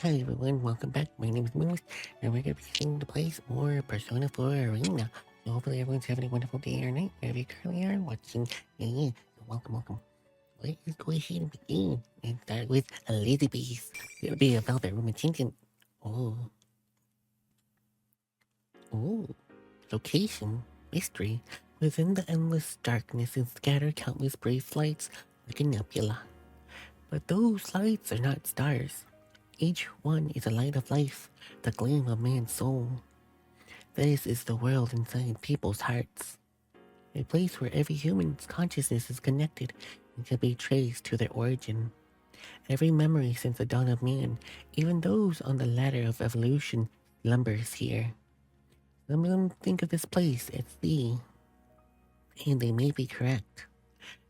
Hi everyone, welcome back. My name is Moonmist, and we're going to be getting to play some more Persona 4 Arena. So hopefully everyone's having a wonderful day or night, wherever you currently are watching. So welcome. Let's go ahead and begin. And start with a Lizbie. It's going to be a velvet room attention. Oh. Location. Mystery. Within the endless darkness and scattered countless brave lights like a nebula. But those lights are not stars. Each one is a light of life, the gleam of man's soul. This is the world inside people's hearts. A place where every human's consciousness is connected and can be traced to their origin. Every memory since the dawn of man, even those on the ladder of evolution, slumbers here. Some of them think of this place as the, and they may be correct.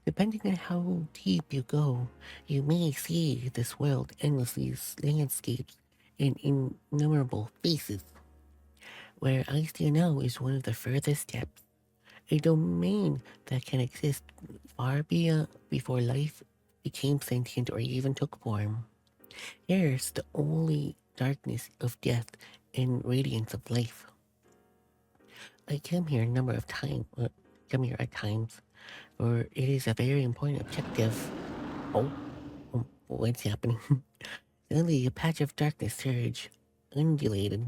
Depending on how deep you go, you may see this world endlessly landscapes and innumerable faces. Where I stand now is one of the furthest steps, a domain that can exist far beyond before life became sentient or even took form. Here's the only darkness of death and radiance of life. I came here a number of times. Come here at times, for it is a very important objective. Oh, what's happening? Suddenly, a patch of darkness surged, undulated.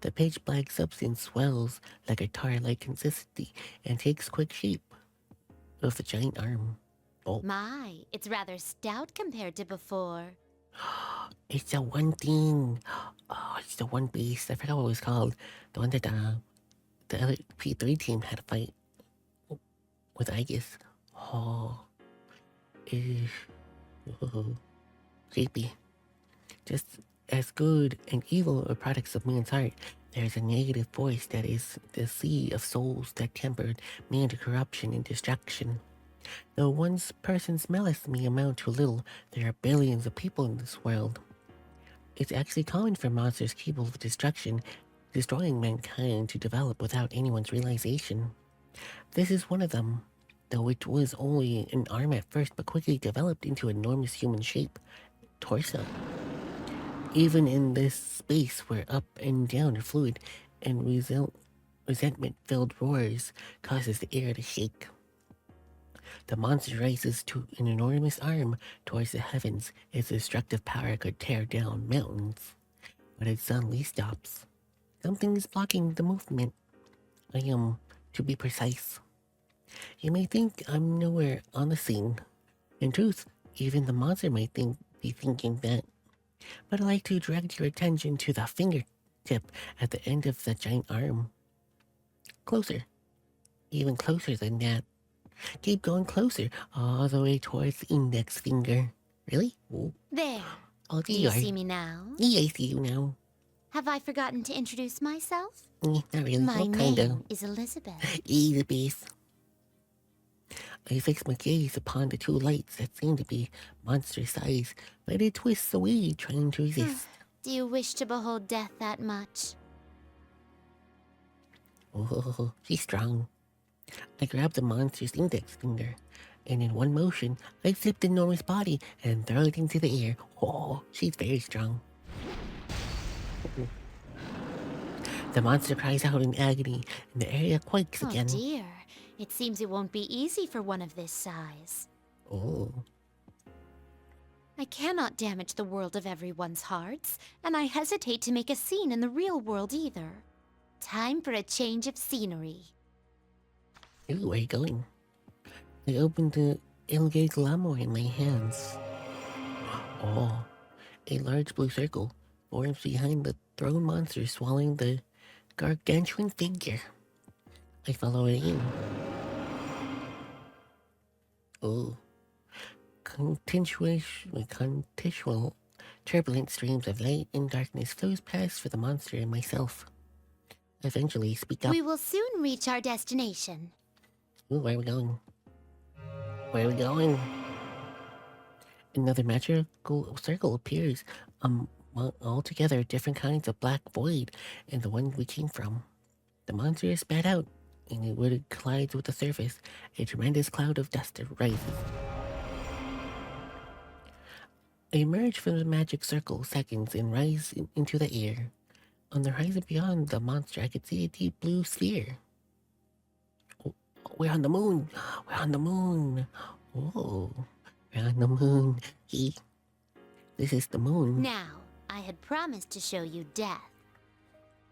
The pitch black substance swells like a tar-like consistency and takes quick shape of the giant arm. Oh, My, it's rather stout compared to before. it's the one thing. Oh, it's the one beast. I forgot what it was called. The one that the other P3 team had to fight with Aegis. Oh, eh, oh, creepy. Just as good and evil are products of man's heart, there is a negative voice that is the sea of souls that tempered man to corruption and destruction. Though one person's malice may amount to little, there are billions of people in this world. It's actually common for monsters capable of destruction, destroying mankind to develop without anyone's realization. This is one of them, though it was only an arm at first but quickly developed into enormous human shape, torso. Even in this space where up and down are fluid and resentment-filled roars causes the air to shake. The monster rises to an enormous arm towards the heavens. Its destructive power could tear down mountains. But it suddenly stops. Something is blocking the movement. I am, to be precise. You may think I'm nowhere on the scene. In truth, even the monster might be thinking that. But I'd like to direct your attention to the fingertip at the end of the giant arm. Closer. Even closer than that. Keep going closer, all the way towards the index finger. Really? Ooh. There. Oh, Do you see me now? Yeah, I see you now. Have I forgotten to introduce myself? Not really. My What kind of? name is Elizabeth. Elizabeth. I fix my gaze upon the two lights that seem to be monster size, but it twists away, trying to resist. Do you wish to behold death that much? Oh, she's strong. I grab the monster's index finger, and in one motion, I flip the enormous body and throw it into the air. Oh, she's very strong. The monster cries out in agony, and the area quakes again. Oh dear. It seems it won't be easy for one of this size. Oh. I cannot damage the world of everyone's hearts, and I hesitate to make a scene in the real world either. Time for a change of scenery. Ooh, where are you going? I opened the elongated lawnmower in my hands. Oh, a large blue circle forms behind the throne monster swallowing the gargantuan figure. I follow it in. Oh. Continual turbulent streams of light and darkness flows past for the monster and myself. Eventually speak up. We will soon reach our destination. Ooh, where are we going? Where are we going? Another magical circle appears. Altogether different kinds of black void and the one we came from. The monster is spat out, and it would collides with the surface. A tremendous cloud of dust rises. Emerge from the magic circle seconds and rise into the air. On the horizon beyond the monster, I could see a deep blue sphere. Oh, we're on the moon! We're on the moon! Whoa, we're on the moon. This is the moon. Now, I had promised to show you death.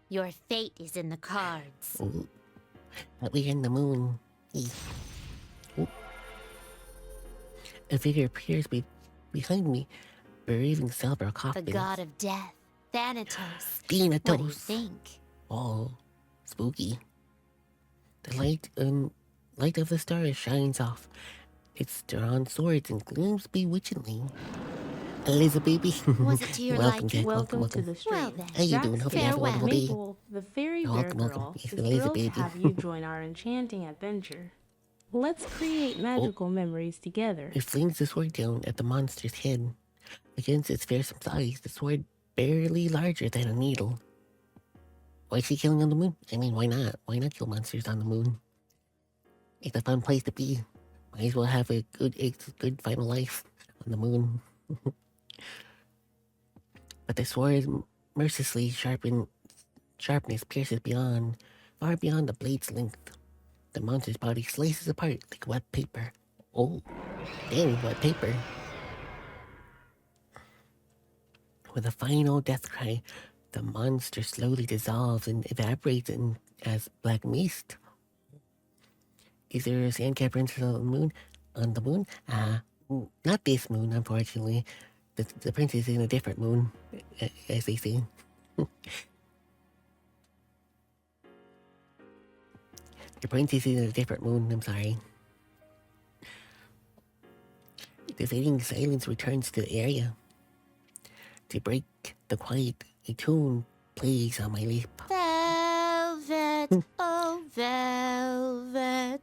Your fate is in the cards. Oh, but we're in the moon. Oh. A figure appears behind me, breathing silver coffins. The god of death, Thanatos. Thanatos. What do you think? Oh, spooky. The light of the stars shines off. Its drawn swords and gleams bewitchingly. Lizbie. Was it to your Welcome welcome. to the stream. Well then, How you doing? Hope you have a wonderful day. Maple, the fairy bear Welcome. girl, It's is the lazy thrilled to baby. have you join our enchanting adventure. Let's create magical memories together. It flings the sword down at the monster's head. Against its fearsome size, the sword barely larger than a needle. Why is she killing on the moon? I mean, why not? Why not kill monsters on the moon? It's a fun place to be. Might as well have a good final life on the moon. But the sword mercilessly sharpness pierces far beyond the blade's length. The monster's body slices apart like wet paper. Oh, damn, wet paper. With a final death cry, the monster slowly dissolves and evaporates as black mist. Is there a sandcat princess on the moon? On the moon? Not this moon, unfortunately. The princess is in a different moon, as they say. The princess is in a different moon, I'm sorry. The fading silence returns to the area. To break the quiet, a tune plays on my lip. Velvet, oh velvet.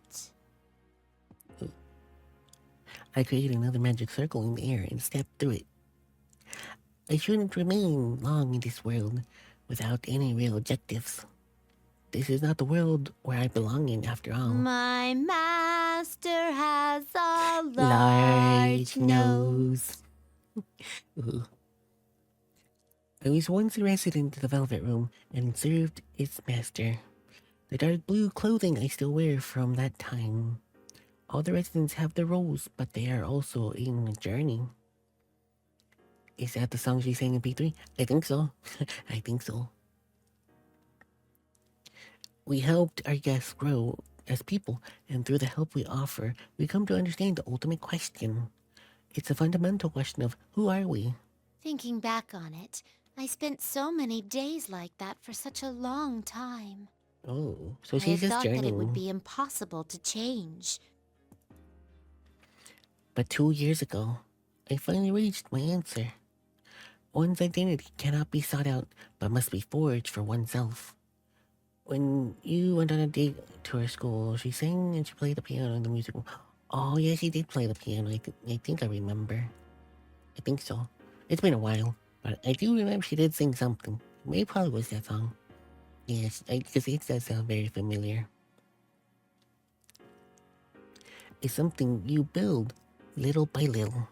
I create another magic circle in the air and step through it. I shouldn't remain long in this world without any real objectives. This is not the world where I belong in, after all. My master has a Large nose. Ooh. I was once a resident of the Velvet Room and served its master. The dark blue clothing I still wear from that time. All the residents have their roles, but they are also in a journey. Is that the song she sang in P3? I think so. I think so. We helped our guests grow as people, and through the help we offer, we come to understand the ultimate question. It's a fundamental question of who are we? Thinking back on it, I spent so many days like that for such a long time. Oh, so I she's had just thought that it journeying. would be impossible to change. But 2 years ago, I finally reached my answer. One's identity cannot be sought out, but must be forged for oneself. When you went on a date to her school, she sang and she played the piano in the musical. Oh, yeah, she did play the piano. I think I remember. I think so. It's been a while, but I do remember she did sing something. Maybe probably was that song. Yes, because it does sound very familiar. It's something you build little by little.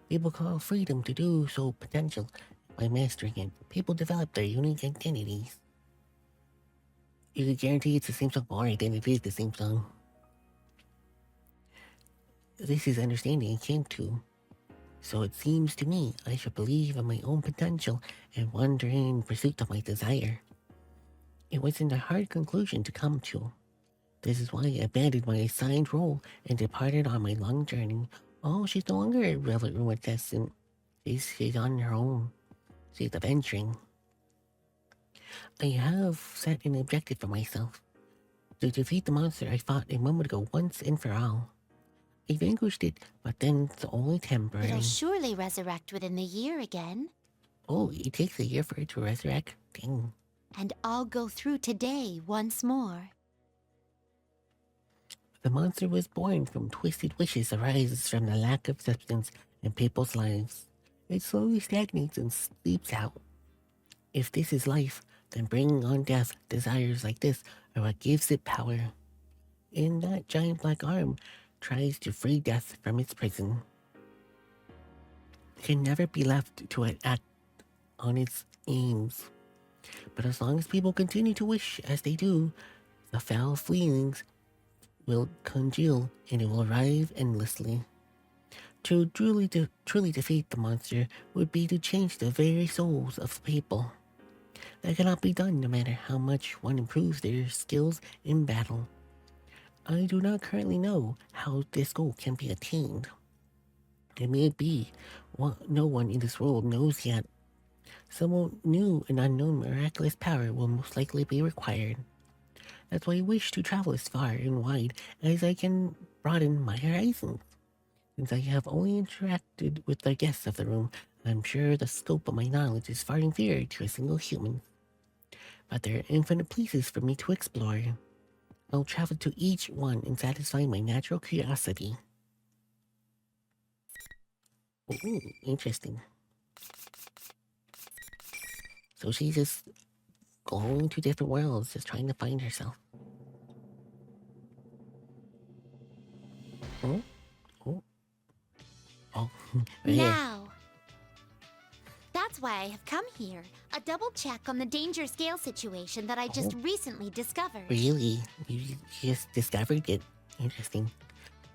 People call freedom to do so potential. By mastering it, people develop their unique identities. You can guarantee it's the same song. Alright, then it is the same song. This is understanding I came to. So it seems to me I should believe in my own potential and wander in pursuit of my desire. It wasn't a hard conclusion to come to. This is why I abandoned my assigned role and departed on my long journey. Oh, she's no longer a Velvet Room assistant. She's on her own. She's adventuring. I have set an objective for myself. To defeat the monster I fought a moment ago once and for all. I vanquished it, but then it's only temporary. It'll surely resurrect within the year again. Oh, it takes a year for it to resurrect? Dang. And I'll go through today once more. The monster was born from twisted wishes arises from the lack of substance in people's lives. It slowly stagnates and sleeps out. If this is life, then bringing on death, desires like this are what gives it power. And that giant black arm tries to free death from its prison. can never be left to act on its aims. But as long as people continue to wish as they do, the foul feelings will congeal and it will arrive endlessly. To truly defeat the monster would be to change the very souls of the people. That cannot be done no matter how much one improves their skills in battle. I do not currently know how this goal can be attained. It may be no one in this world knows yet. Some new and unknown miraculous power will most likely be required. That's why I wish to travel as far and wide as I can broaden my horizons. Since I have only interacted with the guests of the room, I'm sure the scope of my knowledge is far inferior to a single human. But there are infinite places for me to explore. I'll travel to each one and satisfy my natural curiosity. Ooh, interesting. So she's just going to different worlds, just trying to find herself. Oh, oh, oh. Right here. Now. That's why I have come here. A double check on the danger scale situation that I just recently discovered. Really? You just discovered it? Interesting.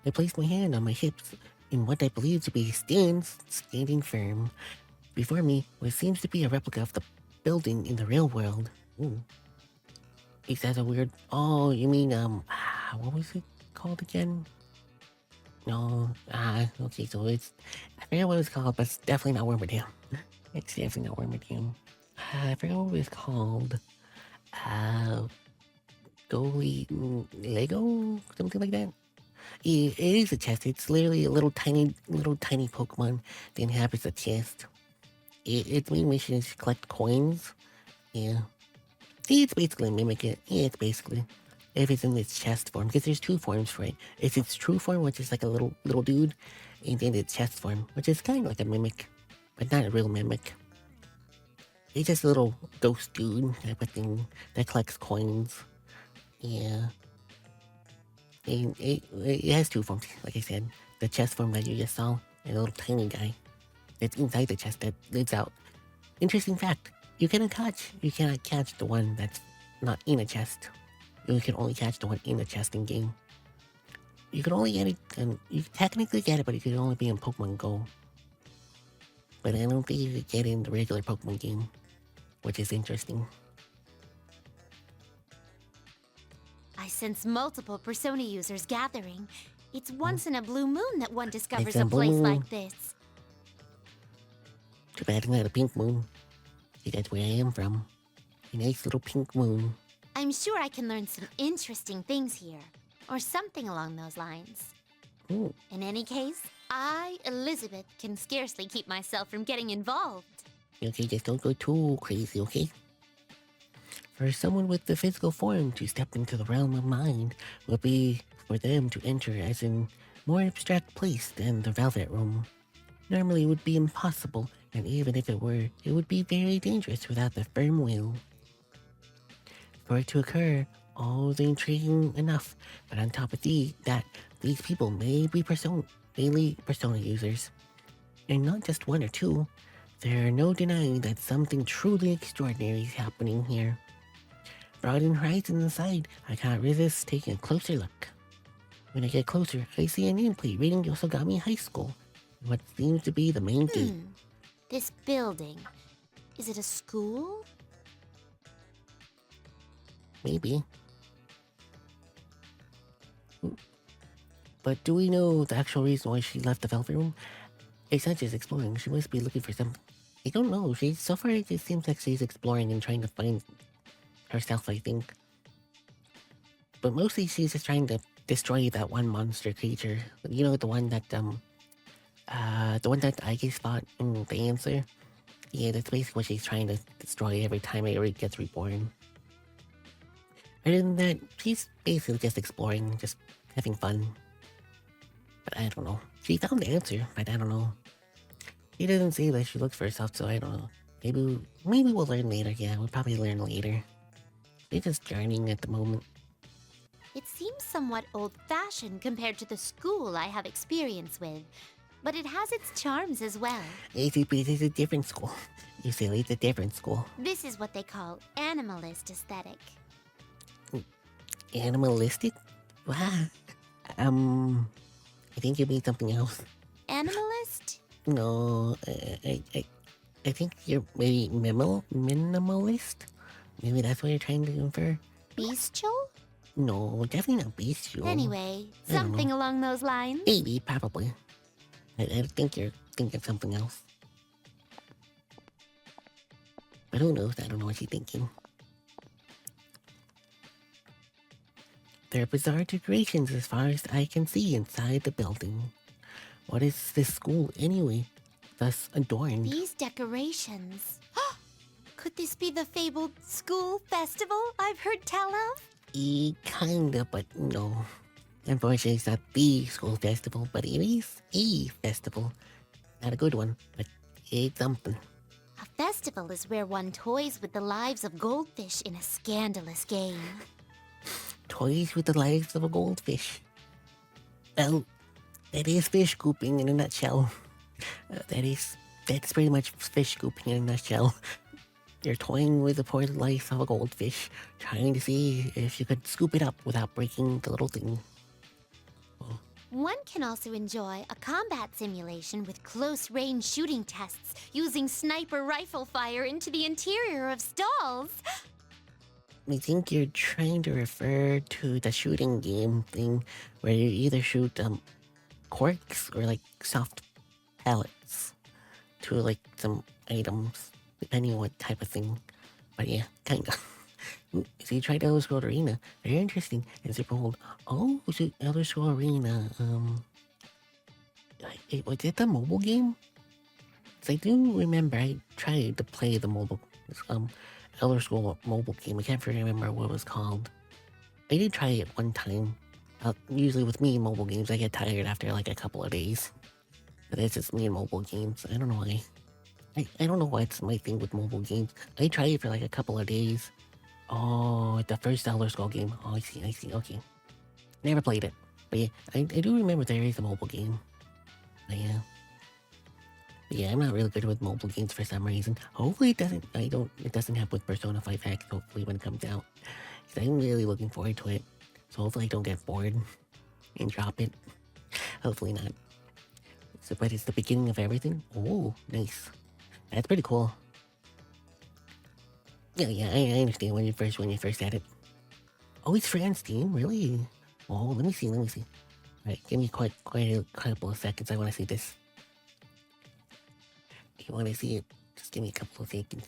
I placed my hand on my hips in what I believe to be standing firm. Before me, what seems to be a replica of the building in the real world. Ooh. Is that a weird... Oh, you mean, what was it called again? No, okay, so it's... I forget what it's called, but it's definitely not Wormadam. It's definitely not Wormadam. I forgot what it was called. Lego? Something like that? It is a chest. It's literally a little tiny Pokemon that inhabits a chest. Its main mission is to collect coins. Yeah. It's basically mimic it. Yeah, it's basically. If it's in its chest form, because there's two forms for it. It's its true form, which is like a little dude, and then its chest form, which is kind of like a mimic, but not a real mimic. It's just a little ghost dude type of thing that collects coins. Yeah. And it has two forms, like I said. The chest form that you just saw, and a little tiny guy that's inside the chest that lives out. Interesting fact, you cannot catch the one that's not in a chest. You can only catch the one in the chest in game. You can only get it, and you technically get it, but it could only be in Pokemon Go. But I don't think you could get it in the regular Pokemon game, which is interesting. I sense multiple Persona users gathering. It's once in a blue moon that one discovers It's a a place blue moon. like this. Too bad it's not a pink moon. See, that's where I am from. A nice little pink moon. I'm sure I can learn some interesting things here, or something along those lines. Ooh. In any case, I, Elizabeth, can scarcely keep myself from getting involved. Okay, just don't go too crazy, okay? For someone with the physical form to step into the realm of mind would be for them to enter as in more abstract place than the Velvet Room. Normally it would be impossible, and even if it were, it would be very dangerous without the firm will. For it to occur, all is intriguing enough, but on top of that, these people may be mainly Persona users. And not just one or two. There are no denying that something truly extraordinary is happening here. Broaden horizons aside, I can't resist taking a closer look. When I get closer, I see a nameplate reading Yosogami High School, what seems to be the main gate. This building, is it a school? Maybe. But do we know the actual reason why she left the Velvet Room? It's not just exploring, she must be looking for something. I don't know, so far it just seems like she's exploring and trying to find herself, I think. But mostly she's just trying to destroy that one monster creature. You know, the one that I just fought in the answer? Yeah, that's basically what she's trying to destroy every time it gets reborn. Other than that, she's basically just exploring, just having fun. But I don't know. She found the answer, but I don't know. She doesn't say that she looks for herself, so I don't know. Maybe we'll learn later. Yeah, we'll probably learn later. She's just journeying at the moment. It seems somewhat old-fashioned compared to the school I have experience with. but it has its charms as well. It's a different school. You silly, it's a different school. This is what they call animalist aesthetic. Animalistic? Wow. I think you mean something else. Animalist? No, I think you're maybe minimalist? Maybe that's what you're trying to infer? Bestial? No, definitely not bestial. Anyway, I don't something know. along those lines. Maybe, probably. I think you're thinking something else. But who knows? I don't know what you're thinking. There are bizarre decorations as far as I can see inside the building. What is this school anyway? Thus adorned. These decorations. Could this be the fabled school festival I've heard tell of? Kinda, but no. Unfortunately, it's not the school festival, but it is a festival. Not a good one, but it's something. A festival is where one toys with the lives of goldfish in a scandalous game. Toys with the lives of a goldfish. Well, that is fish scooping in a nutshell. That's pretty much fish scooping in a nutshell. You're toying with the poor life of a goldfish, trying to see if you could scoop it up without breaking the little thing. One can also enjoy a combat simulation with close-range shooting tests using sniper rifle fire into the interior of stalls. I think you're trying to refer to the shooting game thing where you either shoot corks or like soft pellets to like some items, depending on what type of thing. But yeah, kinda. So you tried Elder Scrolls Arena. Very interesting and super old. Oh, so Elder Scrolls Arena, was it the mobile game? 'Cause I do remember I tried to play the mobile, Elder Scrolls mobile game. I can't remember what it was called. I did try it one time. Usually with me in mobile games, I get tired after like a couple of days. But it's just me in mobile games. I don't know why. I don't know why it's my thing with mobile games. I tried it for like a couple of days. Oh, the first Elder Scrolls game. Oh, I see, okay. Never played it. But yeah, I do remember there is a mobile game. But yeah. But yeah, I'm not really good with mobile games for some reason. Hopefully it doesn't happen with Persona 5 X, hopefully when it comes out. 'Cause I'm really looking forward to it. So hopefully I don't get bored and drop it. Hopefully not. So, but it's the beginning of everything. Oh, nice. That's pretty cool. Yeah, I understand when you first had it. Oh, it's free on Steam, really? Oh, let me see. Alright, give me quite a couple of seconds. I want to see this. If you want to see it, just give me a couple of seconds.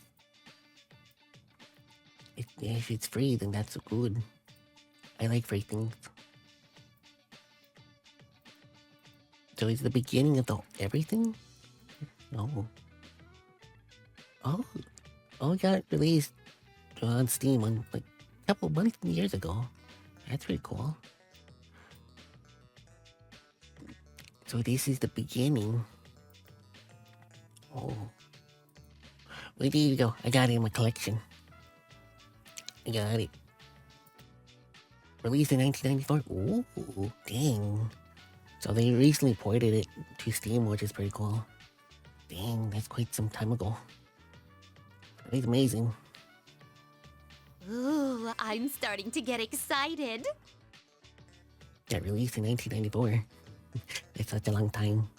If it's free, then that's good. I like free things. So it's the beginning of everything? No. Oh, it got released on Steam on like a couple months and years ago. That's pretty cool. So this is the beginning. Oh. Wait, there you go. I got it in my collection. I got it. Released in 1994. Ooh, dang. So they recently ported it to Steam, which is pretty cool. Dang, that's quite some time ago. It's amazing. Ooh, I'm starting to get excited. Got released in 1994. It's such a long time.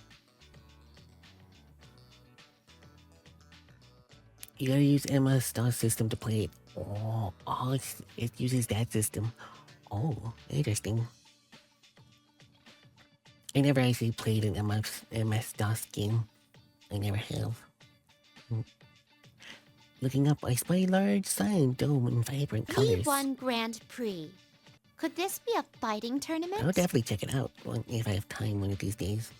You gotta use Emma's DOS system to play it. Oh, it uses that system. Oh, interesting. I never actually played an MS-DOS game. I never have. Looking up, I spy a large sign, dome, and vibrant colors. V1 Grand Prix. Could this be a fighting tournament? I'll definitely check it out if I have time one of these days.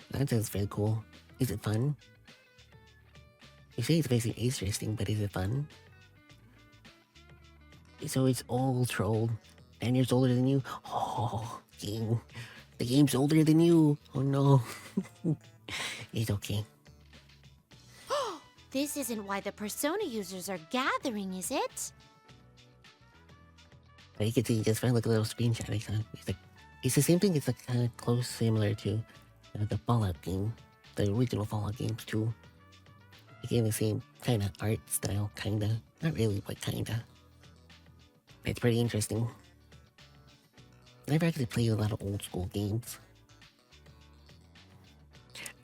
That sounds very cool. Is it fun? You say it's basically interesting, but is it fun? So it's old troll. 10 years older than you? Oh, game. The game's older than you. Oh no. It's okay. This isn't why the Persona users are gathering, is it? But you can see just find like a little screenshot I saw. It's the same thing. It's like kind of close, similar to the Fallout game. the original Fallout games too. Again, the same kind of art style, kinda. Not really, but kinda. It's pretty interesting. I've actually played a lot of old school games.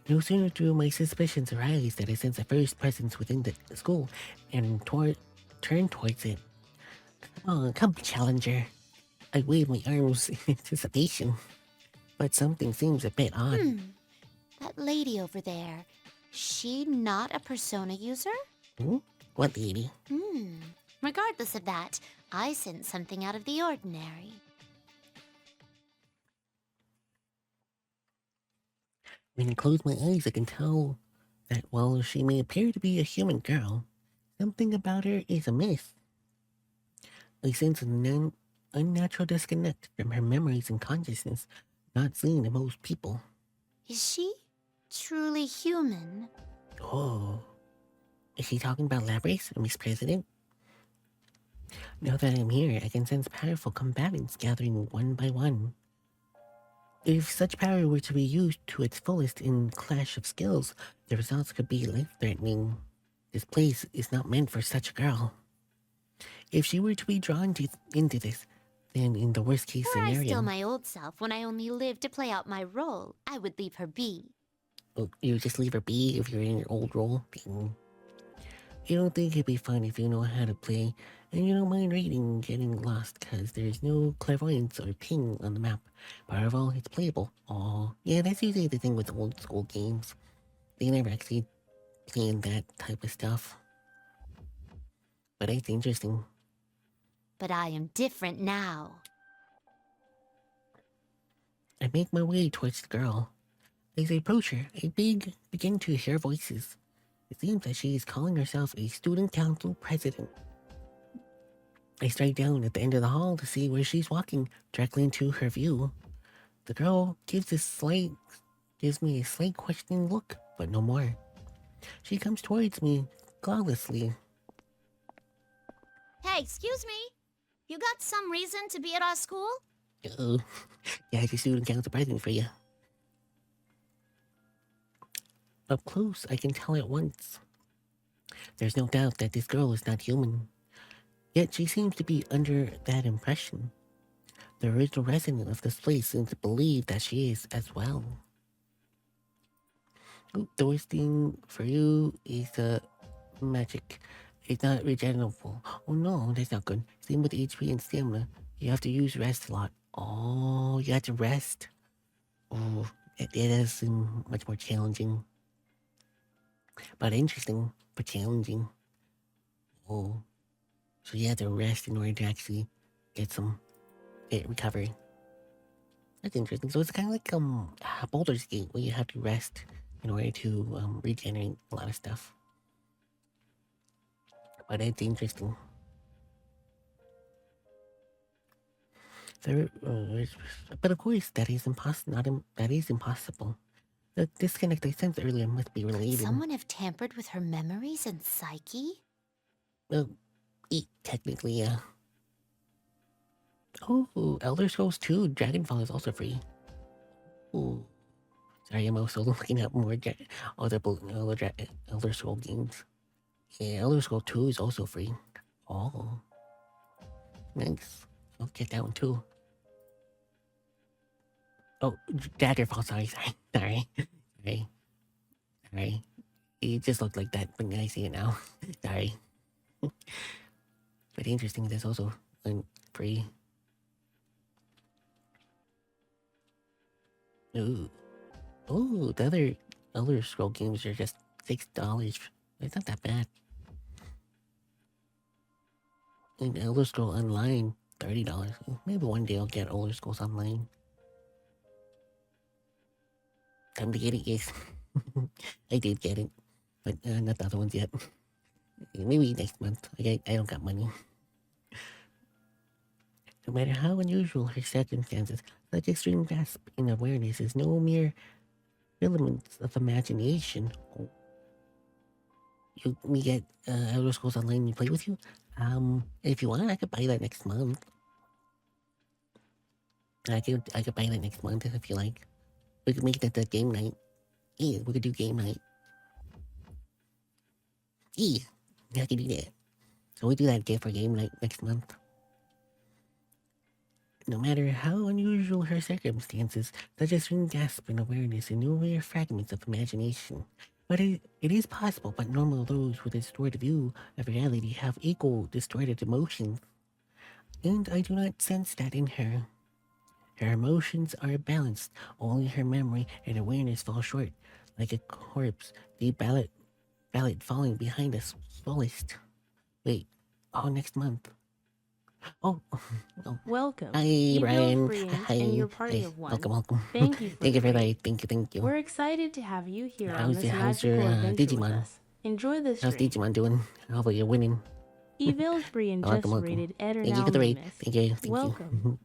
No sooner do my suspicions arise that I sense a first presence within the school and turn towards it. Come on, come, challenger. I wave my arms in anticipation, but something seems a bit odd. That lady over there, she not a persona user? What lady? Regardless of that, I sense something out of the ordinary. When I close my eyes, I can tell that while she may appear to be a human girl, something about her is amiss. I sense an unnatural disconnect from her memories and consciousness not seen in most people. Is she truly human? Oh. Is she talking about Labrace, Miss President? Now that I'm here, I can sense powerful combatants gathering one by one. If such power were to be used to its fullest in clash of skills, the results could be life-threatening. This place is not meant for such a girl. If she were to be drawn into this, then in the worst-case Were I scenario... still my old self when I only lived to play out my role, I would leave her be. Oh, you just leave her be if you're in your old role? You don't think it'd be fun if you know how to play, and you don't mind reading getting lost because there's no clairvoyance or ping on the map. But overall, it's playable. Aw, yeah, that's usually the thing with old school games. They never actually plan that type of stuff. But it's interesting. But I am different now. I make my way towards the girl. As I approach her, I begin to hear voices. It seems that she is calling herself a student council president. I strike down at the end of the hall to see where she's walking, directly into her view. The girl gives me a slight questioning look, but no more. She comes towards me, glaucously. Hey, excuse me. You got some reason to be at our school? Oh, yeah, it's a student council president for you. Up close, I can tell at once. There's no doubt that this girl is not human. Yet she seems to be under that impression. The original resident of this place seems to believe that she is as well. Ooh, the worst thing for you is magic. It's not regenerable. Oh no, that's not good. Same with HP and stamina. You have to use rest a lot. Oh, you have to rest. Oh, it does seem much more challenging. But interesting, but challenging. Oh. So you have to rest in order to actually get some recovery. That's interesting. So it's kind of like Baldur's Gate, where you have to rest in order to regenerate a lot of stuff. But it's interesting. But of course, that is impossible. That is impossible. The disconnect I sensed earlier must be related. Could someone have tampered with her memories and psyche? Well, technically, yeah. Oh, Elder Scrolls 2 Dragonfall is also free. Ooh. Sorry, I'm also looking at more Elder Scroll games. Yeah, Elder Scrolls 2 is also free. Oh. Nice. I'll get that one too. Oh, Daggerfall, sorry. Sorry. It just looked like that, but I see it now. Sorry. But interesting, there's also free. Ooh. Oh, the other Elder Scroll games are just $6. It's not that bad. And Elder Scroll Online, $30. Maybe one day I'll get Elder Scrolls Online. Time to get it, yes. I did get it, but not the other ones yet. Maybe next month. I don't got money. No matter how unusual her circumstances, such extreme grasp in awareness is no mere elements of imagination. We get Elder Scrolls Online to play with you? If you want, I could buy that next month. I could buy that next month if you like. We could make that the game night. Yeah, we could do game night. Yeah, I can do that. So we do that gift for game night next month. No matter how unusual her circumstances, such as swing gasp in awareness and new rare fragments of imagination. But it is possible, but normal those with a distorted view of reality have equal distorted emotions. And I do not sense that in her. Her emotions are balanced, only her memory and awareness fall short, like a corpse, the ballot falling behind us fullest. Wait, oh, next month. Oh, oh. Welcome, Hi, Brian. Evilfriend and Hi, your party hi. of one. Welcome, welcome. Thank you for Thank the you for raid. that. Thank you. We're excited to have you here on this How's your magical adventure with Digimon? us. Enjoy the How's stream. Digimon doing? Hopefully you're winning. Evilfriend Welcome, just welcome. rated Thank you Eternal for the raid. Moonmist. Thank you. Welcome.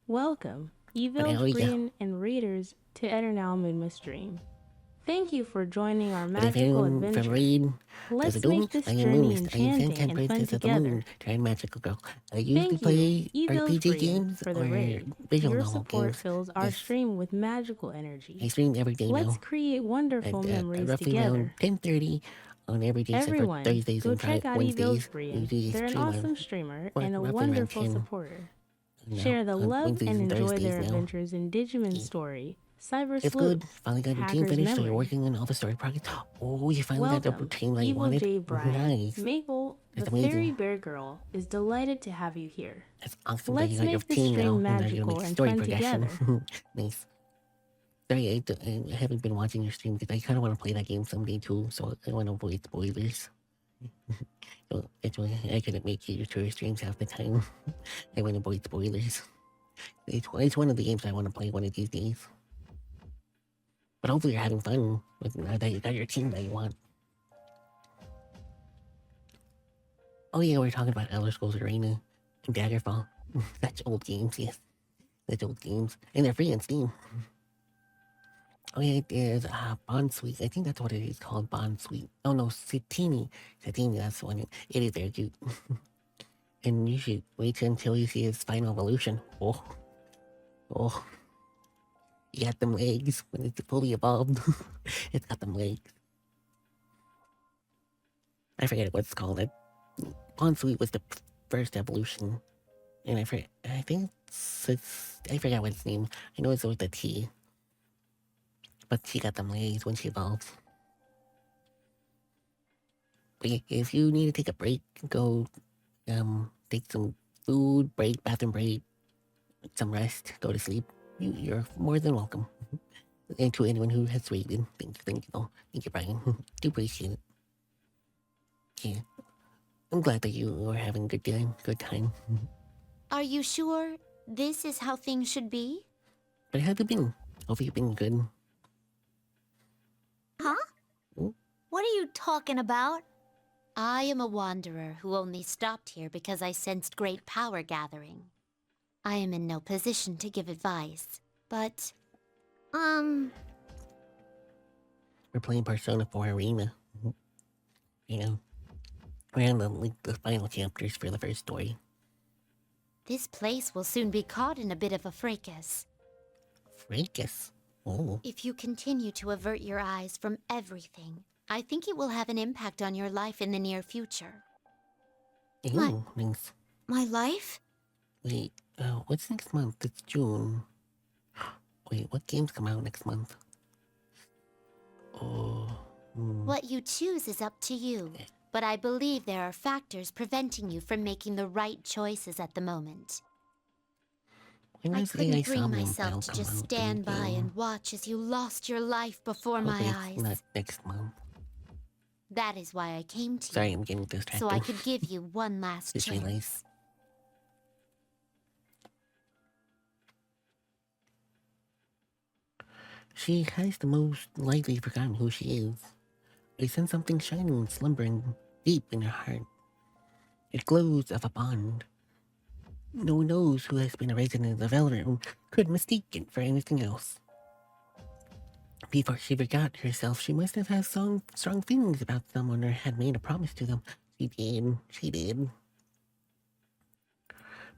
Welcome, But now we go. Evilfriend and readers to Eternal Moonmist stream. Thank you for joining our But if magical anyone from adventure. raid Let's doesn't know me, make this I am journey Moonmist. I am enchanting Fantan and fun Princess of the together. Moon, Giant Magical Girl. I usually Thank you, play RPG Evilfriend, games for the or raid. visual Your novel support games. fills our Yes, stream with magical I energy. stream every day Let's now. create wonderful memories Roughly around together. 10:30 on every day except for Everyone, Thursdays go and check out Wednesdays. We Evilfriend. usually They're an stream on awesome streamer and a roughly around wonderful 10 supporter. now Share the on love Wednesdays and and enjoy Thursdays their now. adventures in Digimon Story, Cyber It's Sleuth, good. Finally got the team Hacker's finished, so you're Memory. working on all the story projects. Oh, you finally got the Welcome, team that you Evil wanted? J. Brian. Nice. Mabel, the That's Fairy amazing. Bear Girl, is delighted to have you here. That's awesome that you Let's got your make this team now, stream and now you're gonna magical make and story fun progression. together. Nice. Sorry, I haven't been watching your stream because I kind of want to play that game someday too, so I want to avoid spoilers. So that's why I couldn't make it to your streams half the time. I want to avoid spoilers. It's one of the games I want to play one of these days. But hopefully you're having fun with now that you got your team that you want. Oh yeah, we were talking about Elder Scrolls Arena and Daggerfall. Such old games, yes. Such old games. And they're free on Steam. Oh yeah, there's Bond Suite. I think that's what it is called, Bond Suite. Oh no, Satini. Satini, that's the one. It is very cute. And you should wait until you see his final evolution. Oh. Oh. You got them legs when it's fully evolved. It's got them legs. I forget what it's called. Bond Suite was the first evolution. And I think I forgot what its name. I know it's with a T. But she got them legs when she evolves. But yeah, if you need to take a break, go take some food, break, bathroom break, some rest, go to sleep. You're more than welcome. And to anyone who has waited, thank you, Brian. Do appreciate it. Yeah, I'm glad that you are having a good time. Are you sure this is how things should be? But how have you been? Hope you've been good. Huh? Hmm? What are you talking about? I am a wanderer who only stopped here because I sensed great power gathering. I am in no position to give advice, but... We're playing Persona 4 Arena. You know, we're in the final chapters for the first story. This place will soon be caught in a bit of a fracas. Fracas? Oh. If you continue to avert your eyes from everything, I think it will have an impact on your life in the near future. Ew, thanks. My life? Wait, what's next month? It's June. Wait, what games come out next month? Oh. What you choose is up to you, but I believe there are factors preventing you from making the right choices at the moment. When I does couldn't AI bring Somnium myself File to come just out? stand by Thank you. and watch as you lost your life before my Hopefully eyes. it's not next month. That is why I came to Sorry, you, I'm getting distracted. so I could give you one last Just chance. realized. She has the most likely forgotten who she is. I sense something shining and slumbering deep in her heart. It glows of a bond. No one knows who has been a resident of the Velvet Room could mistake it for anything else. Before she forgot herself, she must have had strong feelings about someone or had made a promise to them. She did.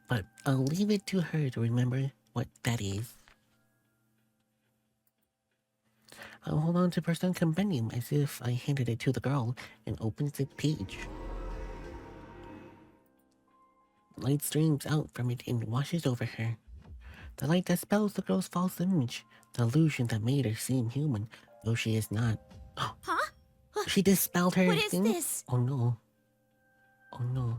But I'll leave it to her to remember what that is. I'll hold on to Personal Compendium as if I handed it to the girl and opens the page. Light streams out from it and washes over her. The light dispels the girl's false image, the illusion that made her seem human, though she is not. Huh? She dispelled her What is thing? this? Oh no. Oh no.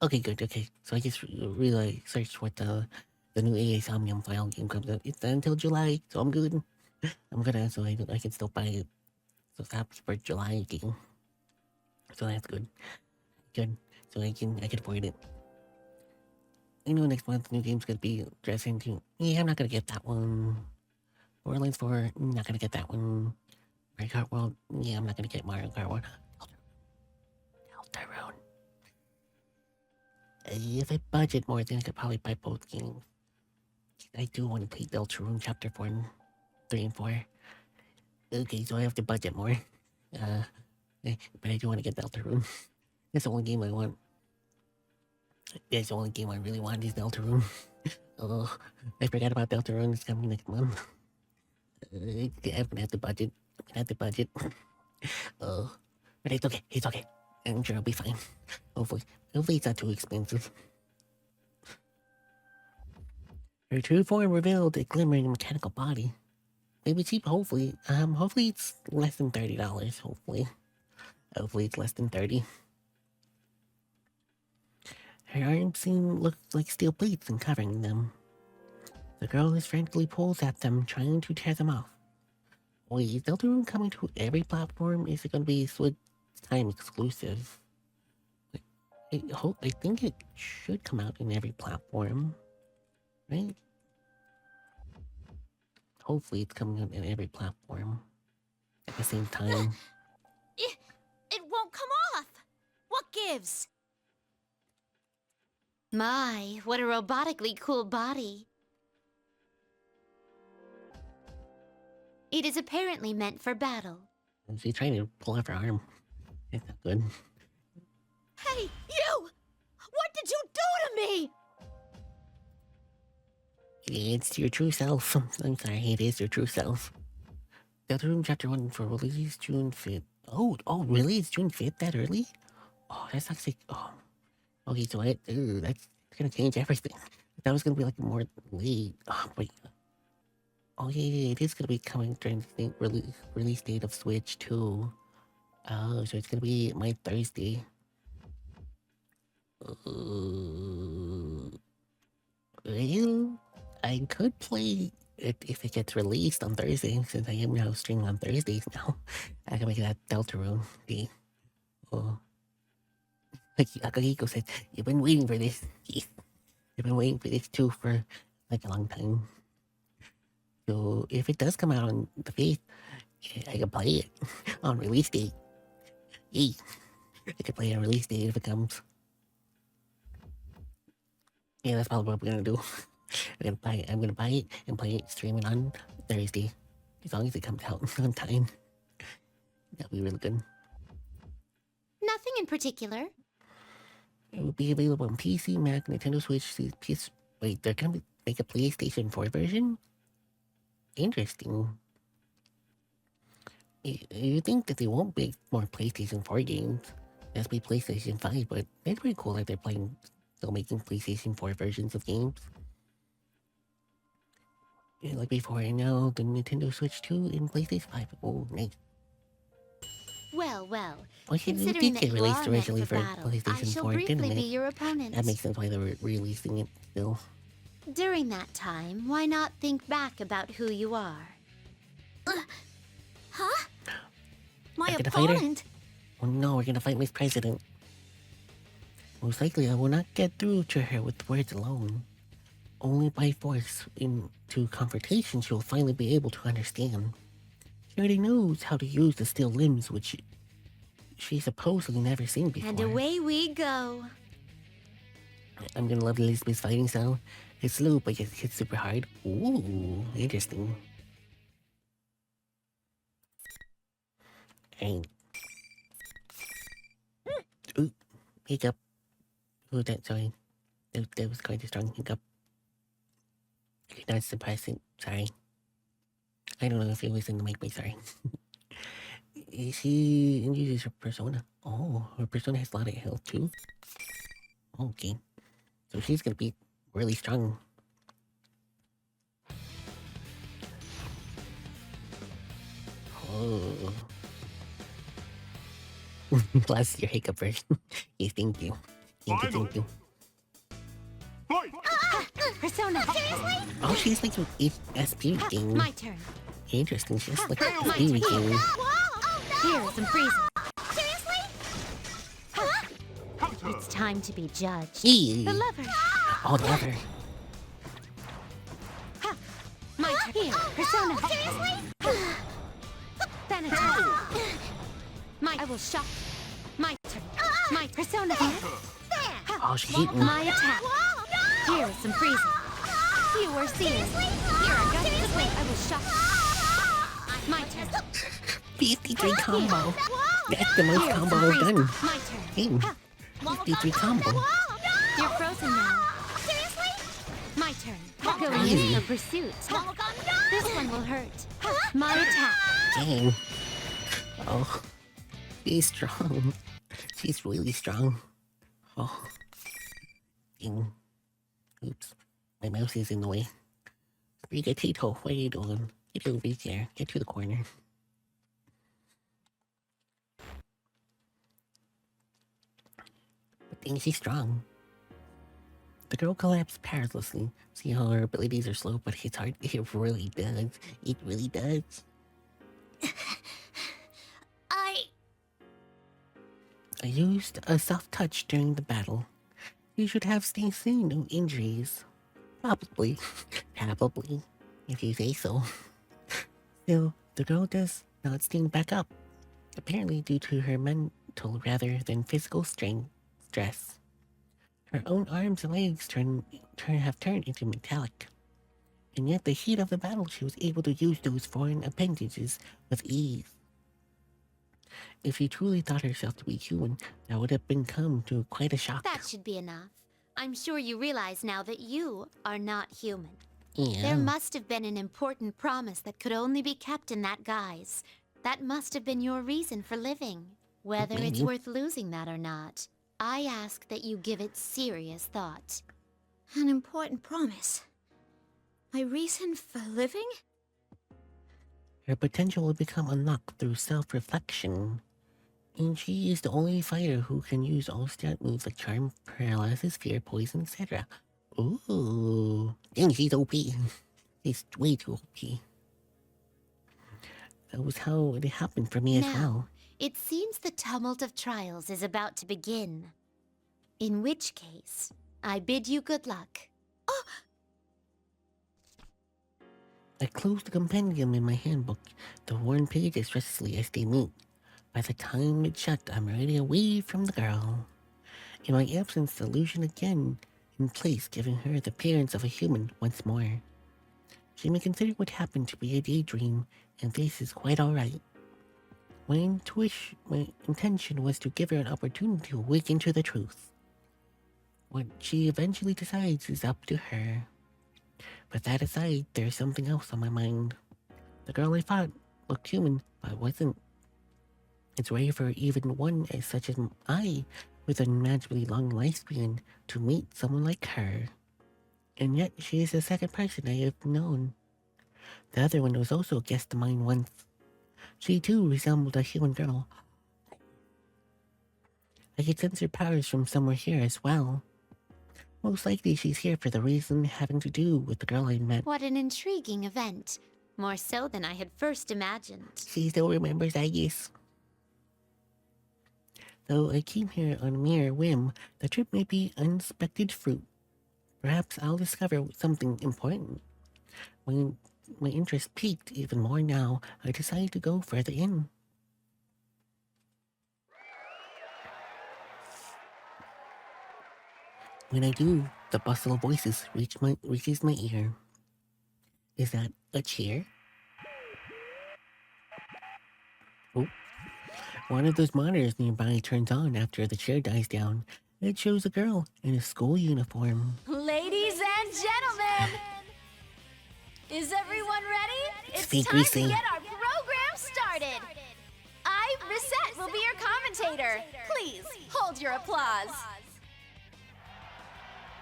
Okay, good, okay. So I just really searched what the new AA Somnium file game comes out. It's until July, so I'm good. I'm gonna, so I can still buy it. So that's for July game. So that's good. Good. So I can afford it. I know next month new game's gonna be Dress Into. Yeah, I'm not gonna get that one. Borderlands 4, not gonna get that one. Mario Kart World, yeah, I'm not gonna get Mario Kart World. Deltarune. If I budget more, then I could probably buy both games. I do want to play Deltarune Chapter 4 and 3 and 4. Okay, so I have to budget more. But I do want to get Deltarune. That's the only game I want. That's the only game I really want is Deltarune. Oh, I forgot about Deltarune. It's coming next month. I'm gonna have to budget. Oh, but it's okay. It's okay. I'm sure I'll be fine. Hopefully it's not too expensive. Her true form revealed a glimmering mechanical body. Maybe cheap. Hopefully it's less than $30. Hopefully it's less than 30. Her arms look like steel plates and covering them. The girl is frantically pulls at them, trying to tear them off. Wait, is Deltarune coming to every platform? Is it going to be Switch time exclusive? I think it should come out in every platform, right? Hopefully it's coming out in every platform at the same time. It won't come off. What gives? My, what a robotically cool body. It is apparently meant for battle. She's trying to pull off her arm. It's not good. Hey, you! What did you do to me? It's your true self. I'm sorry, it is your true self. Deltarune Chapter 1 for release June 5th. Oh, really? It's June 5th that early? Oh, that's actually... Oh. Okay, so that's gonna change everything. That was gonna be like more late. Oh, wait. Oh, yeah, it is gonna be coming during the release date of Switch too. Oh, so it's gonna be my Thursday. Well, I could play it if it gets released on Thursday, since I am now streaming on Thursdays now. I can make that Deltarune day. Oh. Like Akahiko said, you've been waiting for this. You've been waiting for this too for like a long time. So if it does come out on the 5th, I can play it on release date. Yay! I can play it on release date if it comes. Yeah, that's probably what we're gonna do. I'm gonna buy it and play it streaming on Thursday. As long as it comes out on time. That'll be really good. Nothing in particular. It will be available on PC, Mac, Nintendo Switch, PS... Wait, they're gonna make a PlayStation 4 version? Interesting. You think that they won't make more PlayStation 4 games? That's be PlayStation 5, but it's pretty cool that they're still making PlayStation 4 versions of games. Yeah, like before, and now the Nintendo Switch 2 and PlayStation 5. Oh, nice. Well, Well, it considering did that get you released are meant originally for for battle, I PlayStation shall 4, didn't briefly be it? your opponent. That makes sense why they're releasing it still. During that time, why not think back about who you are? Huh? My Back in the fighter? opponent? Oh no, we're gonna fight Miss President. Most likely I will not get through to her with words alone. Only by force into confrontation she will finally be able to understand. She already knows how to use the steel limbs which she supposedly never seen before. And away we go. I'm gonna love Lizbie's fighting style. It's slow but it hits super hard. Ooh, interesting. And ooh, hiccup. Oh, sorry. That was quite a strong hiccup. You're not surprising. Sorry. I don't know if it was in the mic, but sorry. She uses her persona. Oh, her persona has a lot of health too. Okay. So she's gonna be really strong. Oh. Plus your hiccup version. Yes, thank you. Thank you. Persona. Seriously? Oh, she's like an SP thing. My turn. Interesting. She's like a My SP turn. thing. Here is some freezing. Seriously? It's time to be judged. Eee. The lover. Oh, the other. My turn. Here, persona. Seriously? Thanatos. I will shock. My turn. My persona. Oh, she's eating. My attack. Here is some freezing. You are seeing. Here I go. Wait, I will shock. My turn. 53 combo. That's the most combo I've done. My turn. Hey, 53 combo. You're frozen now. Seriously? My turn. Going Crazy. in for pursuit. This one will hurt. My attack. Dang. Oh, she's strong. She's really strong. Oh. Dang. Oops. My mouse is in the way. Brigatito, what are you doing? Get over there. Get to the corner. But dang, she's strong. The girl collapsed perilously. See how her abilities are slow, but it's hard. It really does. It really does. I used a soft touch during the battle. You should have stayed sane, no injuries. Probably. Probably. If you say so. Still, the girl does not stand back up. Apparently due to her mental rather than physical stress. Her own arms and legs have turned into metallic. And yet the heat of the battle she was able to use those foreign appendages with ease. If she truly thought herself to be human, that would have come to quite a shock. That should be enough. I'm sure you realize now that you are not human. Yeah. There must have been an important promise that could only be kept in that guise. That must have been your reason for living. Whether it's Maybe. worth losing that or not, I ask that you give it serious thought. An important promise. My reason for living? Her potential will become unlocked through self-reflection. And she is the only fighter who can use all stat moves like Charm, Paralysis, Fear, Poison, etc. Ooh. Dang, she's OP. She's way too OP. That was how it happened for me as Now, well. it seems the tumult of trials is about to begin. In which case, I bid you good luck. I closed the compendium in my handbook, the worn pages restlessly as they meet. By the time it's shut, I'm already away from the girl. In my absence, the illusion again in place, giving her the appearance of a human once more. She may consider what happened to be a daydream, and this is quite alright. My intention was to give her an opportunity to awaken to the truth. What she eventually decides is up to her. But that aside, there's something else on my mind. The girl I thought looked human, but wasn't. It's rare for even one as such as I, with an unimaginably long lifespan, to meet someone like her. And yet, she is the second person I have known. The other one was also a guest of mine once. She too resembled a human girl. I could sense her powers from somewhere here as well. Most likely she's here for the reason having to do with the girl I met. What an intriguing event. More so than I had first imagined. She still remembers, I guess. Though I came here on a mere whim, the trip may be unexpected fruit. Perhaps I'll discover something important. When my interest piqued even more now, I decided to go further in. When I do, the bustle of voices reaches my ear. Is that a chair? Oh. One of those monitors nearby turns on after the chair dies down. It shows a girl in a school uniform. Ladies and gentlemen! Is everyone ready? It's feet time greasy. to get our program started. I, Reset, will be your commentator. Please, hold your applause.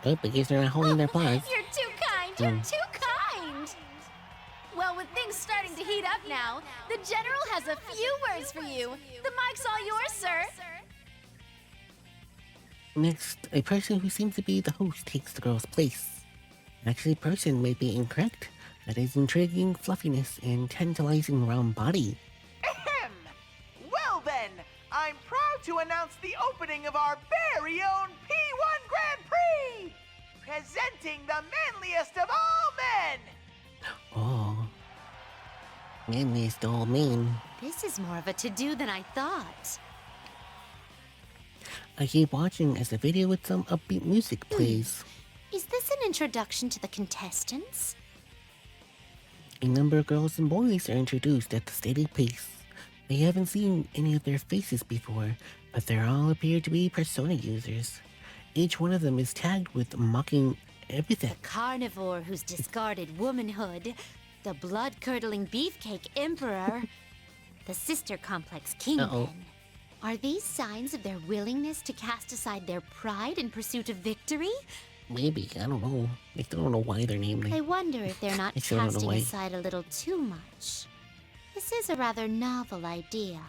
Oh, because they're not holding their applause. You're too kind, you're too kind. Well, with things starting to heat up now, the General has a few words for you. The mic's all yours, sir. Next, a person who seems to be the host takes the girl's place. Actually, person may be incorrect. That is intriguing fluffiness and tantalizing round body. Ahem! Well then, I'm proud to announce the opening of our very own P1 Grand Prix! Presenting the manliest of all men! Oh. Manliest old man. This is more of a to-do than I thought. I keep watching as the video with some upbeat music plays. Is this an introduction to the contestants? A number of girls and boys are introduced at the steady pace. I haven't seen any of their faces before, but they all appear to be persona users. Each one of them is tagged with mocking epithet. Carnivore who's discarded womanhood, the blood-curdling beefcake emperor, the sister complex kingpin. Uh-oh. Are these signs of their willingness to cast aside their pride in pursuit of victory? Maybe, I don't know. I still don't know why they're named I that. wonder if they're not I still don't know casting why. aside a little too much. This is a rather novel idea.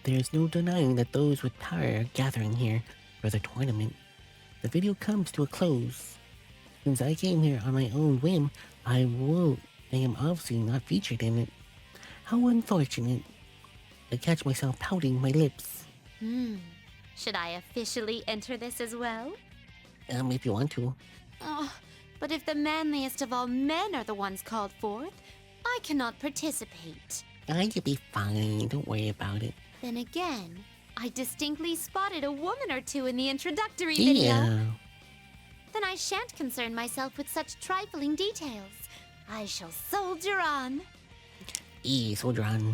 There's no denying that those with power are gathering here for the tournament. The video comes to a close. Since I came here on my own whim, I am obviously not featured in it. How unfortunate. I catch myself pouting my lips. Should I officially enter this as well? If you want to. Oh, but if the manliest of all men are the ones called forth, I cannot participate. You'll be fine, don't worry about it. Then again, I distinctly spotted a woman or two in the introductory video. Yeah. Then I shan't concern myself with such trifling details. I shall soldier on. Soldier on.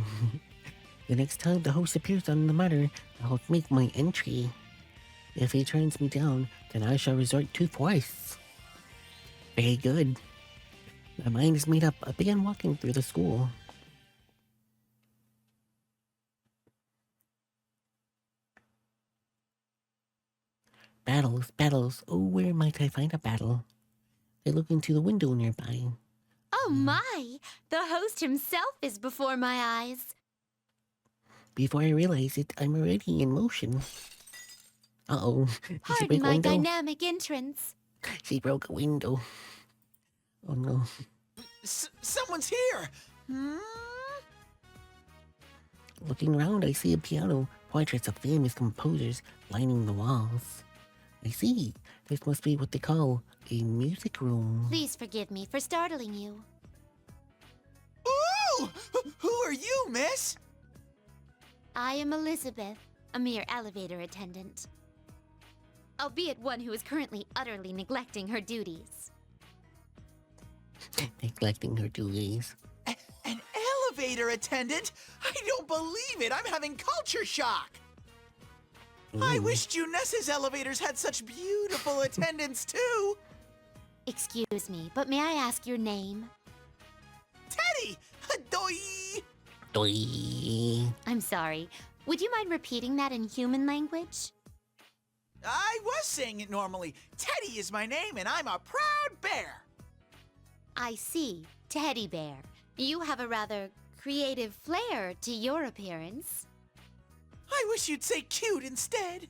The next time the host appears on the matter, I'll make my entry. If he turns me down, then I shall resort to force. Very good. My mind is made up. I began walking through the school. Battles, battles. Oh, where might I find a battle? I look into the window nearby. Oh my! The host himself is before my eyes. Before I realize it, I'm already in motion. Uh-oh. Did she break Pardon a my window? dynamic entrance. She broke a window. Oh no. Someone's here! Looking around, I see a piano, portraits of famous composers lining the walls. I see. This must be what they call a music room. Please forgive me for startling you. Ooh! Who are you, miss? I am Elizabeth, a mere elevator attendant. Albeit one who is currently utterly neglecting her duties. Neglecting her duties. An elevator attendant? I don't believe it! I'm having culture shock! I Ooh. wish Junessa's elevators had such beautiful attendants too! Excuse me, but may I ask your name? Teddy! Doi! Doi. I'm sorry. Would you mind repeating that in human language? I was saying it normally. Teddy is my name and I'm a proud bear! I see. Teddy Bear. You have a rather creative flair to your appearance. I wish you'd say cute instead.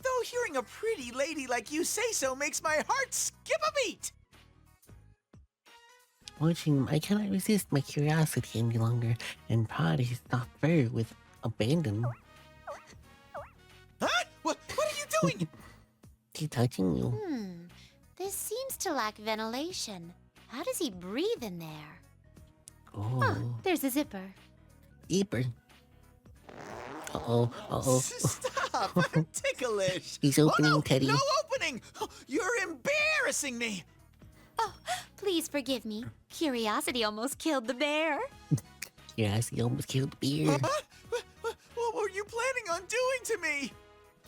Though hearing a pretty lady like you say so makes my heart skip a beat. Watching him, I cannot resist my curiosity any longer and prod his soft fur with abandon. Huh? What are you doing? He's touching you. This seems to lack ventilation. How does he breathe in there? Oh. There's a zipper. Deeper. Uh-oh. Uh-oh. Stop! Ticklish! He's opening, oh, no, Teddy. No opening! You're embarrassing me! Oh, please forgive me. Curiosity almost killed the bear. Yes, he almost killed the beer. Huh? What were you planning on doing to me?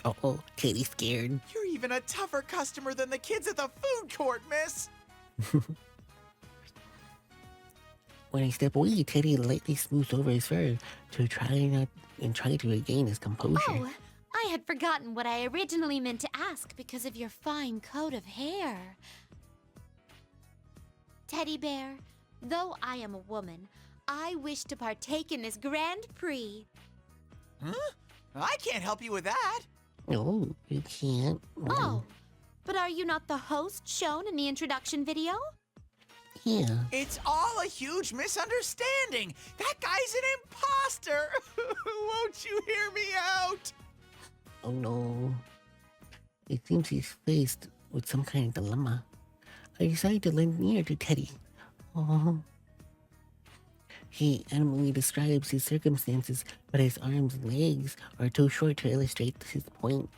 Uh-oh. Teddy's scared. You're even a tougher customer than the kids at the food court, miss! When I step away, Teddy lightly smooths over his fur to try to regain his composure. Oh, I had forgotten what I originally meant to ask because of your fine coat of hair. Teddy Bear, though I am a woman, I wish to partake in this Grand Prix. Huh? I can't help you with that. No, you can't. Oh, but are you not the host shown in the introduction video? Yeah. It's all a huge misunderstanding. That guy's an imposter. Won't you hear me out? Oh no. It seems he's faced with some kind of dilemma. I decided to lend an ear to Teddy. Oh. He animally describes his circumstances, but his arms and legs are too short to illustrate his point.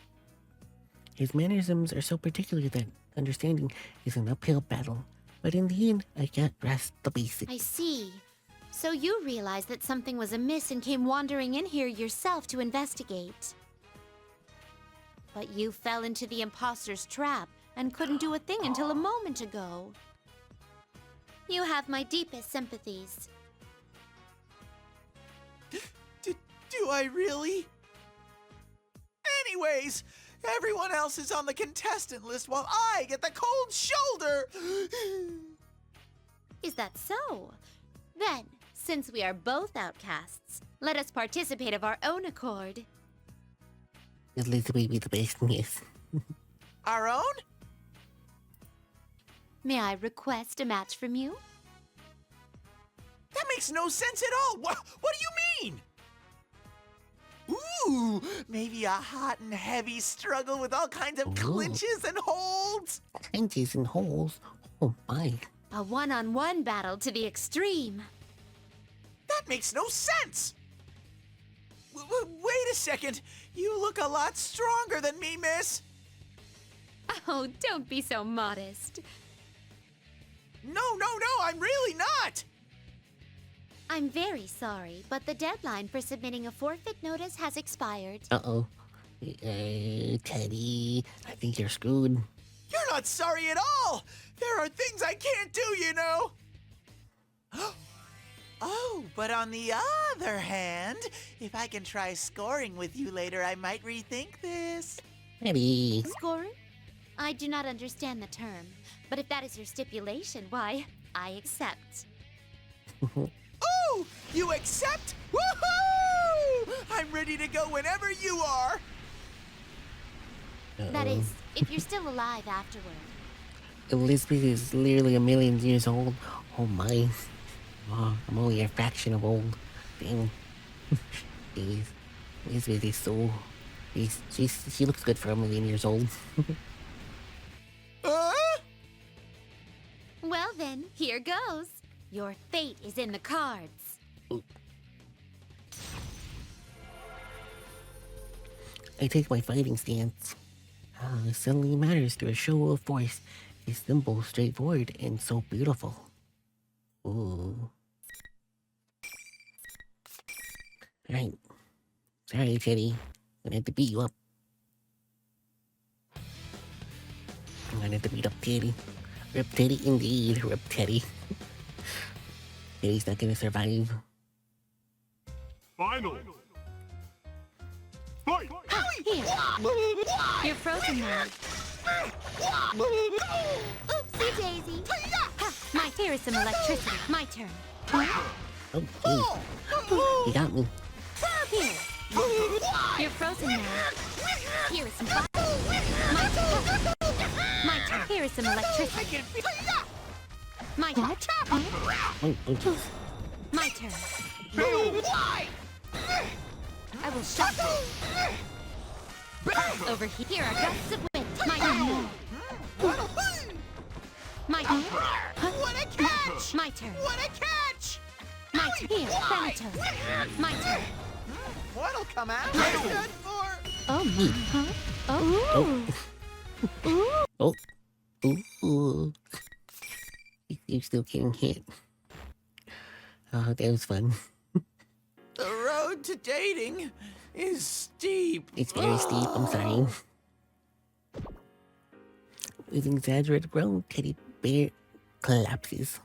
His mannerisms are so particular that understanding is an uphill battle, but in the end, I can't grasp the basics. I see. So you realized that something was amiss and came wandering in here yourself to investigate. But you fell into the imposter's trap and couldn't do a thing until a moment ago. You have my deepest sympathies. Do I really? Anyways, everyone else is on the contestant list while I get the cold shoulder. Is that so? Then, since we are both outcasts, let us participate of our own accord. Lizbie be the best in this. Our own? May I request a match from you? That makes no sense at all. What do you mean? Ooh, maybe a hot and heavy struggle with all kinds of clinches and holds. Clinches and holes. Oh my. A one-on-one battle to the extreme. That makes no sense. Wait a second. You look a lot stronger than me, miss. Oh, don't be so modest. No, I'm really not. I'm very sorry, but the deadline for submitting a forfeit notice has expired. Uh-oh. Teddy, I think you're screwed. You're not sorry at all. There are things I can't do, you know. Oh, but on the other hand, if I can try scoring with you later, I might rethink this. Teddy. Scoring? I do not understand the term, but if that is your stipulation, why, I accept. Oh, you accept? Woohoo! I'm ready to go whenever you are. That is, if you're still alive afterward. Lizbie is literally a million years old. Oh my. Oh, I'm only a fraction of old. Damn. Lizbie is so... She looks good for a million years old. Well then, here goes. Your fate is in the cards. I take my fighting stance. It suddenly matters through a show of force. It's simple, straightforward, and so beautiful. Ooh. Alright. Sorry, Teddy. I'm gonna have to beat you up. I'm gonna have to beat up Teddy. Rip Teddy indeed. Rip Teddy. Teddy's not gonna survive. Final. Fight! Here. You're frozen now. Oopsie daisy. Ha, my here is some electricity. My turn. Oh, jeez. He got me. Here. You're frozen now. Here is some fire. My turn. My turn. Here is some electricity. My turn. Oh, jeez. My turn. I will shock you. Over here. Here are gusts of wind. My turn. My turn. What a catch! My turn. What a catch! My turn. Here. Senator. My turn. What'll come out? My Good turn. for... Oh, huh? Oh. Ooh. Oh. Ooh. You're still getting hit. Oh, that was fun. The road to dating is steep. It's very steep, I'm sorry. With an exaggerated groan, Teddy Bear collapses.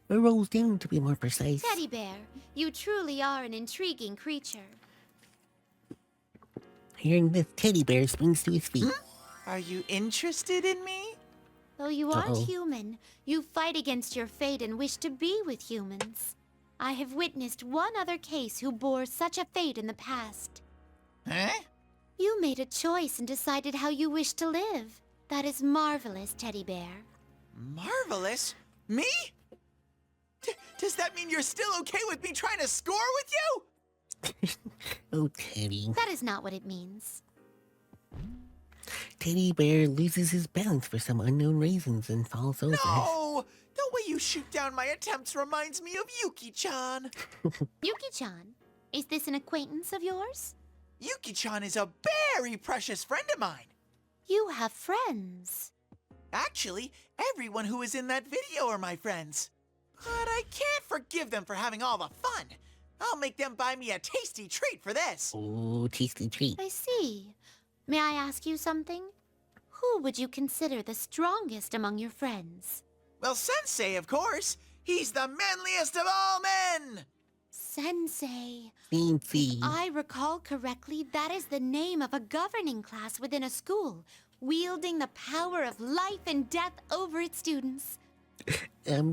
Or rolls down, to be more precise. Teddy Bear, you truly are an intriguing creature. Hearing this, Teddy Bear springs to his feet. Are you interested in me? Though you aren't Uh-oh. human, you fight against your fate and wish to be with humans. I have witnessed one other case who bore such a fate in the past. Huh? You made a choice and decided how you wish to live. That is marvelous, Teddy Bear. Marvelous? Me? Does that mean you're still okay with me trying to score with you? Oh, Teddy. That is not what it means. Teddy Bear loses his balance for some unknown reasons and falls over. No! The way you shoot down my attempts reminds me of Yuki-chan. Yuki-chan, is this an acquaintance of yours? Yuki-chan is a very precious friend of mine. You have friends. Actually, everyone who is in that video are my friends. But I can't forgive them for having all the fun. I'll make them buy me a tasty treat for this. Oh, tasty treat. I see. May I ask you something? Who would you consider the strongest among your friends? Well, Sensei, of course. He's the manliest of all men. Sensei. Fancy. If I recall correctly, that is the name of a governing class within a school, wielding the power of life and death over its students.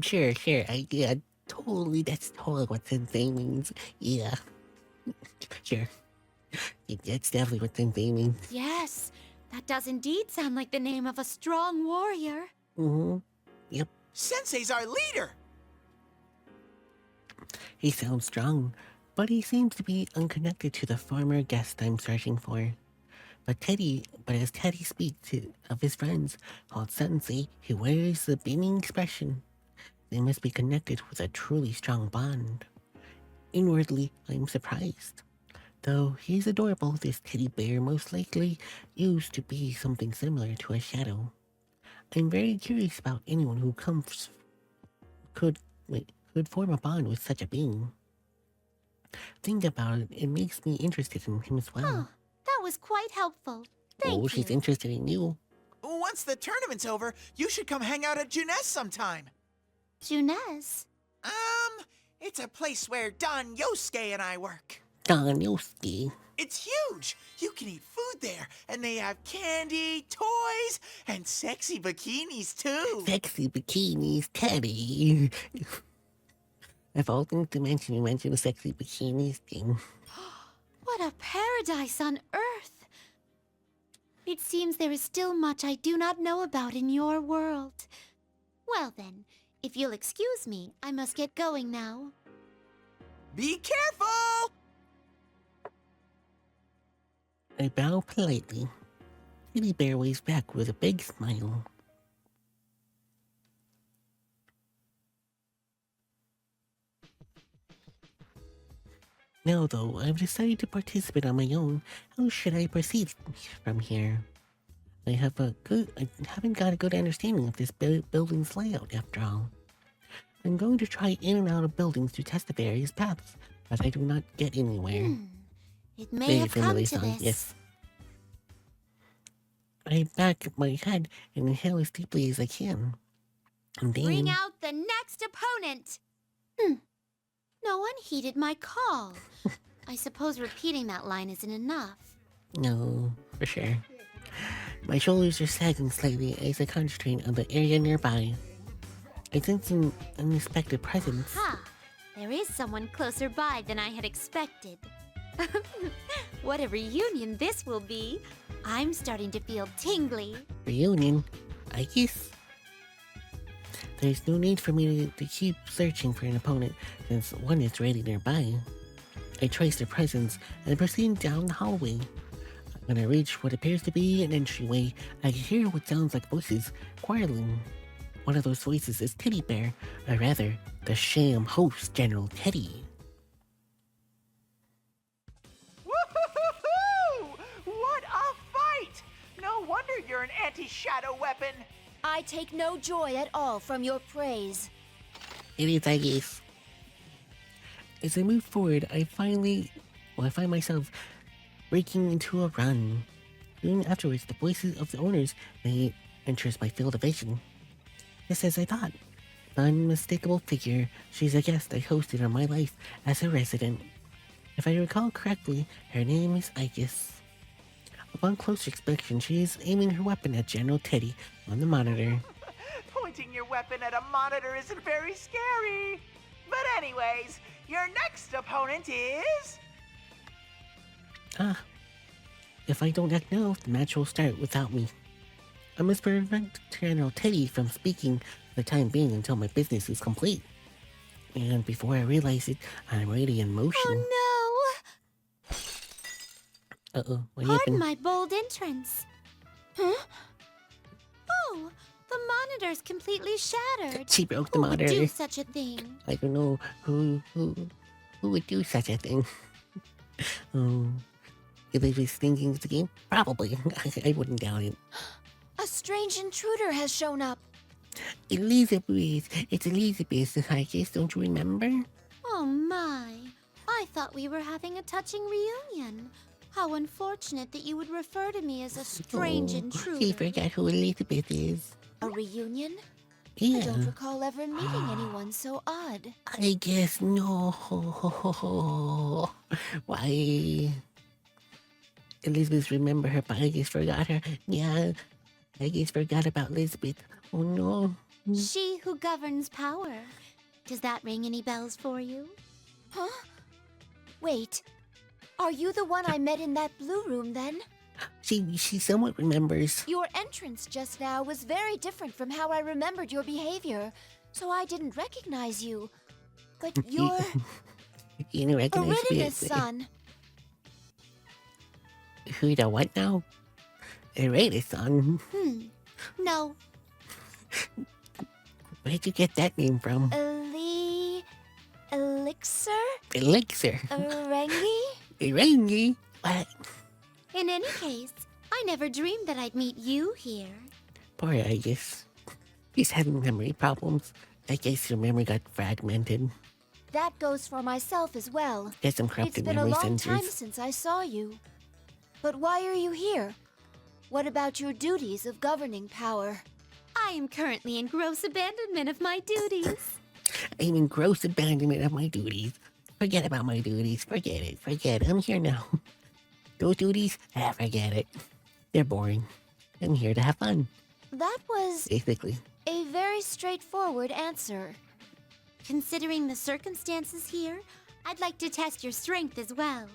Sure. Yeah, totally, that's totally what Sensei means. Yeah. Sure. That's definitely what Sensei means. Yes, that does indeed sound like the name of a strong warrior. Mm-hmm. Yep. Sensei's our leader. He sounds strong, but he seems to be unconnected to the former guest I'm searching for. But as Teddy speaks of his friends called Sensei, he wears the beaming expression. They must be connected with a truly strong bond. Inwardly, I'm surprised. Though he's adorable, this teddy bear most likely used to be something similar to a shadow. I'm very curious about anyone who could form a bond with such a being. Think about it, it makes me interested in him as well. Oh, that was quite helpful. Thank you. She's interested in you. Once the tournament's over, you should come hang out at Junes sometime. Junes? It's a place where Don Yosuke and I work. Don Yosuke. It's huge. You can eat food there, and they have candy, toys, and sexy bikinis, too. Sexy bikinis, Teddy. Of all things to mention, you mentioned the sexy bikinis thing. What a paradise on Earth! It seems there is still much I do not know about in your world. Well then, if you'll excuse me, I must get going now. Be careful! I bow politely. Teddy Bear waves back with a big smile. Now, though, I've decided to participate on my own. How should I proceed from here? I haven't got a good understanding of this building's layout, after all. I'm going to try in and out of buildings to test the various paths, but I do not get anywhere. It may Very have come familiar to song, this. yes. I back my head and inhale as deeply as I can. And then... Bring out the next opponent! No one heeded my call. I suppose repeating that line isn't enough. No, for sure. My shoulders are sagging slightly as I concentrate on the area nearby. I sense an unexpected presence. Ha! There is someone closer by than I had expected. What a reunion this will be. I'm starting to feel tingly. Reunion? I guess. There's no need for me to keep searching for an opponent since one is ready nearby. I trace their presence and proceed down the hallway. When I reach what appears to be an entryway, I can hear what sounds like voices quarreling. One of those voices is Teddy Bear, or rather, the sham host, General Teddy. Woo-hoo-hoo-hoo! What a fight! No wonder you're an anti-shadow weapon. I take no joy at all from your praise. It is, I guess. As I move forward, I find myself breaking into a run. Soon afterwards, the voices of the owners may enter my field of vision. Just as I thought. unmistakable figure. She's a guest I hosted on my life as a resident. If I recall correctly, her name is Ikis. Upon closer inspection, she is aiming her weapon at General Teddy on the monitor. Pointing your weapon at a monitor isn't very scary. But anyways, your next opponent is... If I don't act now, the match will start without me. I must prevent General Teddy from speaking for the time being until my business is complete. And before I realize it, I'm already in motion. Oh Uh-oh, what no! Pardon happened? my bold entrance. Huh? Oh, the monitor's completely shattered. She broke the Who would monitor. do such a thing? I don't know who would do such a thing. Oh, if it was thinking of the game, probably. I wouldn't doubt it. A strange intruder has shown up. Elizabeth, it's Elizabeth. I guess, don't you remember? Oh my! I thought we were having a touching reunion. How unfortunate that you would refer to me as a strange Oh, intruder. She forgot who Elizabeth is. A reunion? I Yeah, don't recall ever meeting anyone so odd. I guess no. Why? Elizabeth remember her, but I just forgot her. Yeah, I just forgot about Elizabeth. Oh no. She who governs power. Does that ring any bells for you? Huh? Wait. Are you the one I met in that blue room then? She somewhat remembers. Your entrance just now was very different from how I remembered your behavior, so I didn't recognize you. But you're You didn't recognize me. Arina's son. Who the what now? Arina's son. No. Where'd you get that name from? Elixir? Elixir. Orangi? Irangi? What? In any case, I never dreamed that I'd meet you here. Poor Aegis. He's having memory problems. I guess your memory got fragmented. That goes for myself as well. Get some It's corrupted been a memory long time sensors. since I saw you. But why are you here? What about your duties of governing power? I am currently in gross abandonment of my duties. I'm in gross abandonment of my duties. Forget about my duties. Forget it. Forget it. I'm here now. Those duties? Forget it. They're boring. I'm here to have fun, That was basically. a very straightforward answer. Considering the circumstances here, I'd like to test your strength as well.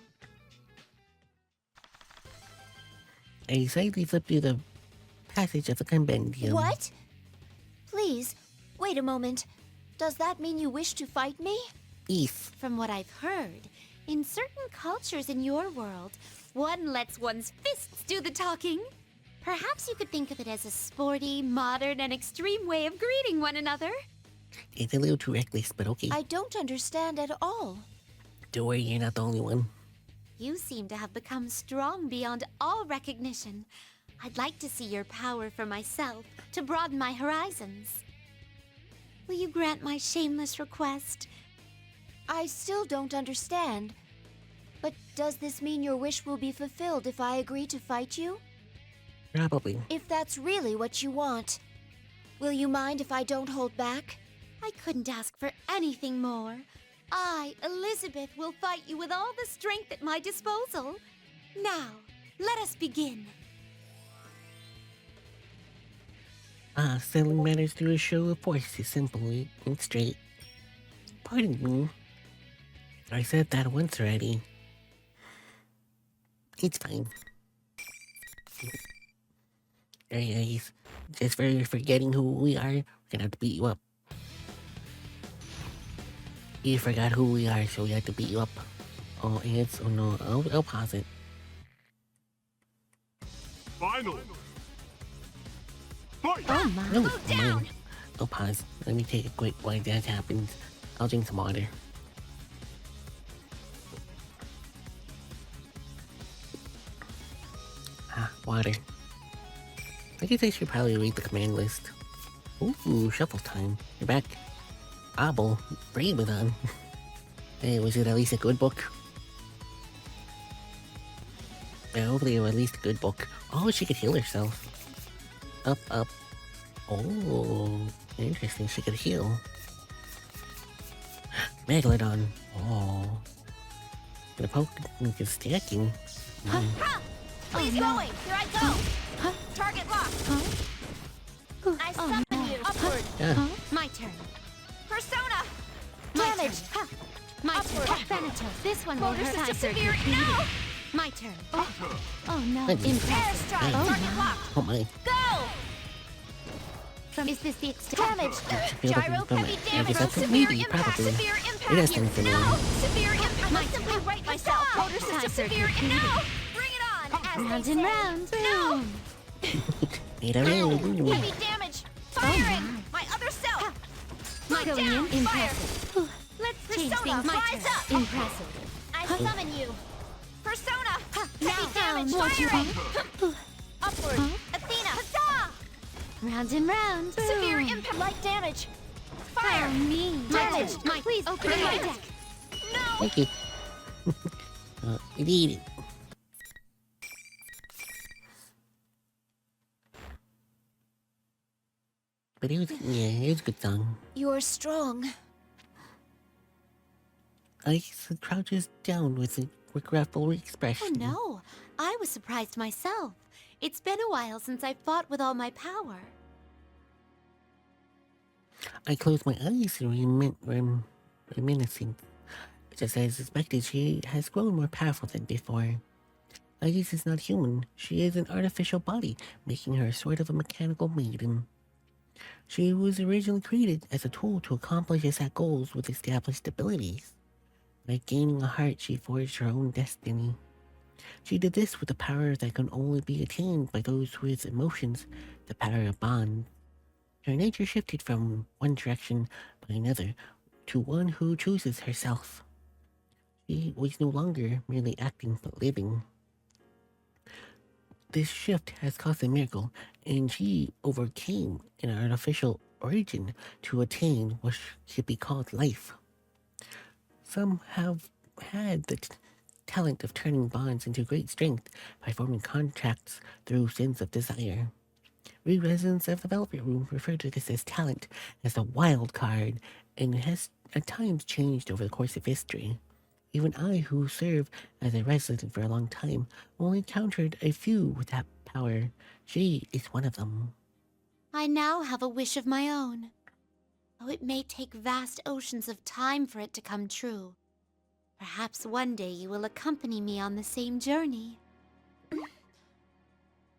I slightly flipped through the passage of the compendium. What? Please, wait a moment. Does that mean you wish to fight me? East. From what I've heard, in certain cultures in your world, one lets one's fists do the talking. Perhaps you could think of it as a sporty, modern, and extreme way of greeting one another. It's a little too reckless, but okay. I don't understand at all. Don't worry, you're not the only one. You seem to have become strong beyond all recognition. I'd like to see your power for myself, to broaden my horizons. Will you grant my shameless request? I still don't understand. But does this mean your wish will be fulfilled if I agree to fight you? Probably. If that's really what you want, will you mind if I don't hold back? I couldn't ask for anything more. I, Elizabeth, will fight you with all the strength at my disposal. Now, let us begin. Settling matters through a show of force is simple and straight. Pardon me. I said that once already. It's fine. Anyways, just for forgetting who we are, we're gonna have to beat you up. You forgot who we are, so we have to beat you up. Oh, it's... Oh no, I'll pause it. Final. Fight! Oh my. No, mine. I'll pause. Let me take a quick while that happens. I'll drink some water. Water. I guess I should probably read the command list. Ooh, shuffle time. You're back. Obble. Brave on. Hey, was it at least a good book? Yeah, hopefully it was at least a good book. Oh, she could heal herself. Up, up. Oh, Interesting, she could heal. Megalodon. Oh. The Pokemon is stacking. Please going. Here I go. Target locked. I summon you. Upward. Yeah. My turn. Persona. My Damage. turn. My turn. Upward. Thanatos. This one will Motor hurt. system Time severe. surgery. No. My turn. Oh no. Thank you. Impressive. Airstrike. Oh, Target locked. Oh my. Go. Is this the extent? Damage. Should be able to Gyro from heavy it. I damage. guess that's Severe maybe, impact. probably. Severe impact. It is something for me. No. Severe impact. I My must simply turn. right myself. Motor system Time severe. surgery. No. Bring it on. As Round they and say. round. No. Need a ring. Heavy damage. Firing. My other self. My Down. down. Fire. Impressive. Let's change Persona, things. My rise turn. up. Impressive. I summon you. Persona. Now, Heavy damage. what you Firing. Upward. Athena. Huzzah. Round and round. Severe impact. Light damage. Oh, Fire. me. Damage. Please open my deck. No. Thank you. We need it. But it was a good song. You're strong. Ice crouches down with a regretful Oh expression. no. I was surprised myself. It's been a while since I fought with all my power. I close my eyes and reminiscing. Just as expected, she has grown more powerful than before. Ice is not human. She is an artificial body, making her sort of a mechanical maiden. She was originally created as a tool to accomplish exact goals with established abilities. By gaining a heart, she forged her own destiny. She did this with a power that can only be attained by those with emotions, the power of bond. Her nature shifted from one direction by another to one who chooses herself. She was no longer merely acting but living. This shift has caused a miracle, and she overcame an artificial origin to attain what should be called life. Some have had the talent of turning bonds into great strength by forming contracts through sins of desire. We residents of the Velvet Room refer to this as talent as the wild card, and it has at times changed over the course of history. Even I, who serve as a resident for a long time, only encountered a few with that power. She is one of them. I now have a wish of my own. Though it may take vast oceans of time for it to come true. Perhaps one day you will accompany me on the same journey.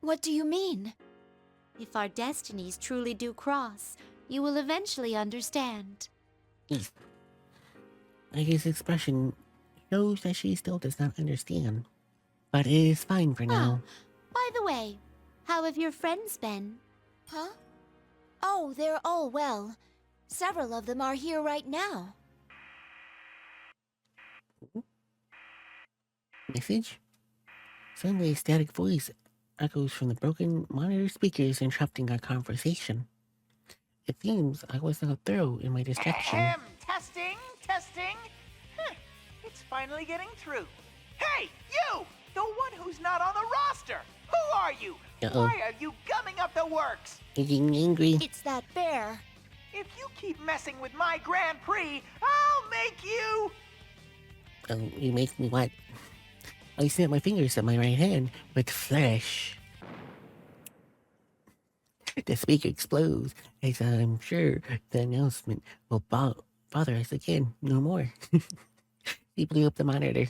What do you mean? If our destinies truly do cross, you will eventually understand. Yes. His expression shows that she still does not understand. But it is fine for now. By the way, how have your friends been? Huh? Oh, they're all well. Several of them are here right now. Message? Suddenly a static voice echoes from the broken monitor speakers, interrupting our conversation. It seems I was not thorough in my distraction. Ahem. Testing, testing. Huh. It's finally getting through. Hey, you! The one who's not on the roster! Who are you? Uh-oh. Why are you gumming up the works? Getting angry. It's that bear. If you keep messing with my Grand Prix, I'll make you... Oh, you make me what? I snap my fingers at my right hand with flourish. The speaker explodes, as I'm sure the announcement will bother us again no more. He blew up the monitor.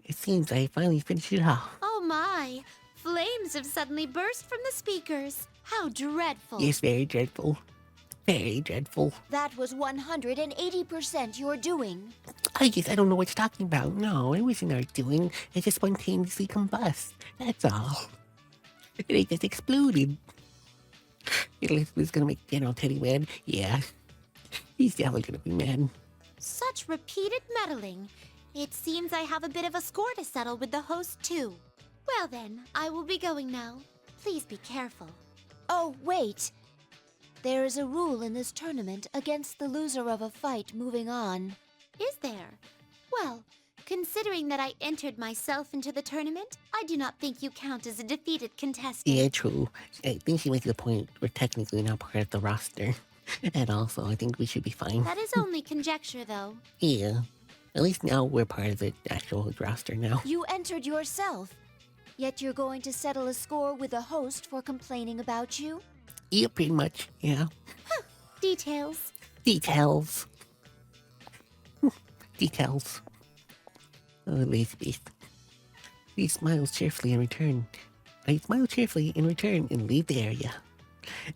It seems I finally finished it off. Oh my! Flames have suddenly burst from the speakers. How dreadful. Yes, very dreadful. Very dreadful. That was 180% your doing. I guess I don't know what you're talking about. No, it wasn't our doing. It just spontaneously combust. That's all. It just exploded. Elizabeth's gonna make General Teddy mad. Yeah. He's definitely gonna be mad. Such repeated meddling. It seems I have a bit of a score to settle with the host, too. Well then, I will be going now. Please be careful. Oh, wait. There is a rule in this tournament against the loser of a fight moving on. Is there? Well, Considering that I entered myself into the tournament, I do not think you count as a defeated contestant. Yeah, true. I think she makes the point we're technically not part of the roster. And also, I think we should be fine. That is only conjecture, though. Yeah. At least now we're part of the actual roster now. You entered yourself, yet you're going to settle a score with a host for complaining about you? Yeah, pretty much. Yeah. Details. Details. Details. Oh, Lizbie. He smiles cheerfully in return. I smile cheerfully in return and leave the area.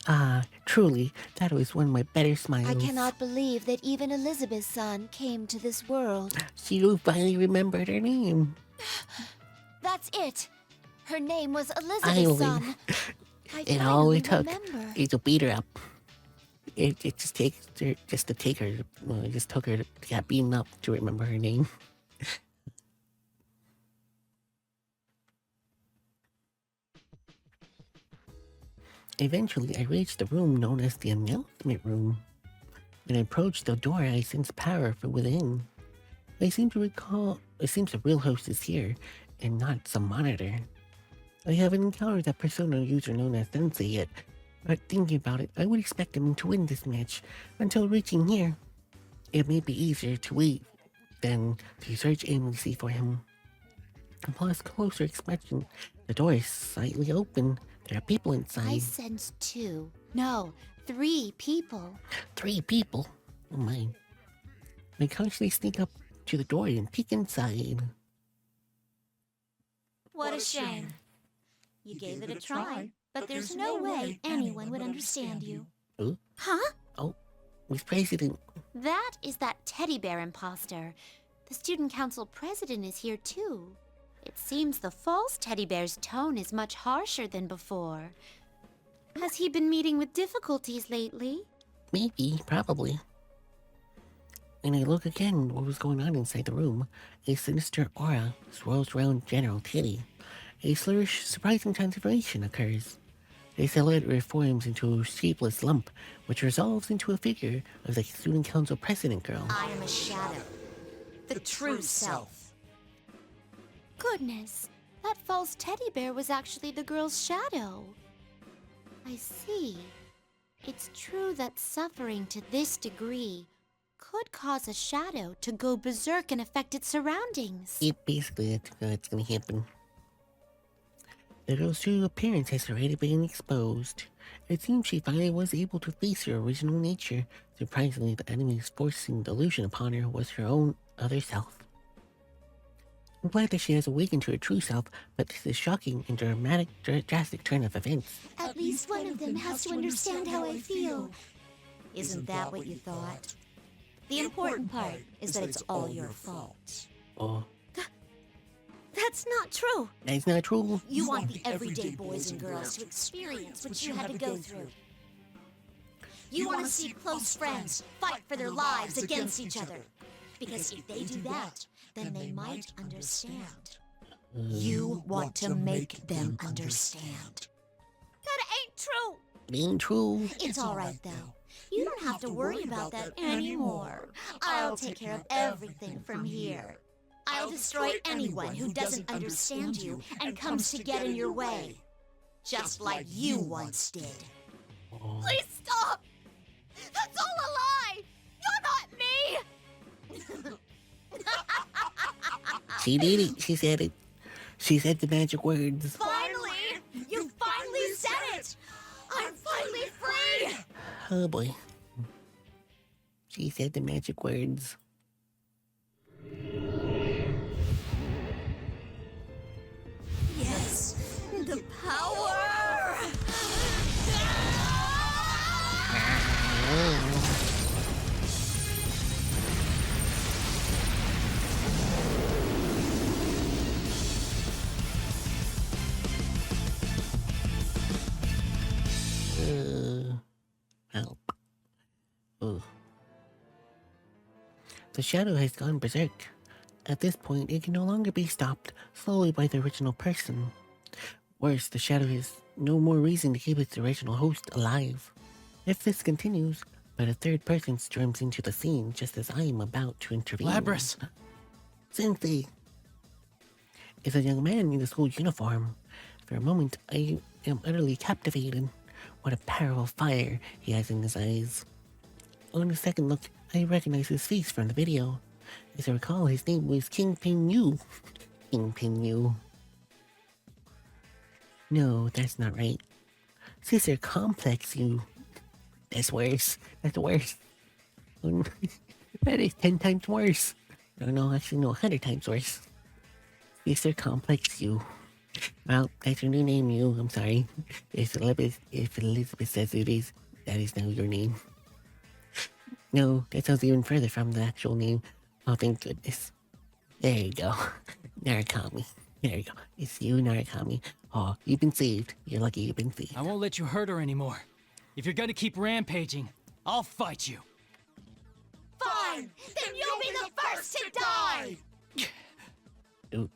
Ah, truly, that was one of my better smiles. I cannot believe that even Elizabeth's son came to this world. She finally remembered her name. That's it. Her name was Elizabeth's Finally. son. I And all it took remember. is to beat her up. It just takes her, just to take her, well, it just took her to get beaten up to remember her name. Eventually, I reached the room known as the announcement room. When I approached the door, I sensed power from within. I seem to recall, it seems the real host is here, and not some monitor. I haven't encountered that persona user known as Sensei yet, but thinking about it, I would expect him to win this match. Until reaching here, it may be easier to wait than to search aimlessly for him. Upon closer inspection, the door is slightly open. There are people I inside. sense 2. No, 3 people. 3 people. Oh my. I cautiously sneak up to the door and peek inside. What a shame. You gave it a try, but there's no way anyone would understand you. Oh, Huh? oh, Miss President. That is that teddy bear imposter. The student council president is here too. It seems the false teddy bear's tone is much harsher than before. Has he been meeting with difficulties lately? Maybe, probably. When I look again what was going on inside the room, a sinister aura swirls around General Teddy. A surprising transformation occurs. The silhouette reforms into a shapeless lump, which resolves into a figure of the student council president girl. I am a shadow. The true self. Goodness, that false teddy bear was actually the girl's shadow. I see. It's true that suffering to this degree could cause a shadow to go berserk and affect its surroundings. Basically, that's gonna happen. The girl's true appearance has already been exposed. It seems she finally was able to face her original nature. Surprisingly, the enemy's forcing delusion upon her was her own other self. I'm glad that she has awakened to her true self, but this is shocking and drastic turn of events. At least one of them has to understand how I feel. Isn't that what you thought? The important part is that it's all your fault. Oh, That's not true. that's not true. You want the everyday boys and girls to experience what you had to go through. You want to see close friends fight for their lives against each other. Because if they do that, then they might understand. You want to make them understand. That ain't true. Being true. It's all right, though. You don't have to worry about that anymore. I'll take care of everything from here. I'll destroy anyone who doesn't understand you and comes to get in your way. Just like you once did. Please stop. That's all a lie. You're not me. She did it. She said it. She said the magic words. Finally! You finally said it! I'm finally free! Oh boy. She said the magic words. Yes! The power! Help. Ugh. The shadow has gone berserk. At this point, it can no longer be stopped solely by the original person. Worse, the shadow has no more reason to keep its original host alive. If this continues, but a third person storms into the scene just as I am about to intervene. Labrys! Sensei! It's a young man in a school uniform. For a moment, I am utterly captivated. What a powerful fire he has in his eyes. On a second look, I recognize his face from the video. As I recall, his name was Kingpin Yu. Kingpin Yu. No, that's not right. Sister Complex Yu. That's worse. That's worse. That is 10 times worse. No, actually, no, 100 times worse. Sister Complex Yu. Well, that's your new name, Yu. I'm sorry. If Elizabeth says it is, that is now your name. No, that sounds even further from the actual name. Oh, thank goodness. There you go. Narukami. There you go. It's you, Narukami. Oh, you've been saved. You're lucky you've been saved. I won't let you hurt her anymore. If you're gonna keep rampaging, I'll fight you. Fine! Then you'll be the first to die! Ooh.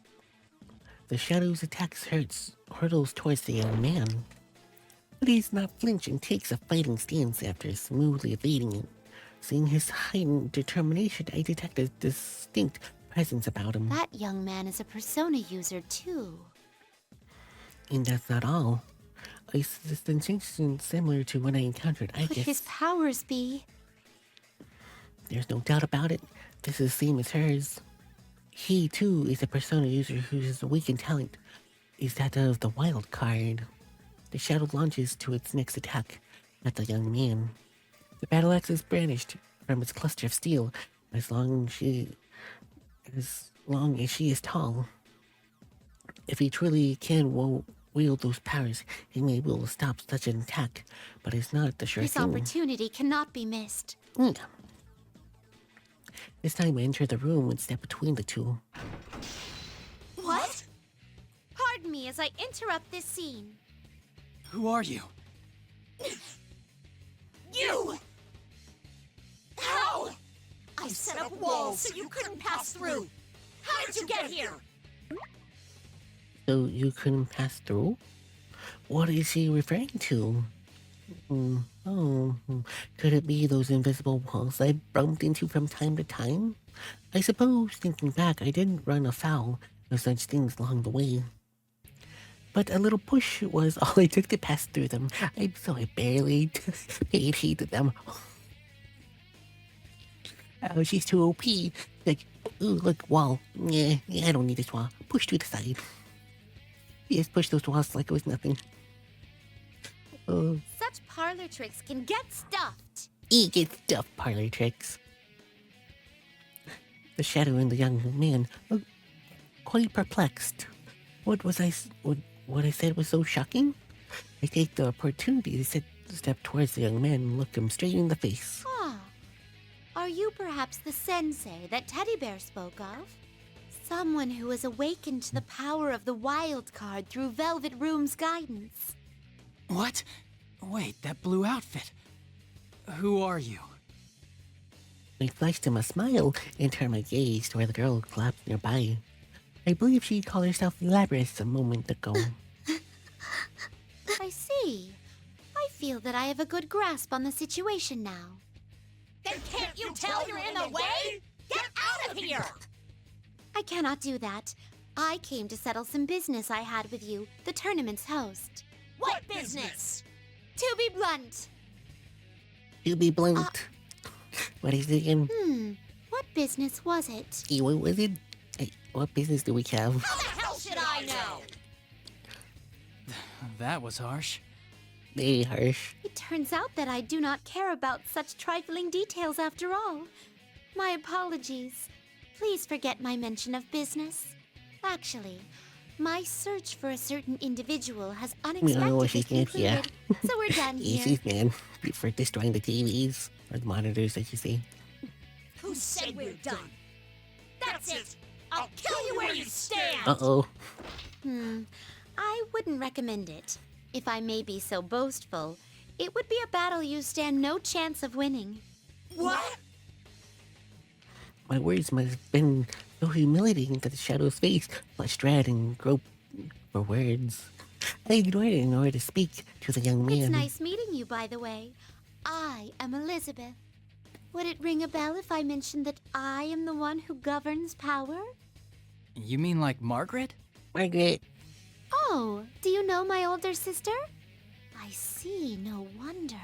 The shadow's attacks hurtles towards the young man. But he's not flinch and takes a fighting stance after smoothly evading it. Seeing his heightened determination, I detect a distinct presence about him. That young man is a persona user too. And that's not all. A sensation similar to when I encountered Could Ichis. his powers be? There's no doubt about it. This is the same as hers. He, too, is a persona user whose weakened talent is that of the wild card. The shadow launches to its next attack at the young man. The battle axe is brandished from its cluster of steel as long as she is tall. If he truly can wield those powers, he may be able to stop such an attack, but it's not the sure This thing. opportunity cannot be missed. Yeah. This time I enter the room and step between the two. What? Pardon me as I interrupt this scene. Who are you? You! How? I set up walls so you couldn't pass through. How did you get here? So you couldn't pass through? What is she referring to? Could it be those invisible walls I bumped into from time to time? I suppose, thinking back, I didn't run afoul of such things along the way. But a little push was all it took to pass through them. So I barely paid heed to them. Oh, she's too OP. Like, ooh, look, wall. Yeah, I don't need this wall. Push to the side. Yes, push those walls like it was nothing. Oh. Such parlor tricks can get stuffed. Get stuffed, parlor tricks. The shadow and the young man looked quite perplexed. What I said was so shocking? I take the opportunity to step towards the young man and look him straight in the face. Ah, are you perhaps the sensei that Teddy Bear spoke of? Someone who has awakened to the power of the wild card through Velvet Room's guidance. What? Wait, that blue outfit. Who are you? I flashed him a smile and turned my gaze to where the girl collapsed nearby. I believe she called herself Labrys a moment ago. I see. I feel that I have a good grasp on the situation now. Then can't you tell you're in the way? Get out of here! I cannot do that. I came to settle some business I had with you, the tournament's host. What business? To be blunt. To be blunt. What is it again? What business was it? What was it? What business do we have? How the hell should I know? That was harsh. Very harsh. It turns out that I do not care about such trifling details after all. My apologies. Please forget my mention of business. Actually, my search for a certain individual has unexpectedly concluded, yeah. so we're done here. Easy, man. For destroying the TVs, or the monitors, I should say. Who said we're done? That's it! I'll kill you where you stand! Uh-oh. I wouldn't recommend it. If I may be so boastful, it would be a battle you stand no chance of winning. What? My words must have been so humiliating that the shadow's face flushed red and groped for words. I ignored it in order to speak to the young man. It's nice meeting you, by the way. I am Elizabeth. Would it ring a bell if I mentioned that I am the one who governs power? You mean like Margaret? Margaret. Oh, do you know my older sister? I see, no wonder.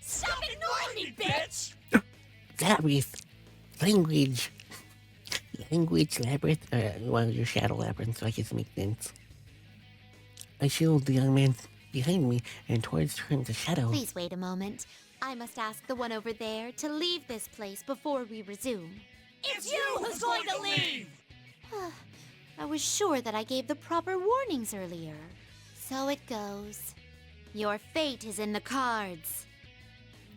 Stop ignoring me, bitch! Labyrinth. Language. Language labyrinth. Well, your shadow labyrinth, so I guess it makes sense. I shielded the young man behind me and towards her in the shadow. Please wait a moment. I must ask the one over there to leave this place before we resume. It's you who's going to leave! I was sure that I gave the proper warnings earlier. So it goes. Your fate is in the cards.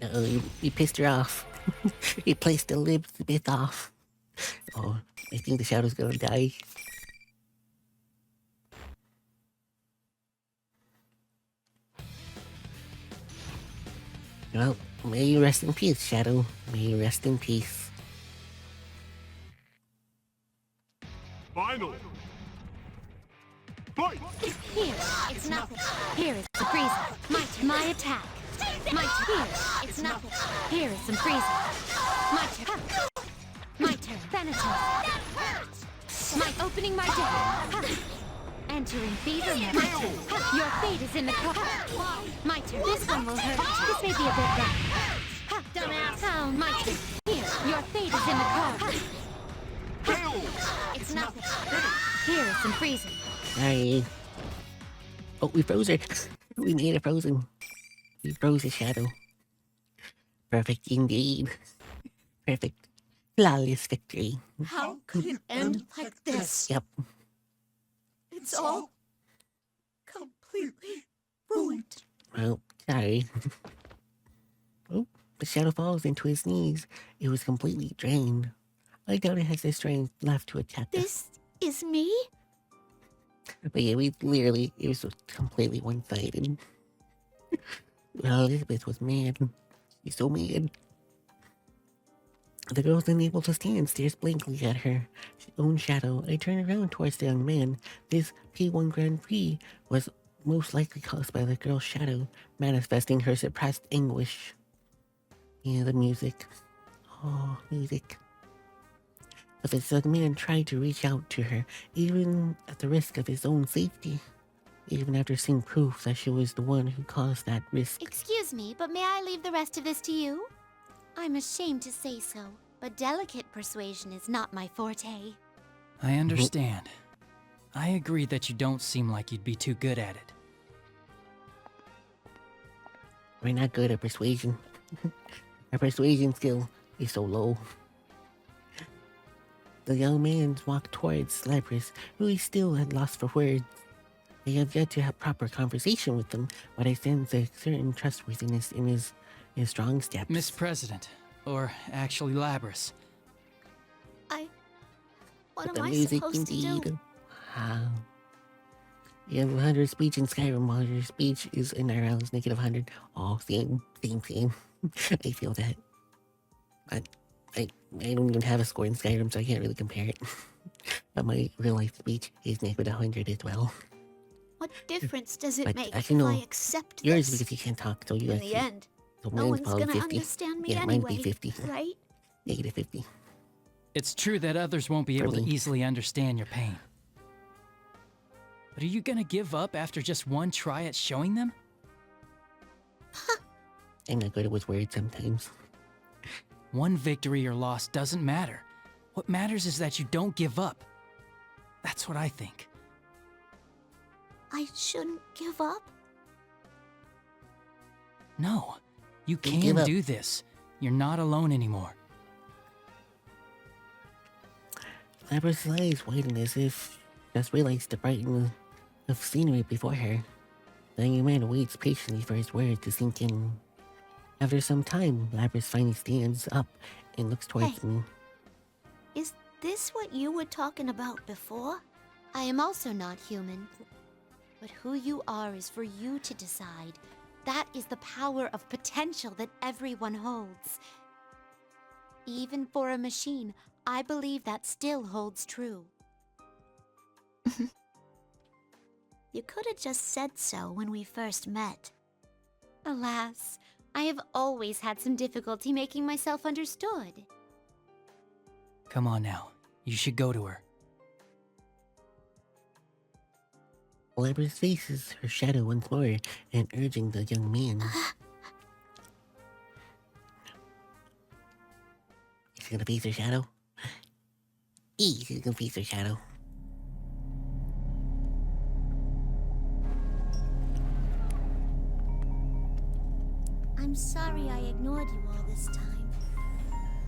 Uh-oh, you pissed her off. You placed the lips a bit off. Oh, I think the shadow's gonna die. Well, may you rest in peace, Shadow. May you rest in peace. Final. Fight! Here, it's nothing. Here is some freezing. My attack. My turn. Here, it's nothing. Here is some freezing. My turn. My turn. Thanatos. That hurts! My opening my day. Entering fever mode. My turn. Your fate is in the cards. My turn. This one will hurt. This may be a bit rough. Dumbass. Oh, my turn. Here, your fate is in the cards. It's nothing. Here is some freezing. Sorry. Oh, we froze her. We made her frozen. We froze the shadow. Perfect indeed. Perfect. Flawless victory. How could it end like this? Yep. It's all completely ruined. Well, sorry. Oh, the shadow falls into his knees. It was completely drained. I doubt it has the strength left to attack us. This is me? But yeah, it was completely one-sided. Well, Elizabeth was mad. She's so mad. The girl's unable to stand, stares blankly at her own shadow. I turn around towards the young man. This P1 Grand Prix was most likely caused by the girl's shadow, manifesting her suppressed anguish. Yeah, the music. Oh, music. But this young man tried to reach out to her, even at the risk of his own safety. Even after seeing proof that she was the one who caused that risk. Excuse me, but may I leave the rest of this to you? I'm ashamed to say so, but delicate persuasion is not my forte. I understand. I agree that you don't seem like you'd be too good at it. We're not good at persuasion. Our persuasion skill is so low. The young man walked towards Cypress, who he still had lost for words. I have yet to have proper conversation with him, but I sense a certain trustworthiness in his strong steps. Miss President, or actually Labrys. What The am I music supposed to indeed. do? Wow. You have 100 speech in Skyrim, while your speech is in IRL is negative 100. Oh, same. I feel that. I don't even have a score in Skyrim, so I can't really compare it. But my real life speech is negative 100 as well. What difference does it But make actually, if no. I accept Yours this? because you can't talk, so you In actually. the end, So no mine's one's probably gonna 50. understand me Yeah, anyway, mine'd be 50. right? Negative 50. It's true that others won't be able to me. easily understand your pain. But are you gonna give up after just one try at showing them? I'm not good with words sometimes. One victory or loss doesn't matter. What matters is that you don't give up. That's what I think. I shouldn't give up? No, you Don't can give up. do this. You're not alone anymore. Labra's eyes widen as if just realized the brightening of scenery before her. The young man waits patiently for his words to sink in. After some time, Labras finally stands up and looks towards Hey. me. Is this what you were talking about before? I am also not human. But who you are is for you to decide. That is the power of potential that everyone holds. Even for a machine, I believe that still holds true. You could have just said so when we first met. Alas, I have always had some difficulty making myself understood. Come on now. You should go to her. Labra's faces her shadow once more and urging the young man. Is she gonna face her shadow? She's gonna face her shadow. I'm sorry I ignored you all this time.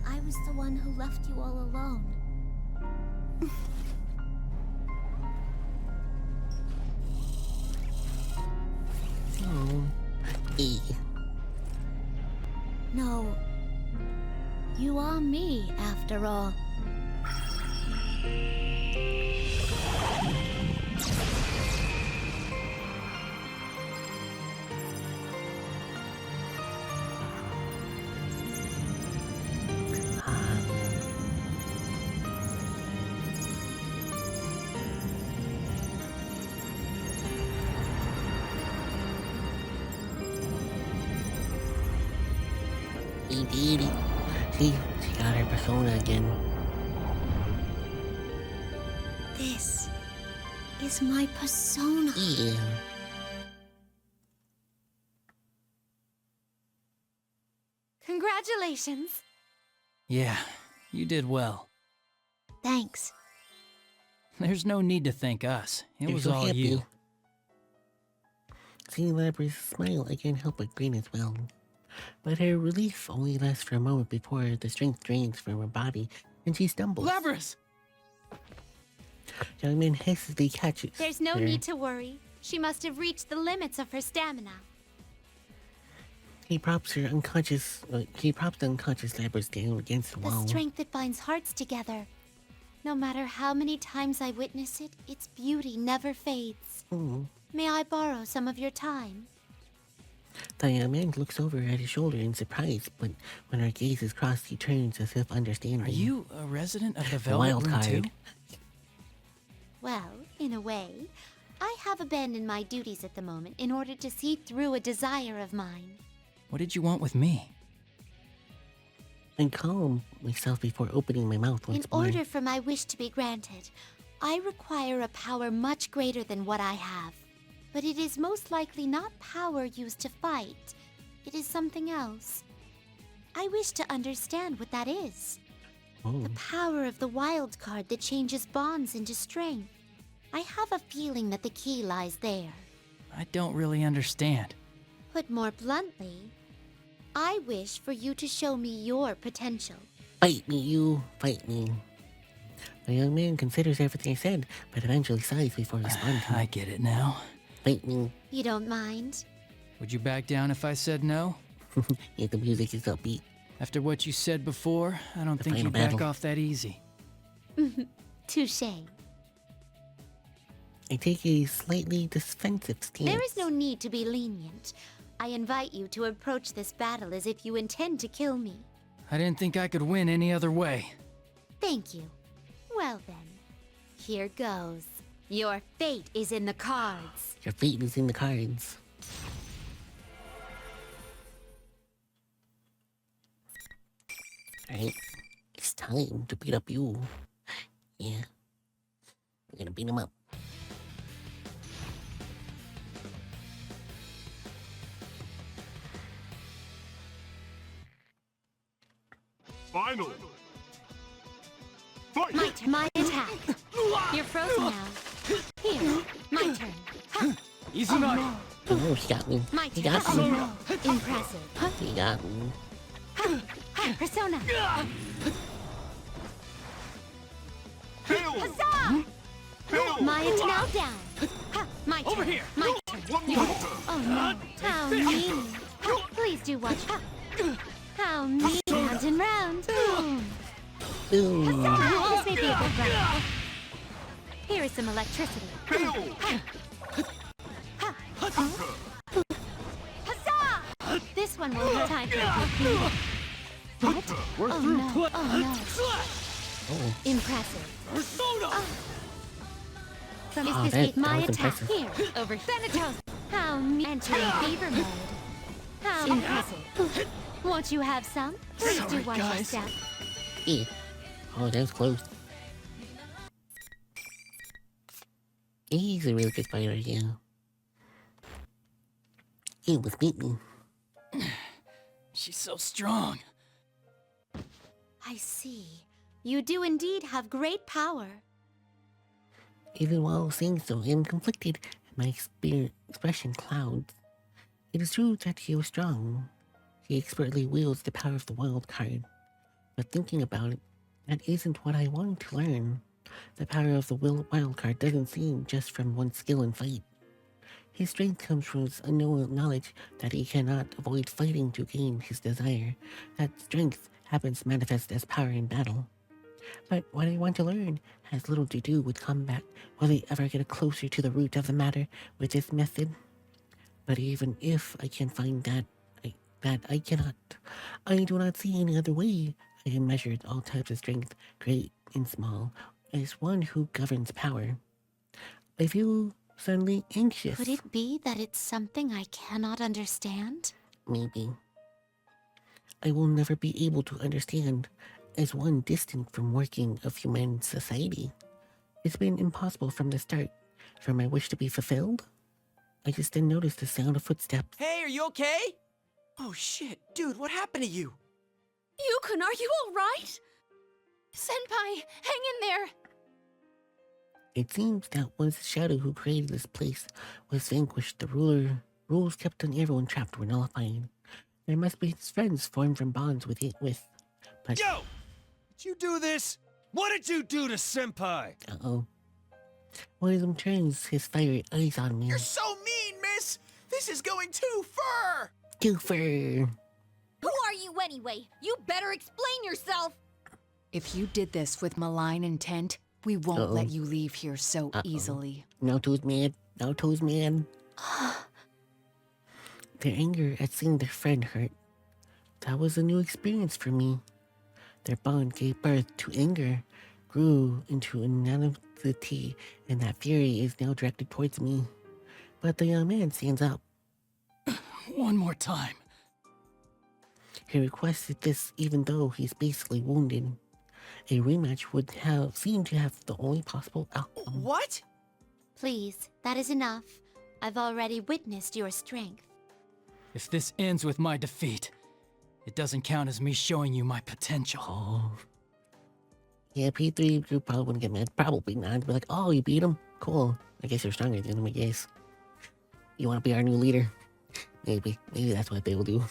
I was the one who left you all alone. Oh. No. You are me, after all. He did it. See, she got her persona again. This is my persona. Yeah. Congratulations! Yeah, you did well. Thanks. There's no need to thank us. It You're was so all happy. you. Seeing Labra's smile, I can't help but grin as well. But her relief only lasts for a moment before the strength drains from her body and she stumbles. Labras! Young man hastily catches There's no her. need to worry. She must have reached the limits of her stamina. He props the unconscious Labras down against the The wall. strength that binds hearts together. No matter how many times I witness it, its beauty never fades. Hmm. May I borrow some of your time? The young man looks over at his shoulder in surprise, but when our gazes cross, he turns as if understanding. Are you a resident of the The Velvet wild Room too? card. Well, in a way, I have abandoned my duties at the moment in order to see through a desire of mine. What did you want with me? I calm myself before opening my mouth once In more. order for my wish to be granted, I require a power much greater than what I have. But it is most likely not power used to fight. It is something else. I wish to understand what that is. Oh. The power of the wild card that changes bonds into strength. I have a feeling that the key lies there. I don't really understand. Put more bluntly, I wish for you to show me your potential. Fight me, you. Fight me. The young man considers everything I said, but eventually sighs before responding. I get it now. Fight me. You don't mind? Would you back down if I said no? Yeah, the music is upbeat. After what you said before, I don't The think final you'd back battle. off that easy. Touché. I take a slightly defensive stance. There is no need to be lenient. I invite you to approach this battle as if you intend to kill me. I didn't think I could win any other way. Thank you. Well then, here goes. Your fate is in the cards. Your fate is in the cards. Alright, it's time to beat up you. Yeah, we're gonna beat him up. Final. Fight! My attack. You're frozen now. Here, my turn. Ha, Izunari! Oh, he got me. my He turn. got me. Impressive. He got me. Ha, persona. Hail! Huzzah! Hail! My attack. Now down. Ha, my turn. Over here. My turn. One more. Oh no. How mean. Ha, please do watch. Ha. How mean. Round and round. Boom. Boom. This may be a good round. Here is some electricity. Hail! Huzzah! This one will have time for a quick. What? We're Oh through no. play. Oh no. Oh, Impressive. From Oh, this that is my was attack. impressive. Here, over Thanatos. How mean. Entering fever mode. How impressive. Won't you have some? Please do Sorry, watch your guys. step. yeah. Oh, that was close. He's a really good fighter, yeah. He was beat me. She's so strong. I see. You do indeed have great power. Even while saying so, I am conflicted, and my expression clouds. It is true that he was strong. He expertly wields the power of the wild card. But thinking about it, that isn't what I wanted to learn. The power of the wild card doesn't seem just from one skill in fight. His strength comes from his unknown knowledge that he cannot avoid fighting to gain his desire. That strength happens to manifest as power in battle. But what I want to learn has little to do with combat. Will I ever get closer to the root of the matter with this method? But even if I can find that I cannot. I do not see any other way. I have measured all types of strength, great and small, as one who governs power. I feel suddenly anxious. Could it be that it's something I cannot understand? Maybe. I will never be able to understand as one distant from working of human society. It's been impossible from the start for my wish to be fulfilled. I just then noticed the sound of footsteps. Hey, are you okay? Oh shit, dude, what happened to you? Yukon, are you alright? Senpai, hang in there! It seems that once the shadow who created this place was vanquished, the rules kept on everyone trapped were nullified. There must be his friends formed from bonds with but Yo! Did you do this? What did you do to Senpai? uh-oh. One of them turns his fiery eyes on me. You're so mean, miss! This is going too far! Too far. Who are you anyway? You better explain yourself! If you did this with malign intent, we won't let you leave here so easily. Now toes man. Now toes man. Their anger at seeing their friend hurt. That was a new experience for me. Their bond gave birth to anger, grew into animosity, and that fury is now directed towards me. But the young man stands up. One more time. He requested this even though he's basically wounded. A rematch would seem to have the only possible outcome. What? Please, that is enough. I've already witnessed your strength. If this ends with my defeat, it doesn't count as me showing you my potential. Oh. Yeah, P3 group probably wouldn't get mad. Probably not. Be like, oh, you beat him? Cool. I guess you're stronger than him, I guess. You want to be our new leader? Maybe. Maybe that's what they will do.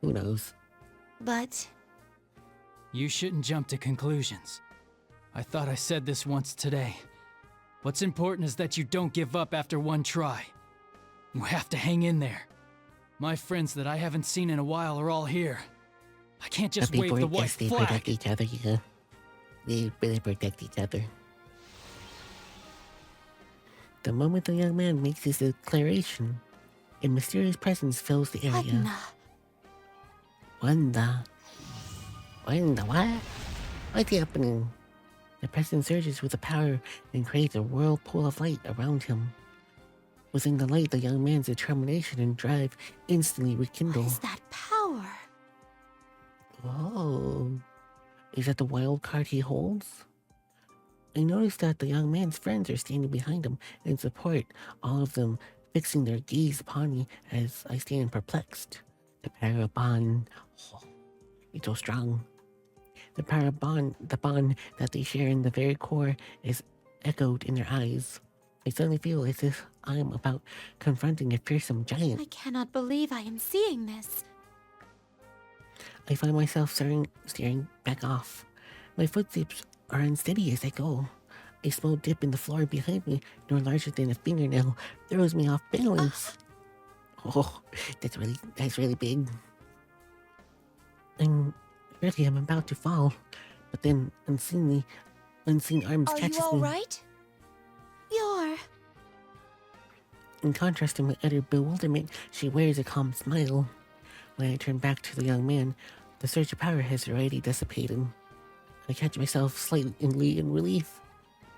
Who knows? But... You shouldn't jump to conclusions. I thought I said this once today. What's important is that you don't give up after one try. You have to hang in there. My friends that I haven't seen in a while are all here. I can't just wave the white they flag. protect each other, yeah. They really protect each other. The moment the young man makes his declaration, a mysterious presence fills the area. Wanda. What? What's happening? The presence surges with the power and creates a whirlpool of light around him. Within the light, the young man's determination and drive instantly rekindle. What is that power? Oh. Is that the wild card he holds? I noticed that the young man's friends are standing behind him in support, all of them fixing their gaze upon me as I stand perplexed. The power of bond. Oh, it's so strong. The power of bond, the bond that they share in the very core, is echoed in their eyes. I suddenly feel as if I am about confronting a fearsome giant. I cannot believe I am seeing this. I find myself staring back off. My footsteps are unsteady as I go. A small dip in the floor behind me, no larger than a fingernail, throws me off balance. Oh, that's really big. I'm about to fall, but then unseen arms catches me. Are you alright? You're... In contrast to my utter bewilderment, she wears a calm smile. When I turn back to the young man, the surge of power has already dissipated. I catch myself slightly in relief.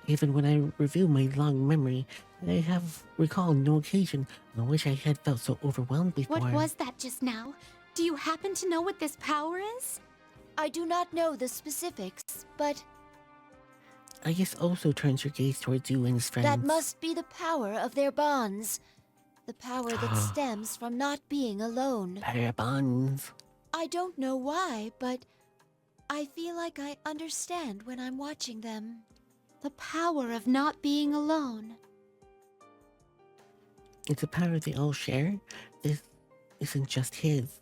Even when I review my long memory, I have recalled no occasion on which I had felt so overwhelmed before. What was that just now? Do you happen to know what this power is? I do not know the specifics, but... Aegis also turns her gaze towards you and his friends. That must be the power of their bonds. The power that stems from not being alone. Better bonds. I don't know why, but I feel like I understand when I'm watching them. The power of not being alone. It's a power they all share. This isn't just his.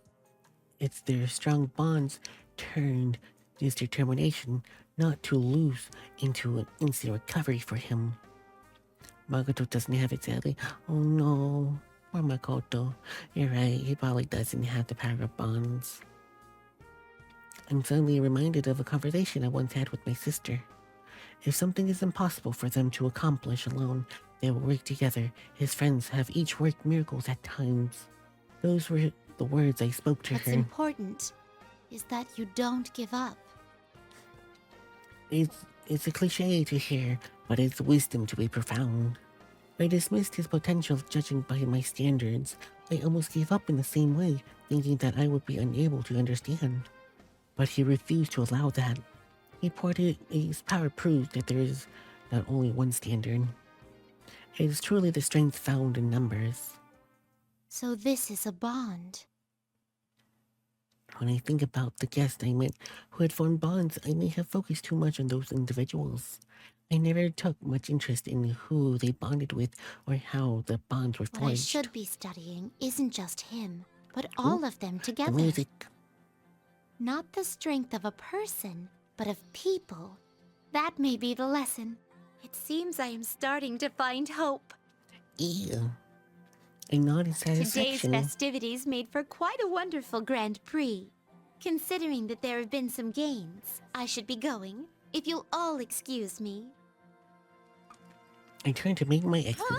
It's their strong bonds turned his determination not to lose into an instant recovery for him. Makoto doesn't have it, sadly. Oh no, poor Makoto. You're right, he probably doesn't have the power of bonds. I'm suddenly reminded of a conversation I once had with my sister. If something is impossible for them to accomplish alone, they will work together. His friends have each worked miracles at times. Those were the words I spoke to What's her. important is that you don't give up. It's a cliche to hear, but it's wisdom to be profound. I dismissed his potential judging by my standards. I almost gave up in the same way, thinking that I would be unable to understand. But he refused to allow that. His power proved that there is not only one standard. It is truly the strength found in numbers. So this is a bond. When I think about the guests I met who had formed bonds, I may have focused too much on those individuals. I never took much interest in who they bonded with or how the bonds were forged. What I should be studying isn't just him, but all of them together. The music. Not the strength of a person, but of people. That may be the lesson. It seems I am starting to find hope. Ew. I nod in Today's satisfaction. festivities made for quite a wonderful Grand Prix. Considering that there have been some gains, I should be going, if you'll all excuse me. I turn to make my exit. Huh?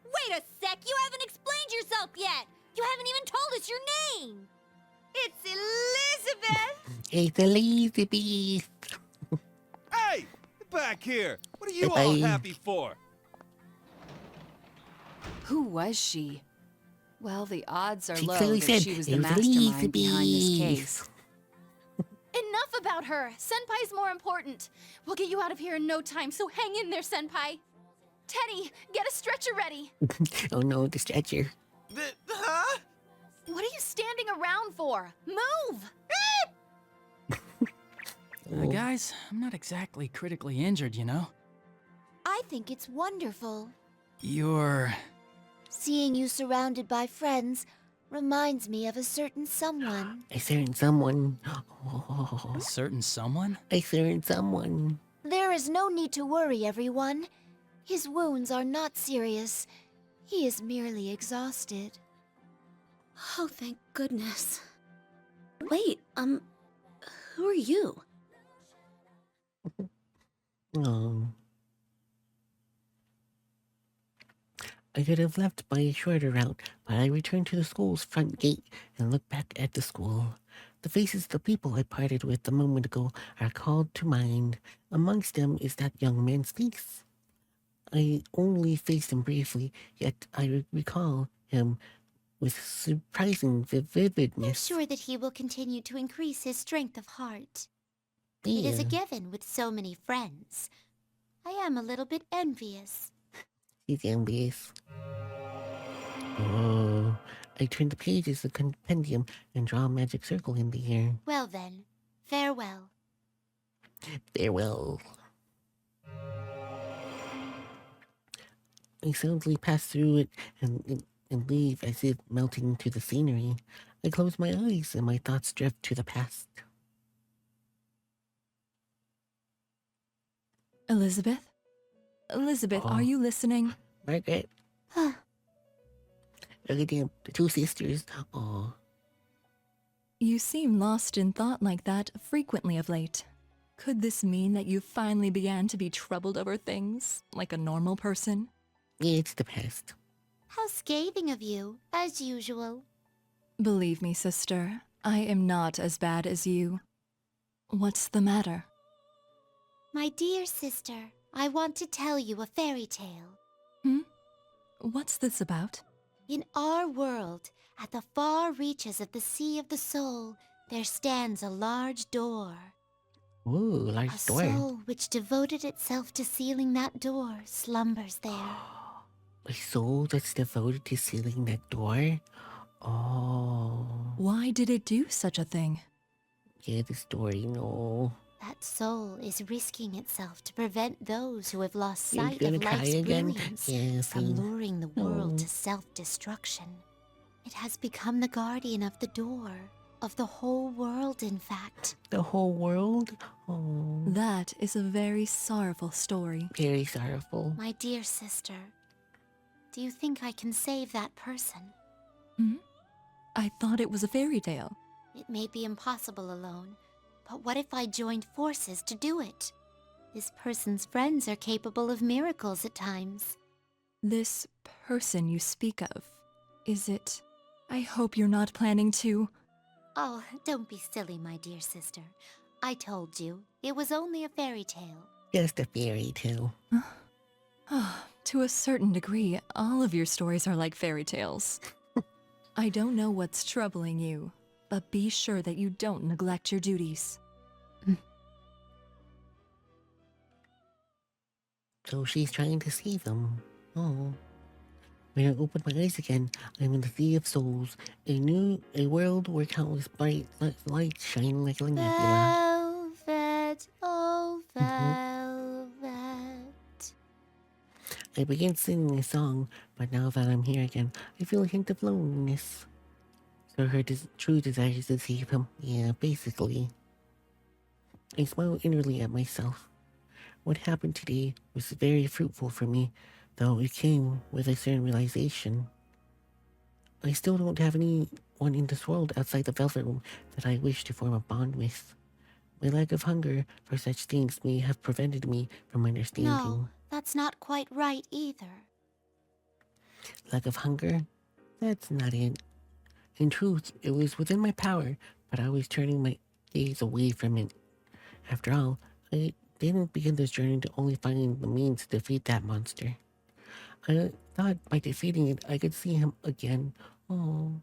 Wait a sec, you haven't explained yourself yet! You haven't even told us your name! It's Elizabeth! It's Elizabeth. Hey! Back here! What are you Bye-bye. all happy for? Who was she? Well, the odds are She low clearly that said she was it the was mastermind behind this Lizbie. case. Enough about her! Senpai's more important. We'll get you out of here in no time, so hang in there, Senpai. Teddy, get a stretcher ready. Oh no, the stretcher. Huh? What are you standing around for? Move! Guys, I'm not exactly critically injured, you know? I think it's wonderful. You're... Seeing you surrounded by friends reminds me of a certain someone. A certain someone. Oh, a certain someone? a certain someone. There is no need to worry, everyone. His wounds are not serious. He is merely exhausted. Oh, thank goodness. Wait, who are you? Oh. I could have left by a shorter route, but I returned to the school's front gate and looked back at the school. The faces of the people I parted with a moment ago are called to mind. Amongst them is that young man's face. I only faced him briefly, yet I recall him with surprising I'm vividness. sure that he will continue to increase his strength of heart. It is a given with so many friends. I am a little bit envious. He's envious. Oh, I turn the pages of the compendium and draw a magic circle in the air. Well then, farewell. Farewell. I silently pass through it and leave as if melting into the scenery. I close my eyes and my thoughts drift to the past. Elizabeth? Elizabeth, are you listening? Margaret. Look at them, the two sisters. Oh. You seem lost in thought like that frequently of late. Could this mean that you finally began to be troubled over things, like a normal person? It's the past. How scathing of you, as usual. Believe me, sister, I am not as bad as you. What's the matter? My dear sister, I want to tell you a fairy tale. What's this about? In our world, at the far reaches of the Sea of the Soul, there stands a large door. Ooh, large A door. soul which devoted itself to sealing that door slumbers there. A soul that's devoted to sealing that door? Oh. Why did it do such a thing? Yeah, the story, no. That soul is risking itself to prevent those who have lost You're sight gonna of cry life's again? brilliance Yeah, from same. luring the world to self-destruction. It has become the guardian of the door, of the whole world, in fact. The whole world? Oh. That is a very sorrowful story. Very sorrowful. My dear sister, do you think I can save that person? Hmm? I thought it was a fairy tale. It may be impossible alone, but what if I joined forces to do it? This person's friends are capable of miracles at times. This person you speak of, is it... I hope you're not planning to... Oh, don't be silly, my dear sister. I told you, it was only a fairy tale. Just a fairy tale. To a certain degree, all of your stories are like fairy tales. I don't know what's troubling you, but be sure that you don't neglect your duties. So she's trying to save them. Oh. When I open my eyes again, I'm in the sea of souls. A world where countless bright lights shine like a nebula. Velvet, oh velvet. I began singing a song, but now that I'm here again, I feel a hint of loneliness. So her true desire is to save him. Yeah, basically. I smile inwardly at myself. What happened today was very fruitful for me, though it came with a certain realization. I still don't have anyone in this world outside the Velvet Room that I wish to form a bond with. My lack of hunger for such things may have prevented me from understanding. No, that's not quite right either. Lack of hunger? That's not it. In truth, it was within my power, but I was turning my gaze away from it. After all, I didn't begin this journey to only find the means to defeat that monster. I thought by defeating it, I could see him again. Oh,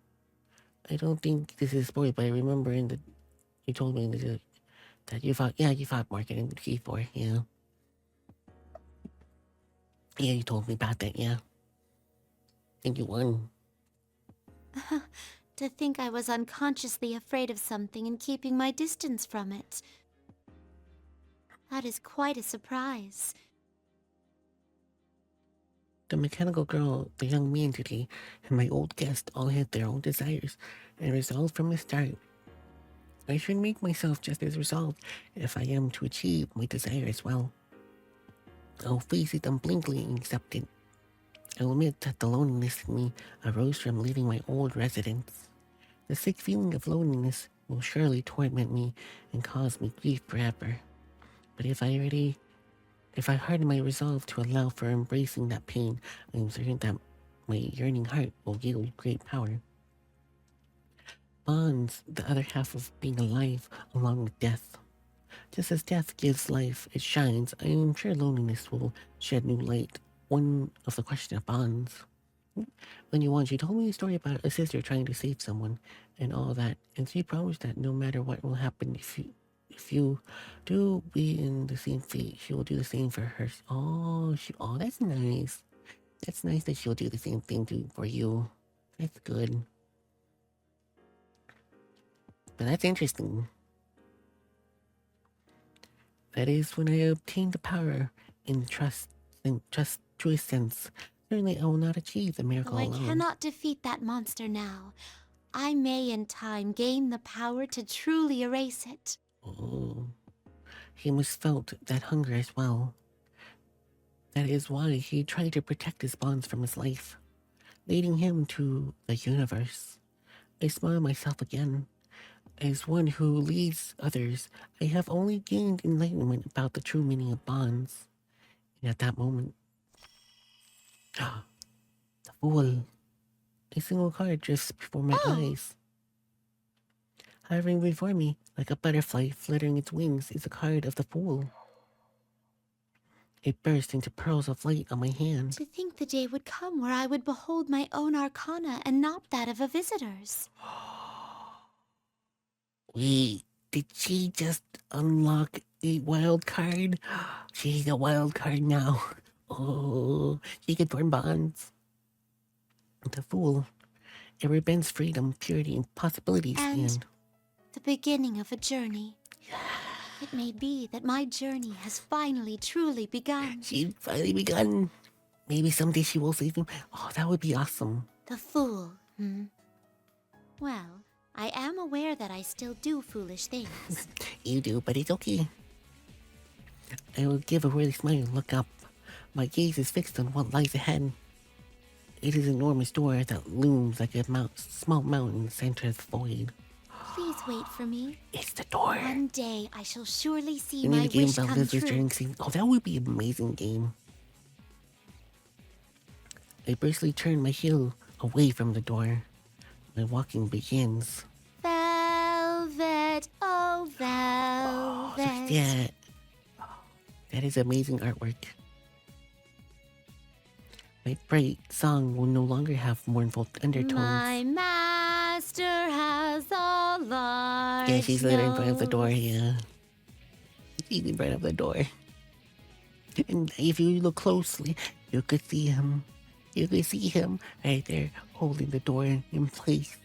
I don't think this is spoiled, but I remember you told me that you fought Market in G4, yeah. Yeah, you told me about that, yeah. And you won. To think I was unconsciously afraid of something and keeping my distance from it. That is quite a surprise. The mechanical girl, the young man today, and my old guest all had their own desires, and resolved from the start. I should make myself just as resolved if I am to achieve my desire as well. I'll face it unblinkingly and accept it. I'll admit that the loneliness in me arose from leaving my old residence. The sick feeling of loneliness will surely torment me and cause me grief forever. But if I harden my resolve to allow for embracing that pain, I am certain that my yearning heart will yield great power. Bonds, the other half of being alive along with death. Just as death gives life, it shines, I am sure loneliness will shed new light. One of the question of bonds. When you won, she told me a story about a sister trying to save someone and all that, and she promised that no matter what will happen if you do be in the same fate, she will do the same for her. Oh, that's nice. That's nice that she'll do the same thing for you. That's good. But that's interesting. That is when I obtain the power in trust truest sense. Certainly I will not achieve the miracle Though I alone. cannot defeat that monster now, I may in time gain the power to truly erase it. Oh, he must felt that hunger as well. That is why he tried to protect his bonds from his life, leading him to the universe. I smile myself again. As one who leads others, I have only gained enlightenment about the true meaning of bonds. And at that moment, the fool. A single card drifts before my eyes. Hovering before me, like a butterfly fluttering its wings, is a card of the Fool. It burst into pearls of light on my hand. To think the day would come where I would behold my own arcana and not that of a visitor's. Wait, did she just unlock A wild card. She's a wild card now. Oh, she could form bonds. The fool. Ever bends freedom, purity, and possibilities And stand. the beginning of a journey. It may be that my journey has finally truly begun. She's finally begun. Maybe someday she will save him. Oh, that would be awesome. The fool, Well, I am aware that I still do foolish things. You do, but it's okay. I will give a really smile and look up. My gaze is fixed on what lies ahead. It is an enormous door that looms like a small mountain in the center of the void. Please wait for me. It's the door. One day I shall surely see You my need a game wish about come lizards true. during season. Oh, that would be an amazing game. I briskly turn my heel away from the door. My walking begins. Velvet, oh velvet. Yeah. That is amazing artwork. My bright song will no longer have mournful undertones. My master has a large Yeah, she's right in front of the door, nose. yeah. She's in front of the door. And if you look closely, you could see him. You could see him right there, holding the door in place.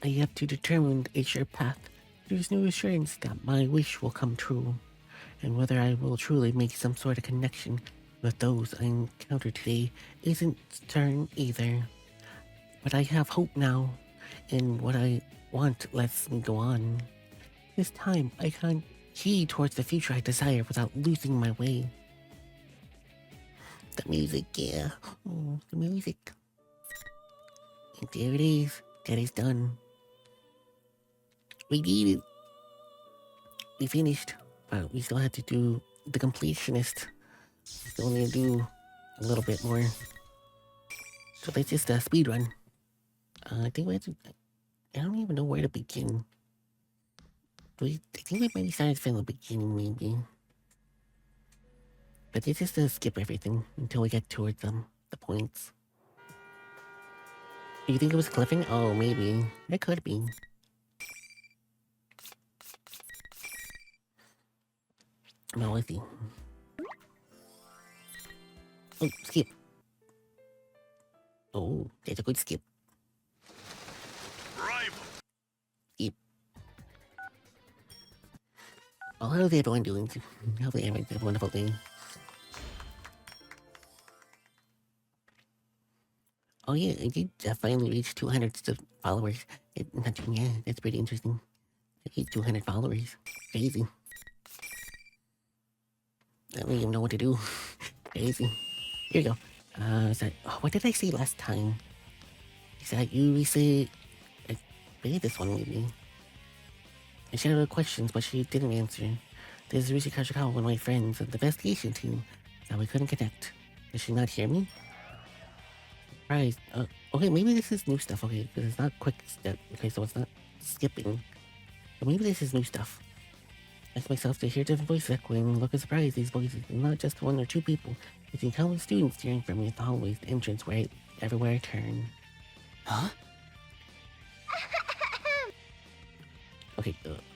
I have to determine a sure path. There's no assurance that my wish will come true, and whether I will truly make some sort of connection with those I encounter today isn't certain either. But I have hope now, and what I want lets me go on. This time, I can heed towards the future I desire without losing my way. The music, yeah. Oh, the music. And there it is. That is done. We did it. We finished. But we still had to do the completionist. We still need to do a little bit more. So let's just speed run. I think we have to... I don't even know where to begin. I think we maybe started from the beginning, maybe. But let's just skip everything until we get towards the points. You think it was cliffing? Oh, maybe. It could be. No, let's see. Oh, skip. Oh, that's a good skip. Skip. Oh, how's everyone doing? Hopefully everyone's having a wonderful day. Oh yeah, I did finally reach 200 followers. Yeah, that's pretty interesting. I hit 200 followers. Crazy. I don't even know what to do. Crazy. Here you go. What did I say last time? Is that you reset? I made this one maybe. I shared her questions, but she didn't answer. This is Rishi Kashikawa, one of my friends of the investigation team, that we couldn't connect. Does she not hear me? Right. Okay, maybe this is new stuff. Okay, because it's not quick step. Okay, so it's not skipping. But maybe this is new stuff. Ask myself to hear different voices echoing. Look at surprise, these voices are not just one or two people. It's countless students staring from me at the hallways, the entrance, everywhere I turn. Huh?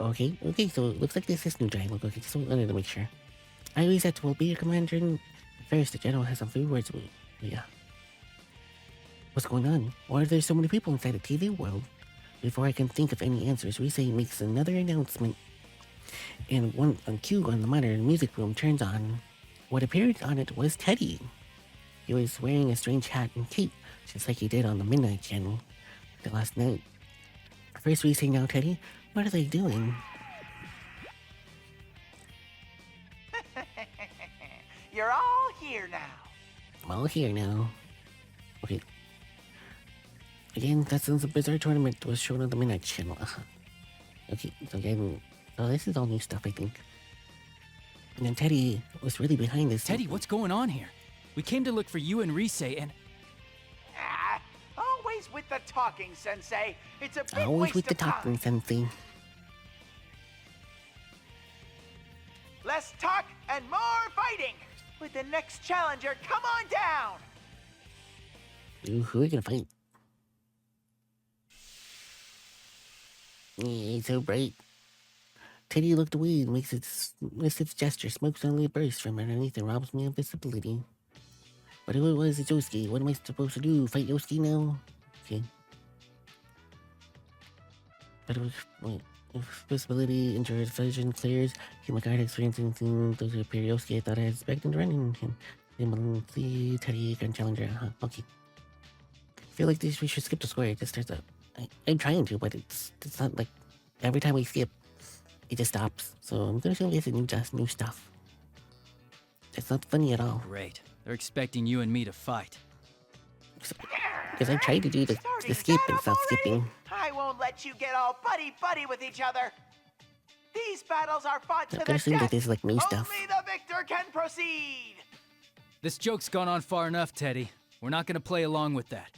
Okay, so it looks like this is new dialogue. Okay, just wanted to make sure. I always said will be your commander, and first the general has some few words. Yeah. What's going on? Why are there so many people inside the TV world? Before I can think of any answers, Risei makes another announcement. And one on cue on the monitor in the music room turns on. What appeared on it was Teddy. He was wearing a strange hat and cape, just like he did on the Midnight Channel the last night. First Risei, now Teddy. What are they doing? You're all here now. I'm all here now. Okay. Again, that's since the Bizarre Tournament was shown on the Midnight Channel. Okay, so again, this is all new stuff, I think. And then Teddy was really behind this. Teddy, what's going on here? We came to look for you and Risei and... Always with the talking, Sensei. It's a big Always waste with the of time. talking, Sensei. Less talk and more fighting. With the next challenger, come on down. Ooh, who are we gonna fight? Yeah, it's so bright. Teddy looked away and makes its gesture. Smoke suddenly bursts from underneath and robs me of visibility. But who was it, Yosuke? What am I supposed to do? Fight Yosuke now? Okay. But it was... Wait. If visibility into vision clears, he might experience anything those who appear Yosuke. I thought I had expected running him. See Teddy and Challenger. Okay. I feel like we should skip the square. It just starts up. I'm trying to, but it's not like every time we skip, it just stops. So I'm gonna show you new stuff. It's not funny at all. Great. They're expecting you and me to fight. Because I tried to do the skip and stop skipping. I won't let you get all buddy-buddy with each other. These battles are fought to the I'm gonna assume that death. there's like new stuff. Only the victor can proceed. This joke's gone on far enough, Teddy. We're not gonna play along with that.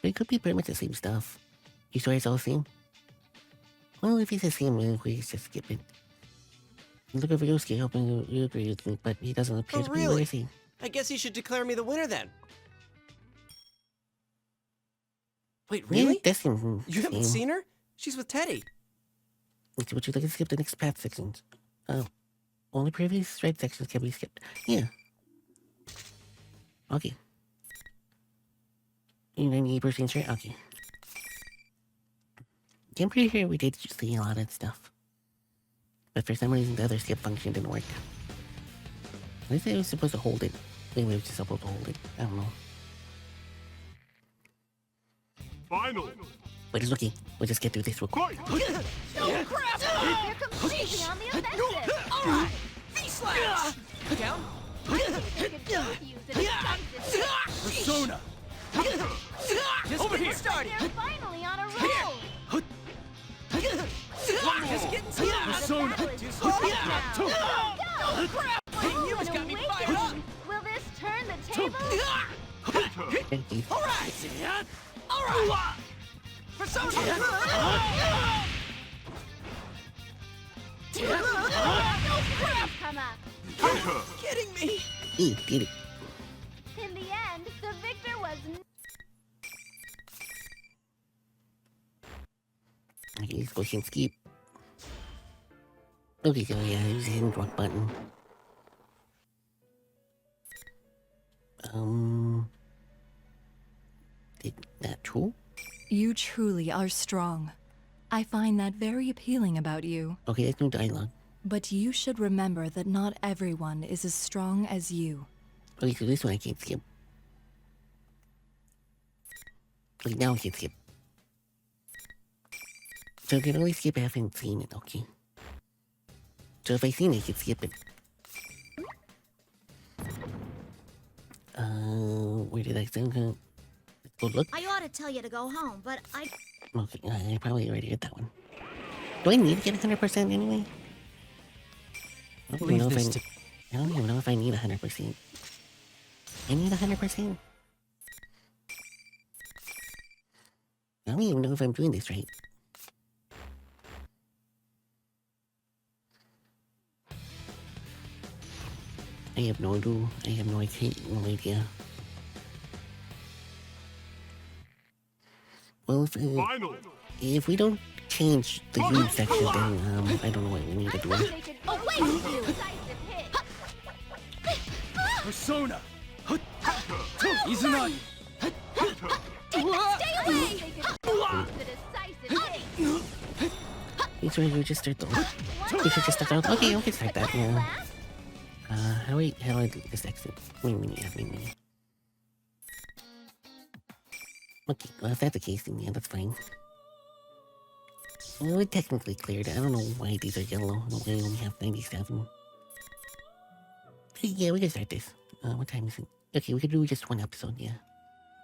But it could be pretty much the same stuff. You sure it's all the same? Well, if it's the same, we just skip it. Look over Yosuke, hoping you agree with me, but he doesn't appear to be. Where is he? I guess you should declare me the winner then. Wait, really? Yeah, you haven't seen her? She's with Teddy. Would you like to skip the next path sections? Oh. Only previous red sections can be skipped. Yeah. Okay. You 98% sure? Okay. I'm pretty sure we did see a lot of stuff. But for some reason the other skip function didn't work. At least I was supposed to hold it. Maybe we were just supposed to hold it. I don't know. Final. But it's okay. We'll just get through this real quick. Oh crap! Here comes Bage on the offensive! Alright! V-slash! Down. Persona! Over here! Started. They're finally on a roll! Just getting started. Persona! Go! Crap! You just got me fired up! Will this turn the table? Alright! Alright! Persona! Come up! Kidding me! Did it. In the end, the victor was... Okay, let's go and skip. Okay, so yeah, I was hitting the wrong button. Is that true? You truly are strong. I find that very appealing about you. Okay, that's no dialogue. But you should remember that not everyone is as strong as you. Okay, so this one I can't skip. Okay, now I can skip. So I can only skip if I haven't seen it, okay. So if I seen it, I can skip it. Where did I send her? Let's go look. I ought to tell you to go home, but I... Okay, I probably already got that one. Do I need to get 100% anyway? I don't even know if I need 100%. I need 100%? I don't even know if I'm doing this right. I have no idea. I have no idea. Well, if we don't change the U section, then I don't know what we need to do. Away with you! Persona! Izunagi! Stay away! It's right, we just start the... We should just start the... Okay, we can start that, yeah. How do I do this exit? Wait a minute. Okay, well if that's the case, then yeah, that's fine. Well, we technically cleared it. I don't know why these are yellow. We only have 97. Yeah, we can start this. What time is it? Okay, we can do just one episode, yeah.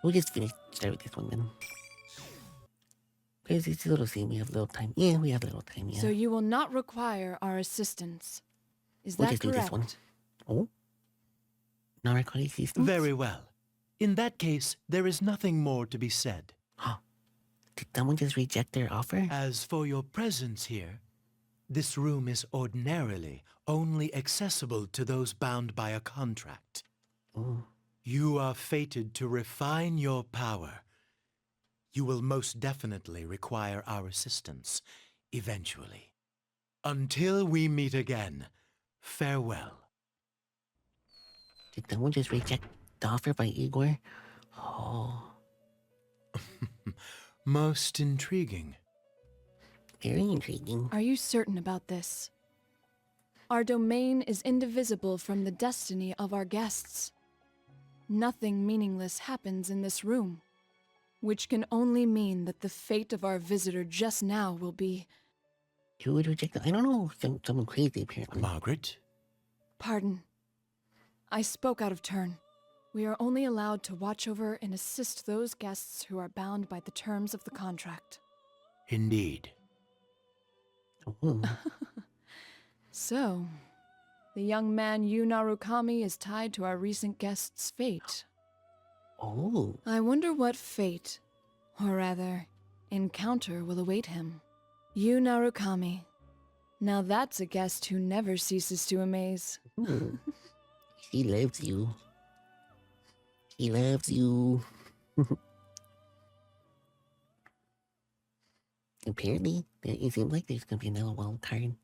We'll just start with this one then. Because it's a little scene, we have a little time. Yeah, we have a little time, yeah. So you will not require our assistance. Is We'll that just do correct? this one. Oh? Not requiring assistance? Very well. In that case, there is nothing more to be said. Did someone just reject their offer? As for your presence here, this room is ordinarily only accessible to those bound by a contract. Oh. You are fated to refine your power. You will most definitely require our assistance, eventually. Until we meet again, farewell. Did someone just reject the offer by Igor? Oh. Most intriguing. Very intriguing. Are you certain about this? Our domain is indivisible from the destiny of our guests. Nothing meaningless happens in this room, which can only mean that the fate of our visitor just now will be... Who would reject that? I don't know. Someone crazy, apparently. Margaret? Pardon. I spoke out of turn. We are only allowed to watch over and assist those guests who are bound by the terms of the contract. Indeed. Oh. So, the young man Yu Narukami is tied to our recent guest's fate. Oh. I wonder what fate, or rather, encounter will await him. Yu Narukami. Now that's a guest who never ceases to amaze. She loves you. She loves you. Apparently, it seems like there's gonna be another wild card.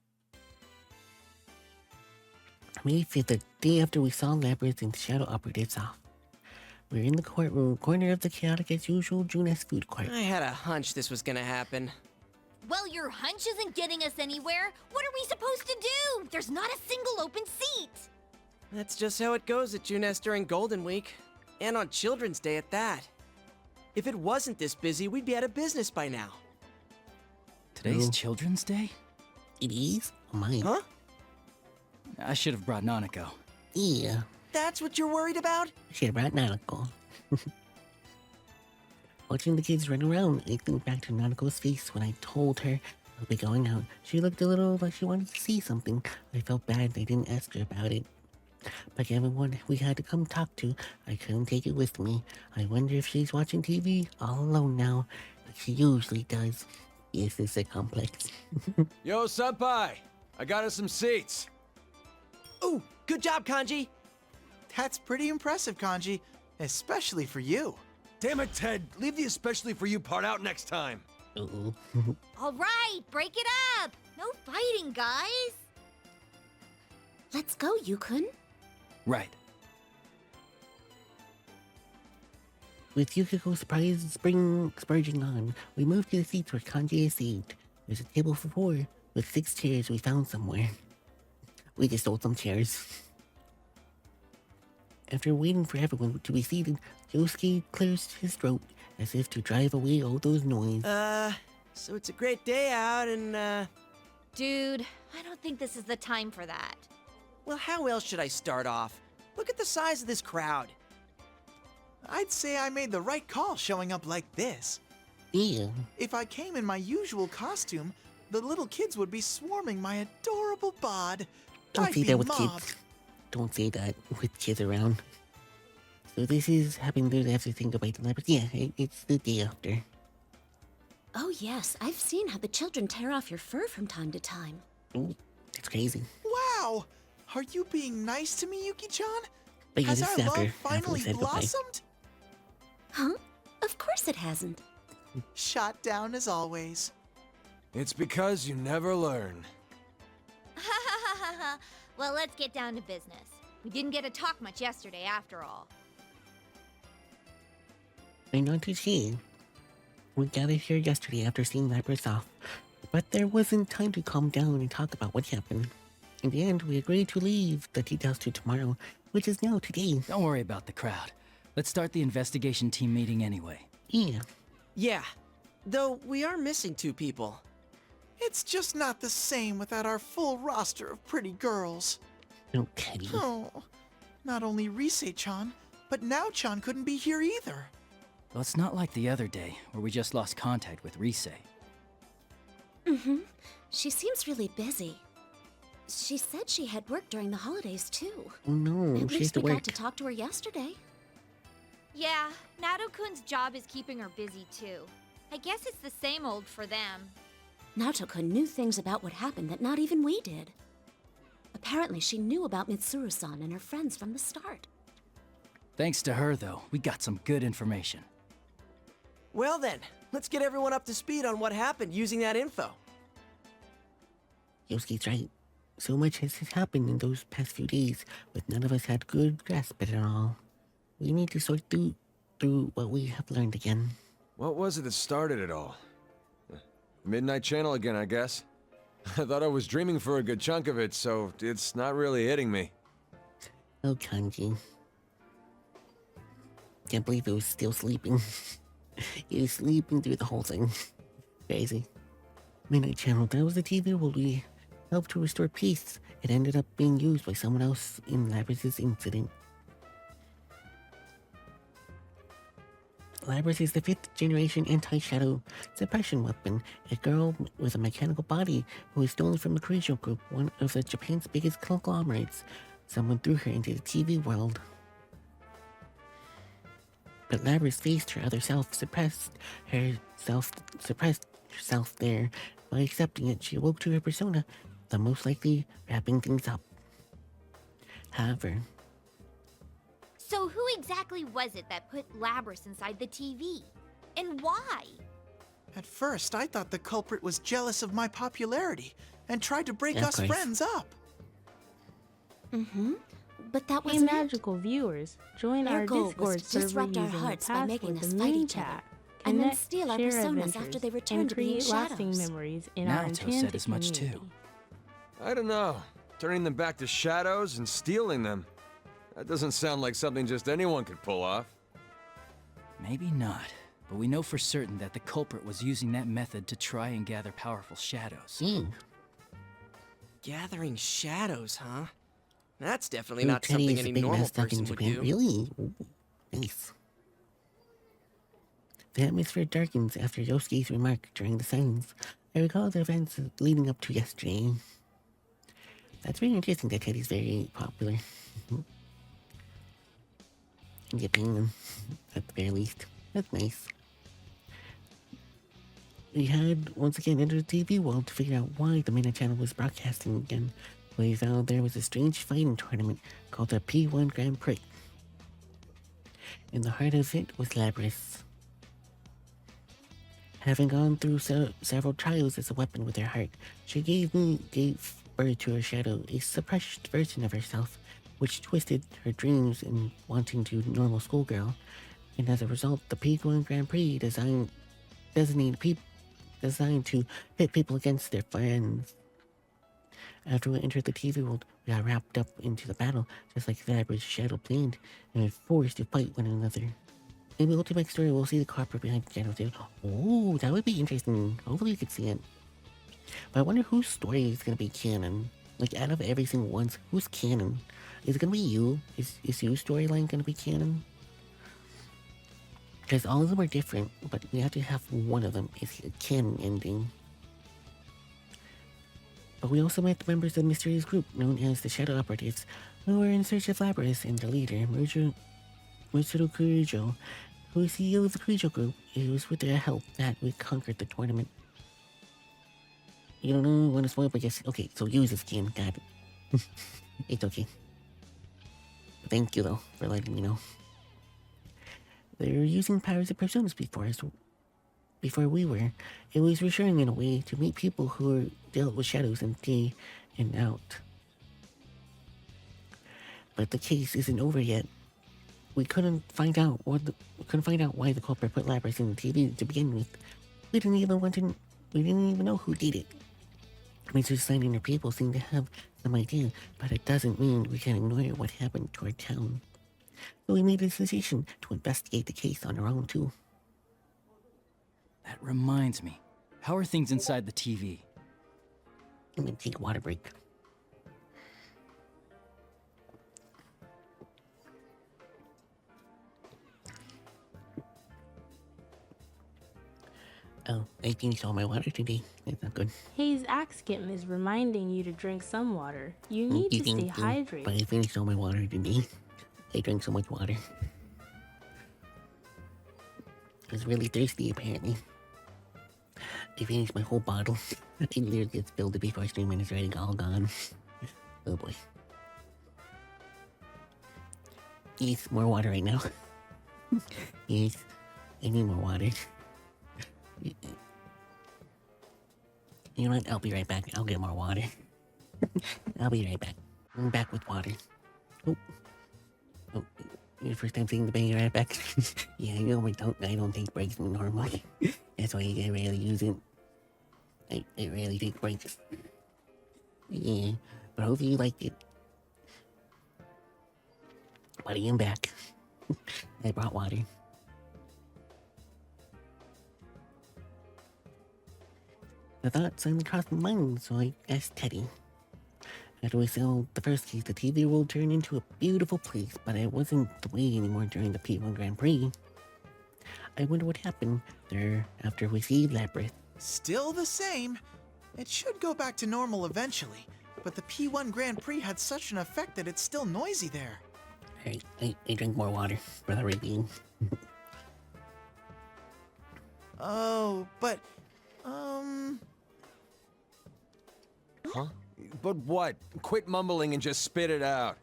May 5th, the day after we saw Labyrinth and Shadow Operatives off. We're in the courtroom, corner of the chaotic as usual Junes food court. I had a hunch this was gonna happen. Well, your hunch isn't getting us anywhere. What are we supposed to do? There's not a single open seat. That's just how it goes at Junes during Golden Week. And on Children's Day at that. If it wasn't this busy, we'd be out of business by now. Today's Children's Day? It is? Oh my. Huh? I should have brought Nanako. Yeah. That's what you're worried about? I should have brought Nanako. Watching the kids run around, I think back to Nanako's face when I told her I'll be going out. She looked a little like she wanted to see something. I felt bad I didn't ask her about it. Like everyone we had to come talk to, I couldn't take it with me. I wonder if she's watching TV all alone now, like she usually does. Yes, it's a complex. Yo, Senpai! I got us some seats. Ooh, good job, Kanji! That's pretty impressive, Kanji. Especially for you. Damn it, Ted! Leave the especially for you part out next time. Uh-oh. All right, break it up. No fighting, guys. Let's go, Yukun. Right. With Yukiko's surprise spring spurging on, we moved to the seats where Kanji is seated. There's a table for 4, with 6 chairs we found somewhere. We just stole some chairs. After waiting for everyone to be seated, Bsky clears his throat as if to drive away all those noise. So it's a great day out and, Dude, I don't think this is the time for that. Well, how else should I start off? Look at the size of this crowd. I'd say I made the right call showing up like this. Yeah. If I came in my usual costume, the little kids would be swarming my adorable bod. Don't I'd say be that with mobbed. kids. Don't say that with kids around. So this is happening to have to think about the but yeah, it's the day after. Oh yes, I've seen how the children tear off your fur from time to time. Ooh, that's crazy. Wow! Are you being nice to me, Yuki-chan? But yeah, Has this our is love after finally we said goodbye. blossomed? Huh? Of course it hasn't. Shot down as always. It's because you never learn. Well, let's get down to business. We didn't get to talk much yesterday, after all. I'm not too sure. We gathered here yesterday after seeing Labyrinth off, but there wasn't time to calm down and talk about what happened. In the end, we agreed to leave the details to tomorrow, which is now today. Don't worry about the crowd. Let's start the investigation team meeting anyway. Yeah. Yeah, though we are missing 2 people. It's just not the same without our full roster of pretty girls. Okay. Oh, not only Rise-chan, but Now-chan couldn't be here either. Well, it's not like the other day, where we just lost contact with Rise. Mm-hmm. She seems really busy. She said she had work during the holidays, too. Oh no, At she has least to we work. got to talk to her yesterday. Yeah, Nato-kun's job is keeping her busy, too. I guess it's the same old for them. Naoto-kun knew things about what happened that not even we did. Apparently, she knew about Mitsuru-san and her friends from the start. Thanks to her, though, we got some good information. Well then, let's get everyone up to speed on what happened using that info. Yosuke's right. So much has happened in those past few days, but none of us had good grasp at it all. We need to sort through what we have learned again. What was it that started it all? Midnight Channel again, I guess. I thought I was dreaming for a good chunk of it, so it's not really hitting me. Oh, Kanji. Can't believe it was still sleeping. He was sleeping through the whole thing. Crazy. Midnight Channel, that was the TV where we helped to restore peace. It ended up being used by someone else in Labrys's incident. Labrys is the 5th generation anti-shadow suppression weapon, a girl with a mechanical body who was stolen from the Creature Group, one of Japan's biggest conglomerates. Someone threw her into the TV world. But Labrys faced her other self, suppressed herself there. By accepting it, she awoke to her persona, the most likely wrapping things up. However, So who exactly was it that put Labrys inside the TV? And why? At first, I thought the culprit was jealous of my popularity and tried to break us friends up. But that Hey wasn't it. magical viewers, join Their our goal was Discord to server disrupt our using hearts the by making password us the fight moon each other, chat. and then Connect, steal our share personas adventures, after they return and to being create lasting shadows. memories in our Naruto said enchanted as much too. community. I don't know. Turning them back to shadows and stealing them. That doesn't sound like something just anyone could pull off. Maybe not, but we know for certain that the culprit was using that method to try and gather powerful shadows. Gathering shadows, huh? That's definitely Ooh, not Teddy something is a any big normal mascot in person would Japan. do. Really? Ooh, nice. The atmosphere darkens after Yosuke's remark during the silence. I recall the events leading up to yesterday. That's really interesting that Teddy's very popular. In Japan, at the very least. That's nice. We had once again entered the TV world to figure out why the Midnight Channel was broadcasting again. We found there was a strange fighting tournament called the P1 Grand Prix. In the heart of it was Labrys. Having gone through several trials as a weapon with her heart, she gave birth to her shadow, a suppressed version of herself, which twisted her dreams in wanting to normal schoolgirl. And as a result, the P1 Grand Prix designed to pit people against their friends. After we entered the TV world, we got wrapped up into the battle, just like Labrys' shadow planned, and were forced to fight one another. In the Ultimax story, we'll see the culprit behind the shadow too. Oh, that would be interesting. Hopefully you could see it. But I wonder whose story is going to be canon. Like, out of every single one, who's canon? Is it going to be you? Is your storyline going to be canon? Because all of them are different, but we have to have one of them is a canon ending. But we also met members of the mysterious group known as the Shadow Operatives, who were in search of Labrys and the leader, Mitsuru Kurijo, who is CEO of the Kurijo group. It was with their help that we conquered the tournament. You don't want to spoil, but yes, okay, so use this game, got it. It's okay. Thank you, though, for letting me know. They were using powers of personas before we were. It was reassuring in a way to meet people who were dealt with shadows and day and out. But the case isn't over yet. We couldn't find out why the culprit put Labrys in the TV to begin with. We didn't even know who did it. Mr. Stein and her people seem to have some idea, but it doesn't mean we can ignore what happened to our town. So we made a decision to investigate the case on our own too. That reminds me. How are things inside the TV? I'm gonna take a water break. Oh, I finished all my water today. That's not good. Hayes Axkim is reminding you to drink some water. You need to stay hydrated. But I finished all my water today. I drank so much water. I was really thirsty, apparently. I finished my whole bottle. I literally just spilled it before 3 minutes already all gone. Oh boy. Yes, more water right now. Yes, I need more water. You know what? I'll be right back. I'll get more water. I'll be right back. I'm back with water. Oh. Oh. Your first time seeing the baby right back? Yeah, you know, I don't take breaks normally. That's why I rarely use it. I rarely take breaks. Yeah, but hopefully you liked it. Buddy, I'm back. I brought water. The thought suddenly crossed my mind, so I asked Teddy. After we settled the first case, the TV world turned into a beautiful place, but it wasn't the way anymore during the P1 Grand Prix. I wonder what happened there after we see Labyrinth. Still the same. It should go back to normal eventually, but the P1 Grand Prix had such an effect that it's still noisy there. Alright, I drink more water for the review. Oh, but, Huh? But what? Quit mumbling and just spit it out.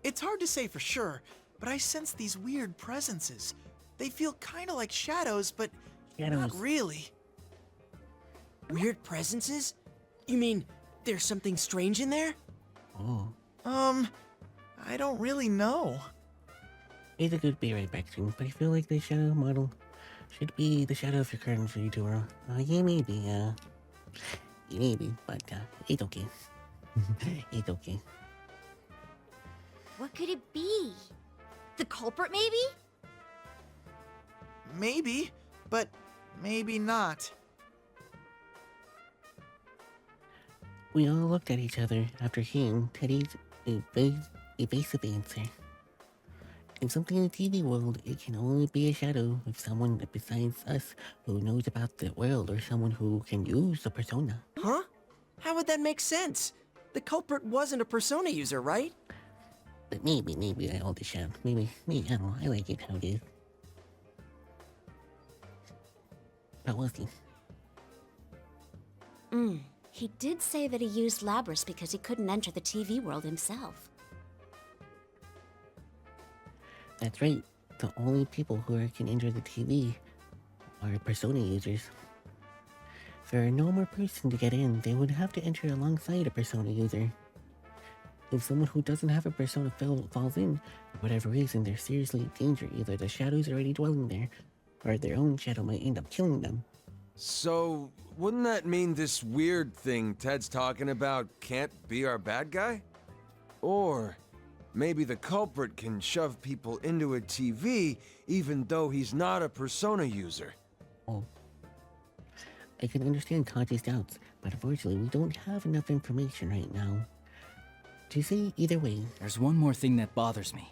It's hard to say for sure, but I sense these weird presences. They feel kind of like shadows, but not really. Weird presences? You mean there's something strange in there? Oh. I don't really know. It's a good be right back soon, but I feel like the shadow model should be the shadow of your current VTuber. Yeah, maybe, but it's okay. It's okay. What could it be? The culprit, maybe? Maybe, but maybe not. We all looked at each other after hearing Teddy's evasive answer. In something in the TV world, it can only be a shadow of someone besides us who knows about the world or someone who can use the persona. Huh? How would that make sense? The culprit wasn't a persona user, right? But maybe I hold the shadow. Maybe, I don't know, I like it how it is. But we'll see. He did say that he used Labrys because he couldn't enter the TV world himself. That's right. The only people who can enter the TV are persona users. For a normal person to get in, they would have to enter alongside a persona user. If someone who doesn't have a persona falls in, for whatever reason, they're seriously in danger. Either the shadow's already dwelling there, or their own shadow might end up killing them. So, wouldn't that mean this weird thing Ted's talking about can't be our bad guy? Or maybe the culprit can shove people into a TV even though he's not a persona user. Oh. I can understand Kaji's doubts, but unfortunately we don't have enough information right now to say either way. There's one more thing that bothers me.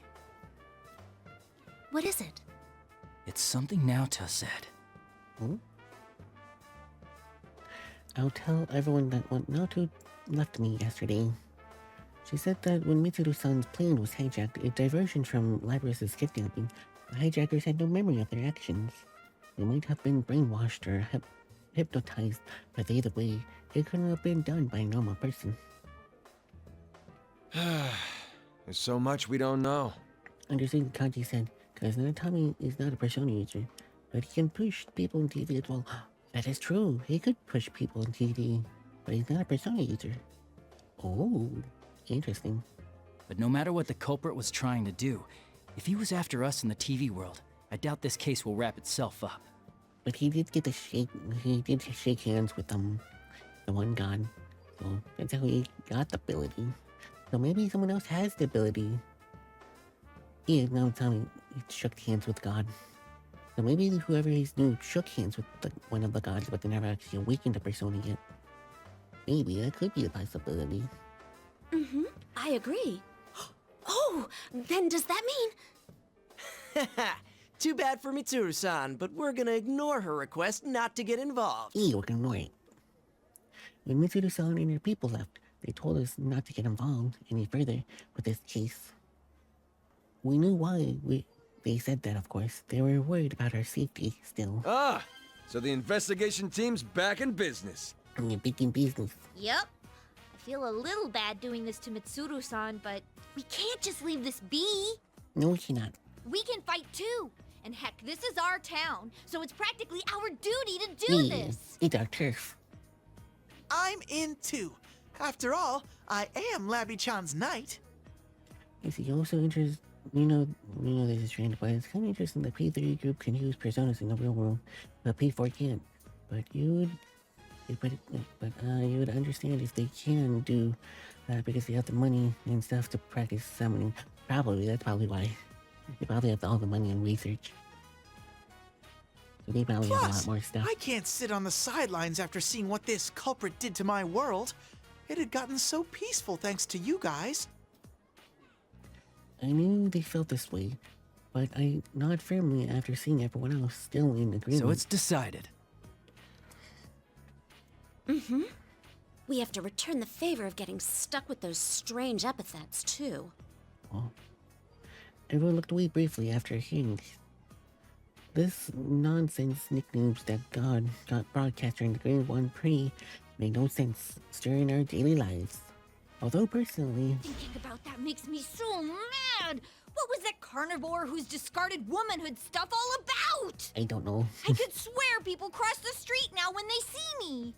What is it? It's something Naota said. Hmm? I'll tell everyone that what Naoto left me yesterday. She said that when Mitsuru-san's plane was hijacked, a diversion from Labrys' kidnapping, the hijackers had no memory of their actions. They might have been brainwashed or hypnotized, but either way, it couldn't have been done by a normal person. There's so much we don't know. Understood, Kaji said, because Narutami is not a persona user, but he can push people in TV as well. That is true, he could push people in TV, but he's not a persona user. Oh, interesting. But no matter what the culprit was trying to do, if he was after us in the TV world, I doubt this case will wrap itself up. But he did get to shake hands with the one god, so that's how he got the ability. So maybe someone else has the ability. Yeah, now tell me, he shook hands with God. So maybe whoever he knew shook hands with one of the gods, but they never actually awakened the persona yet. Maybe that could be a possibility. I agree. Oh, then does that mean... Too bad for Mitsuru-san, but we're gonna ignore her request not to get involved. Yeah, we're gonna ignore it. When Mitsuru-san and her people left, they told us not to get involved any further with this case. We knew why. They said that, of course. They were worried about our safety still. Ah! So the investigation team's back in business. Yeah, big in business. Yep. I feel a little bad doing this to Mitsuru-san, but we can't just leave this be. No, we cannot. We can fight too. And heck, this is our town, so it's practically our duty to do this. It's our turf. I'm in too. After all, I am Labby-chan's knight. Is he also interested? You know this is strange, but it's kind of interesting that P3 group can use personas in the real world, but P4 can't. But you would understand if they can do that because they have the money and stuff to practice summoning. That's probably why. They probably have all the money and research. So they probably have a lot more stuff. I can't sit on the sidelines after seeing what this culprit did to my world. It had gotten so peaceful thanks to you guys. I knew they felt this way, but I nod firmly after seeing everyone else still in agreement. So it's decided. Mm-hmm. We have to return the favor of getting stuck with those strange epithets, too. Oh. Everyone looked away briefly after hearing this nonsense nicknames that God got broadcast during the Grade 1 Pre made no sense, stirring our daily lives. Although personally... Thinking about that makes me so mad! What was that carnivore whose discarded womanhood stuff all about? I don't know. I could swear people cross the street now when they see me!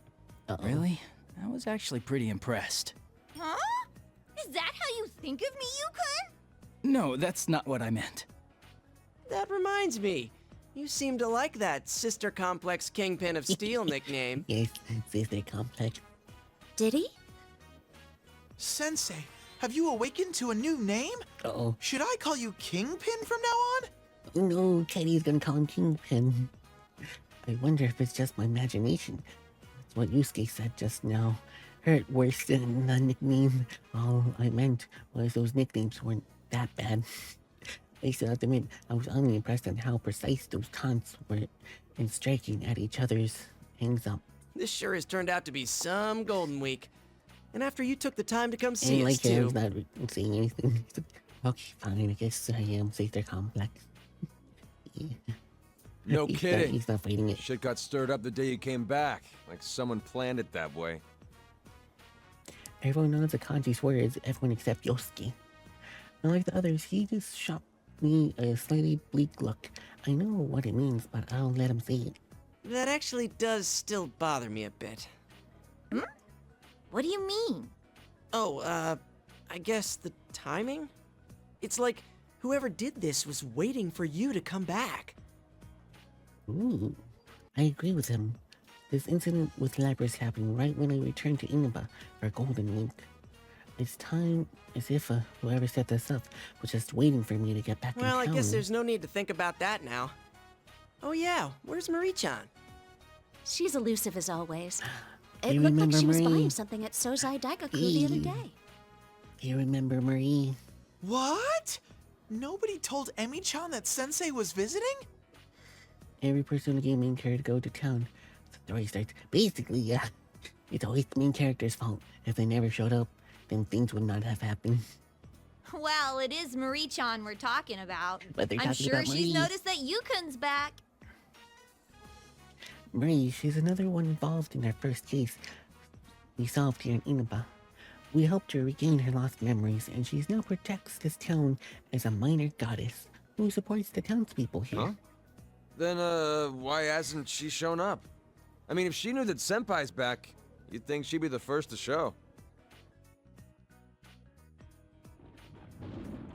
Really? I was actually pretty impressed. Huh? Is that how you think of me, Yukon? No, that's not what I meant. That reminds me. You seem to like that Sister Complex Kingpin of Steel nickname. Yes, Sister Complex. Did he? Sensei, have you awakened to a new name? Uh-oh. Should I call you Kingpin from now on? No, Teddy's gonna call him Kingpin. I wonder if it's just my imagination. That's what Yusuke said just now. Hurt worse than the nickname. All I meant was those nicknames weren't that bad. I still have to admit, I was only impressed on how precise those taunts were in striking at each other's hangs up. This sure has turned out to be some Golden Week. And after you took the time to come see and us, like too. I was not saying anything. Okay, fine, I guess I am Sister Complex. Yeah. No He's kidding. He's not fighting it. Shit got stirred up the day you came back. Like someone planned it that way. Everyone knows the Kanji's words, everyone except Yosuke. Unlike the others, he just shot me a slightly bleak look. I know what it means, but I'll let him say it. That actually does still bother me a bit. Hmm? What do you mean? Oh, I guess the timing? It's like whoever did this was waiting for you to come back. Ooh, I agree with him. This incident with Labras happened right when I returned to Inaba for Golden Week. It's time as if whoever set this up was just waiting for me to get back in town. Well, I guess there's no need to think about that now. Oh yeah, where's Marie-chan? She's elusive as always. It You looked like remember she was Marie? buying something at Sozai Daigaku the other day. You remember Marie? What? Nobody told Emi-chan that Sensei was visiting? Every person in the game main character go to town. The story starts. Basically, yeah. It's always the main character's fault. If they never showed up, then things would not have happened. Well, it is Marie-chan we're talking about. But they're I'm talking sure about she's Marie. noticed that Yukon's back. Marie, she's another one involved in our first case we solved here in Inaba. We helped her regain her lost memories, and she now protects this town as a minor goddess who supports the townspeople here. Huh? Then, why hasn't she shown up? I mean, if she knew that Senpai's back, you'd think she'd be the first to show.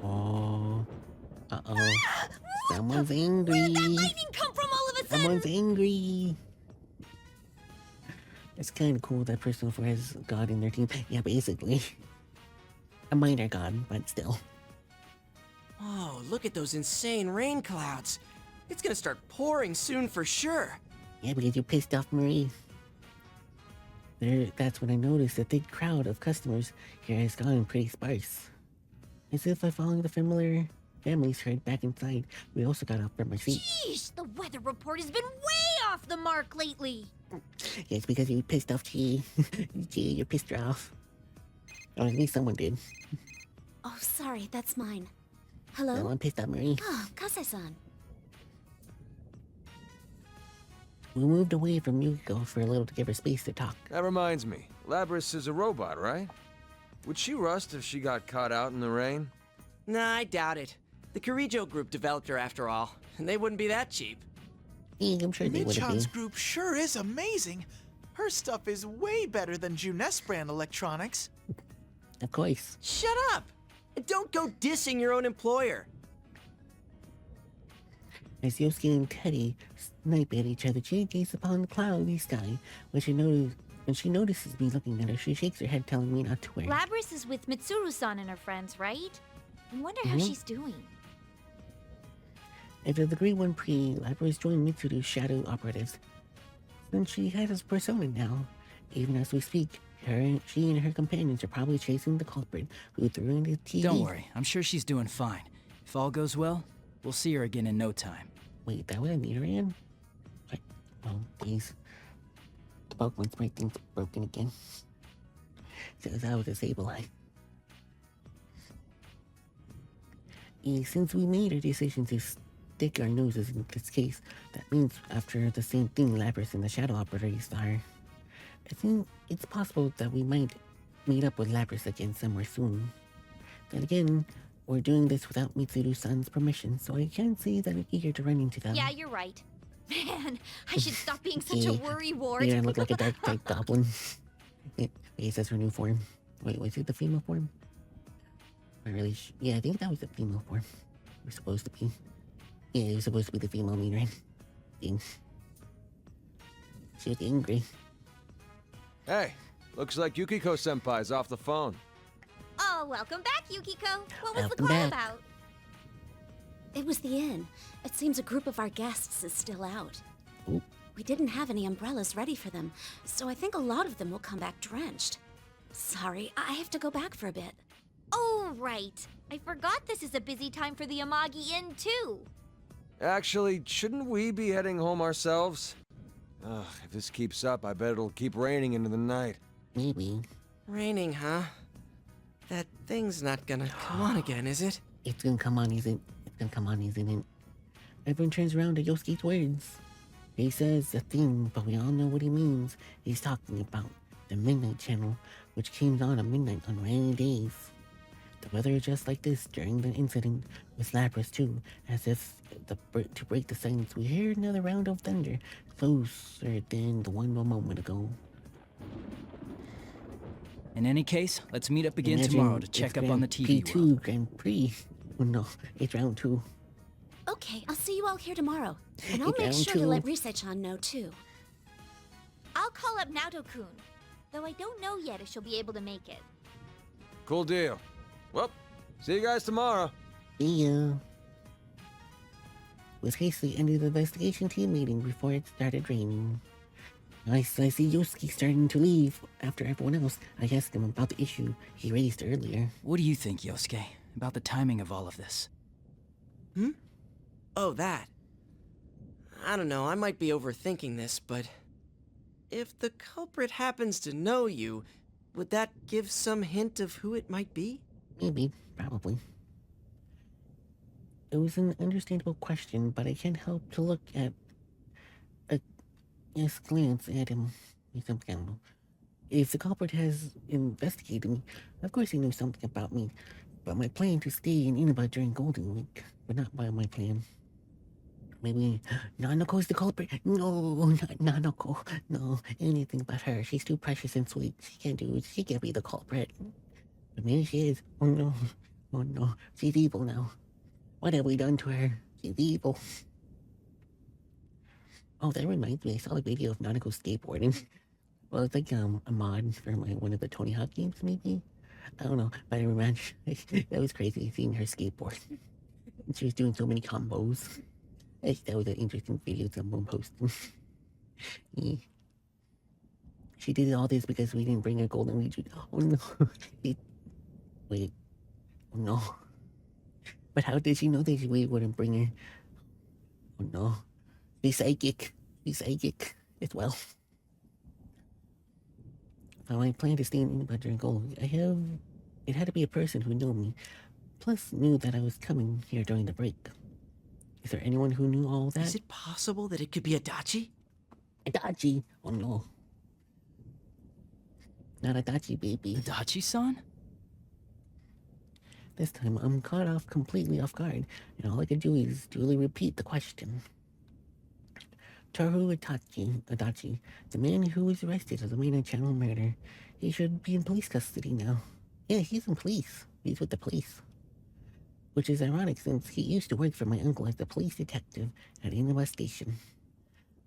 Oh. Uh-oh. Someone's angry. Where'd that lightning come from all of a sudden? Someone's angry. It's kind of cool that person who has God in their team. Yeah, basically. A minor god, but still. Oh, look at those insane rain clouds. It's gonna start pouring soon for sure. Yeah, because you pissed off Marie. That's when I noticed the big crowd of customers here has gotten pretty sparse. As if by following the familiar families herd back inside, we also got off from our seat. Jeez, the weather report has been way off the mark lately. Yeah, it's because you pissed off Chi. Chi, you pissed her off. Or at least someone did. Oh, sorry, that's mine. Hello? Someone pissed off Marie. Oh, Kasai-san. We moved away from Yukiko for a little to give her space to talk. That reminds me, Labras is a robot, right? Would she rust if she got caught out in the rain? Nah, I doubt it. The Kirijo group developed her after all, and they wouldn't be that cheap. Yeah, I'm sure they would have Mid-chan's been. group sure is amazing. Her stuff is way better than Junes brand electronics. Of course. Shut up! And don't go dissing your own employer. As Yosuke and Teddy snipe at each other, she gazes upon the cloudy sky. When she notices me looking at her, she shakes her head, telling me not to worry. Labris is with Mitsuru-san and her friends, right? I wonder how she's doing. After the Grade 1 Prix, Labris joined Mitsuru's shadow operatives. Since she has a persona now, even as we speak, she and her companions are probably chasing the culprit who threw in the TV. Don't worry, I'm sure she's doing fine. If all goes well, we'll see her again in no time. Wait, that was a meter in? What? Oh, please. The Pokemon Sprite thing's broken again. Says I was disabled. Since we made our decision to stick our noses in this case, that means after the same thing Lapras and the Shadow Operators are, I think it's possible that we might meet up with Lapras again somewhere soon. Then again, we're doing this without Mitsuru-san's permission, so I can't say that I'm eager to run into them. Yeah, you're right. Man, I should stop being such a worrywart. Yeah, I look like a dark type goblin. Wait, that's her new form. Wait, was it the female form? Not really yeah, I think that was the female form. We're supposed to be. Yeah, it was supposed to be the female mean, right? Thing. She was angry. Hey, looks like Yukiko-senpai's off the phone. Oh, welcome back, Yukiko. What was the Welcome call back. about? It was the inn. It seems a group of our guests is still out. Ooh. We didn't have any umbrellas ready for them, so I think a lot of them will come back drenched. Sorry, I have to go back for a bit. Oh, right. I forgot this is a busy time for the Amagi Inn, too. Actually, shouldn't we be heading home ourselves? Ugh, if this keeps up, I bet it'll keep raining into the night. Maybe. Raining, huh? That thing's not gonna come on again, is it? It's gonna come on, isn't it? It's gonna come on, isn't it? Everyone turns around to Yosuke's words. He says a thing, but we all know what he means. He's talking about the Midnight Channel, which came on at midnight on rainy days. The weather is just like this during the incident with Lapras too, as if to break the silence, we heard another round of thunder, closer than the one a moment ago. In any case, let's meet up again Imagine tomorrow to it's check up Grand on the TV P2 world. Grand Prix. Oh no, it's round 2. Okay, I'll see you all here tomorrow. And I'll It's make round sure to 2. let Risei-chan know, too. I'll call up Naoto-kun, though I don't know yet if she'll be able to make it. Cool deal. Well, see you guys tomorrow. See ya. Was hastily ended the investigation team meeting before it started raining. I see Yosuke starting to leave after everyone else. I asked him about the issue he raised earlier. What do you think, Yosuke, about the timing of all of this? Oh, that. I don't know, I might be overthinking this, but if the culprit happens to know you, would that give some hint of who it might be? Maybe, probably. It was an understandable question, but I can't help to look at glance at him. If the culprit has investigated me, of course he knows something about me. But my plan to stay in Inaba during Golden Week would not by my plan. Maybe Nanoko's the culprit? No, not Nanoko. No, anything but her. She's too precious and sweet. She can't be the culprit. But maybe she is. Oh no. Oh no. She's evil now. What have we done to her? She's evil. Oh, that reminds me, I saw a video of Nanako skateboarding. Well, it's like a mod for one of the Tony Hawk games, maybe? I don't know, but I remember that was crazy seeing her skateboard. She was doing so many combos. That was an interesting video someone posted. Yeah. She did all this because we didn't bring her golden Ouija. Oh no. Wait. Oh no. But how did she know that we wouldn't bring her? Oh no. Be psychic. Be psychic as well. Now I plan to stay in Inaba during Gold. It had to be a person who knew me, plus knew that I was coming here during the break. Is there anyone who knew all that? Is it possible that it could be Adachi? Adachi? Oh no. Not Adachi, baby. Adachi-san? This time I'm caught off completely off guard, and all I can do is duly repeat the question. Toru Adachi, the man who was arrested for the Main Channel murder. He should be in police custody now. Yeah, he's in police. He's with the police. Which is ironic since he used to work for my uncle as the police detective at Twinnova Station.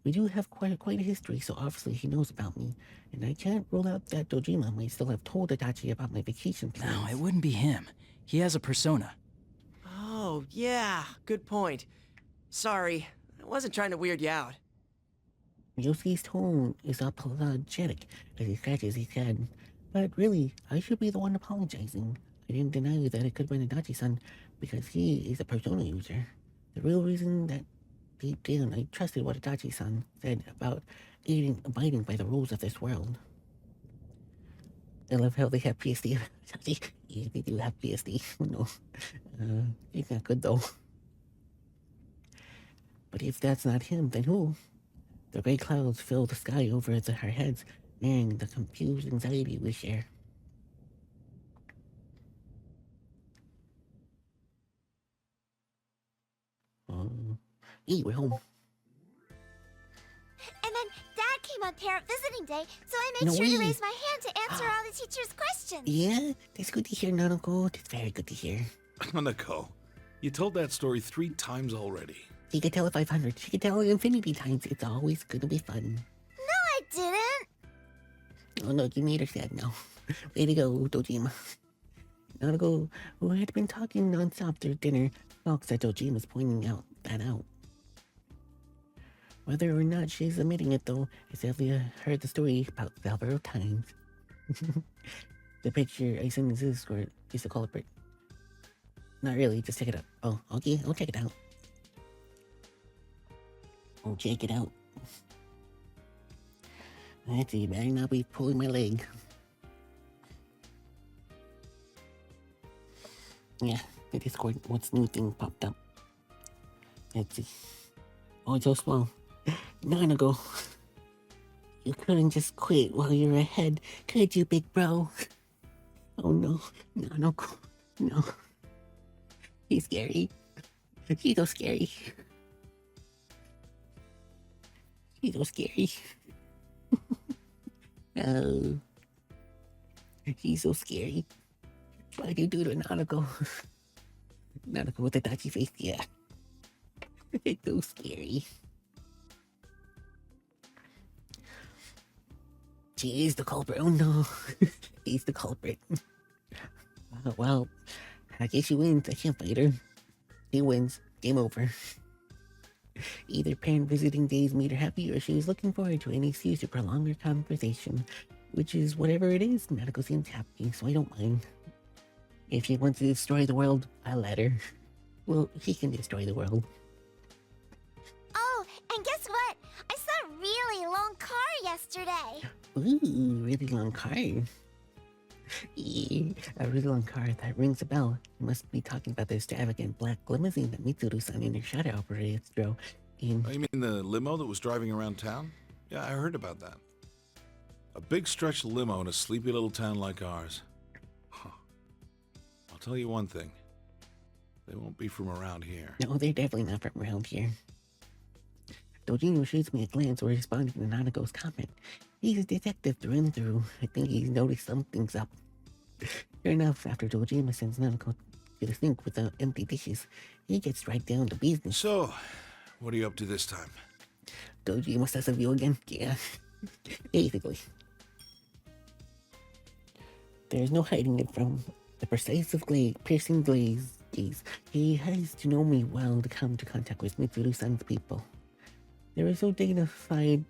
We do have quite a history, so obviously he knows about me. And I can't rule out that Dojima might still have told Adachi about my vacation plans. No, it wouldn't be him. He has a persona. Oh, yeah, good point. Sorry, I wasn't trying to weird you out. Yosuke's tone is apologetic as he scratches his head. But really, I should be the one apologizing. I didn't deny that it could have been Adachi-san because he is a persona user. The real reason that deep down I trusted what Adachi-san said about abiding by the rules of this world. I love how they have PSD. Yeah, they do have PSD. No, it's not good though. But if that's not him, then who? The gray clouds fill the sky over our heads, mirroring the confused anxiety we share. Hey, we're home. And then Dad came on parent visiting day, so I made No sure to way. raise my hand to answer all the teachers' questions. Yeah, that's good to hear, Nanako. That's very good to hear. Nanako, you told that story 3 times already. She could tell it 500. She could tell it infinity times. It's always gonna be fun. No, I didn't. Oh no, you made her sad now. Way to go, Dojima. Nanako, who had been talking nonstop through dinner, talks that Dojima's pointing that out. Whether or not she's admitting it, though, I sadly heard the story about several times. The picture I sent in Discord is the culprit. Not really, just check it out. Oh, okay, I'll check it out. I'll check it out. Let's see, better not be pulling my leg. Yeah, the Discord, what's new thing popped up. Let's see. Oh, it's so small. Nanago. You couldn't just quit while you were ahead, could you, big bro? Oh no, Nanago. No. He's scary. He's so scary. He's so scary. Oh. He's so scary. Why'd you do to Nanako? Nanako with the touchy face, yeah. It's so scary. She is the culprit. Oh no. He's the culprit. Well, I guess she wins. I can't fight her. She wins. Game over. Either parent visiting days made her happy or she was looking forward to any excuse to prolong her conversation. Which is whatever it is, Nanako seems happy, so I don't mind. If she wants to destroy the world, I'll let her. Well, she can destroy the world. Oh, and guess what? I saw a really long car yesterday. Ooh, really long car. Yeah, a really long car that rings a bell. You must be talking about the extravagant black limousine that Mitsuru-san and her shadow operators drove in. Oh, you mean the limo that was driving around town? Yeah, I heard about that. A big stretch limo in a sleepy little town like ours. Huh. I'll tell you one thing. They won't be from around here. No, they're definitely not from around here. Dojima shoots me a glance while responding to Nanako's comment. He's a detective through and through. I think he's noticed something's up. Sure enough, after Dojima sends Nanako to the sink with the empty dishes, he gets right down to business. So, what are you up to this time? Dojima says of you again? Yeah. Basically. There's no hiding it from the persuasive piercing gaze. He has to know me well to come to contact with Mitsuru-san's people. They were so dignified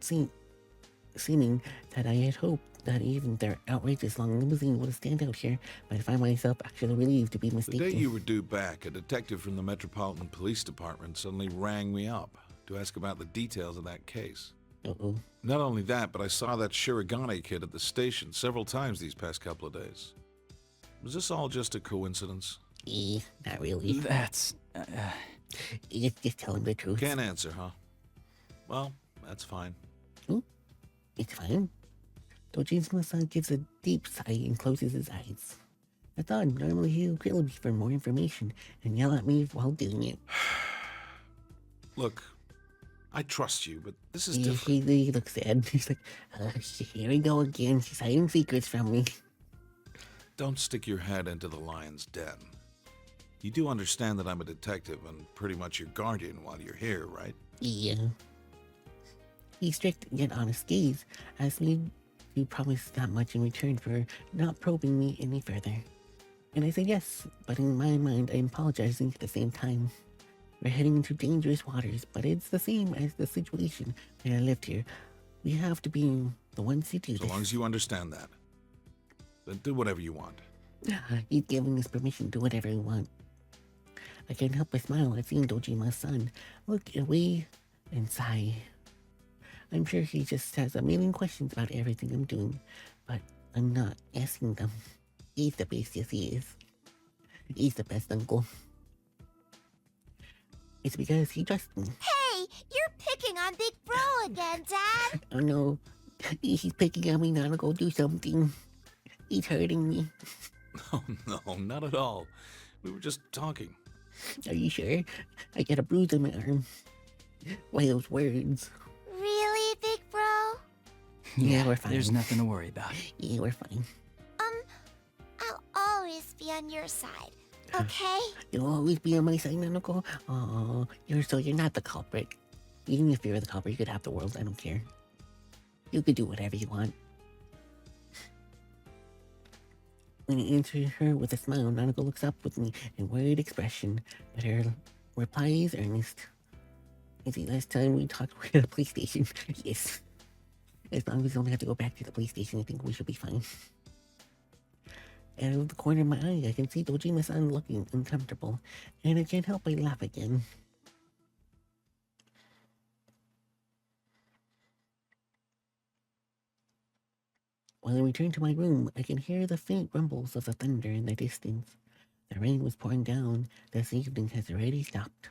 seeming that I had hoped that even their outrageous long limousine would stand out here, but I find myself actually relieved to be mistaken. The day you were due back, a detective from the Metropolitan Police Department suddenly rang me up to ask about the details of that case. Uh-oh. Not only that, but I saw that Shirogane kid at the station several times these past couple of days. Was this all just a coincidence? Not really. That's... Just tell him the truth. Can't answer, huh? Well, that's fine. It's fine. Dojima-san gives a deep sigh and closes his eyes. I thought normally he would grill me for more information and yell at me while doing it. Look, I trust you, but this is Yeah, different. he looks sad. He's like, here we go again. She's hiding secrets from me. Don't stick your head into the lion's den. You do understand that I'm a detective and pretty much your guardian while you're here, right? Yeah. He's strict yet honest gaze, asks me to promise not much in return for not probing me any further. And I say yes, but in my mind I'm apologizing at the same time. We're heading into dangerous waters, but it's the same as the situation when I lived here. We have to be the ones to do this. So long as you understand that. Then do whatever you want. He's giving us permission to do whatever we want. I can't help but smile at seeing Dojima's son look away and sigh. I'm sure he just has a million questions about everything I'm doing, but I'm not asking them. He's the best, yes he is. He's the best uncle. It's because he trusts me. Hey, you're picking on Big Bro again, Dad. Oh no, he's picking on me now to go do something. He's hurting me. Oh no, not at all. We were just talking. Are you sure? I got a bruise on my arm. Why those words? Really, Big Bro? Yeah, we're fine. There's nothing to worry about. Yeah, we're fine. I'll always be on your side, okay? You'll always be on my side, Nanako. Oh, you're not the culprit. Even if you're the culprit, you could have the world. I don't care. You could do whatever you want. When I answer her with a smile, Nanako looks up with me in worried expression, but her reply is earnest. Is the last time we talked we at a police station? Yes. As long as we don't have to go back to the police station, I think we should be fine. Out of the corner of my eye, I can see Dojima-san looking uncomfortable, and I can't help but laugh again. When I return to my room, I can hear the faint rumbles of the thunder in the distance. The rain was pouring down. This evening has already stopped.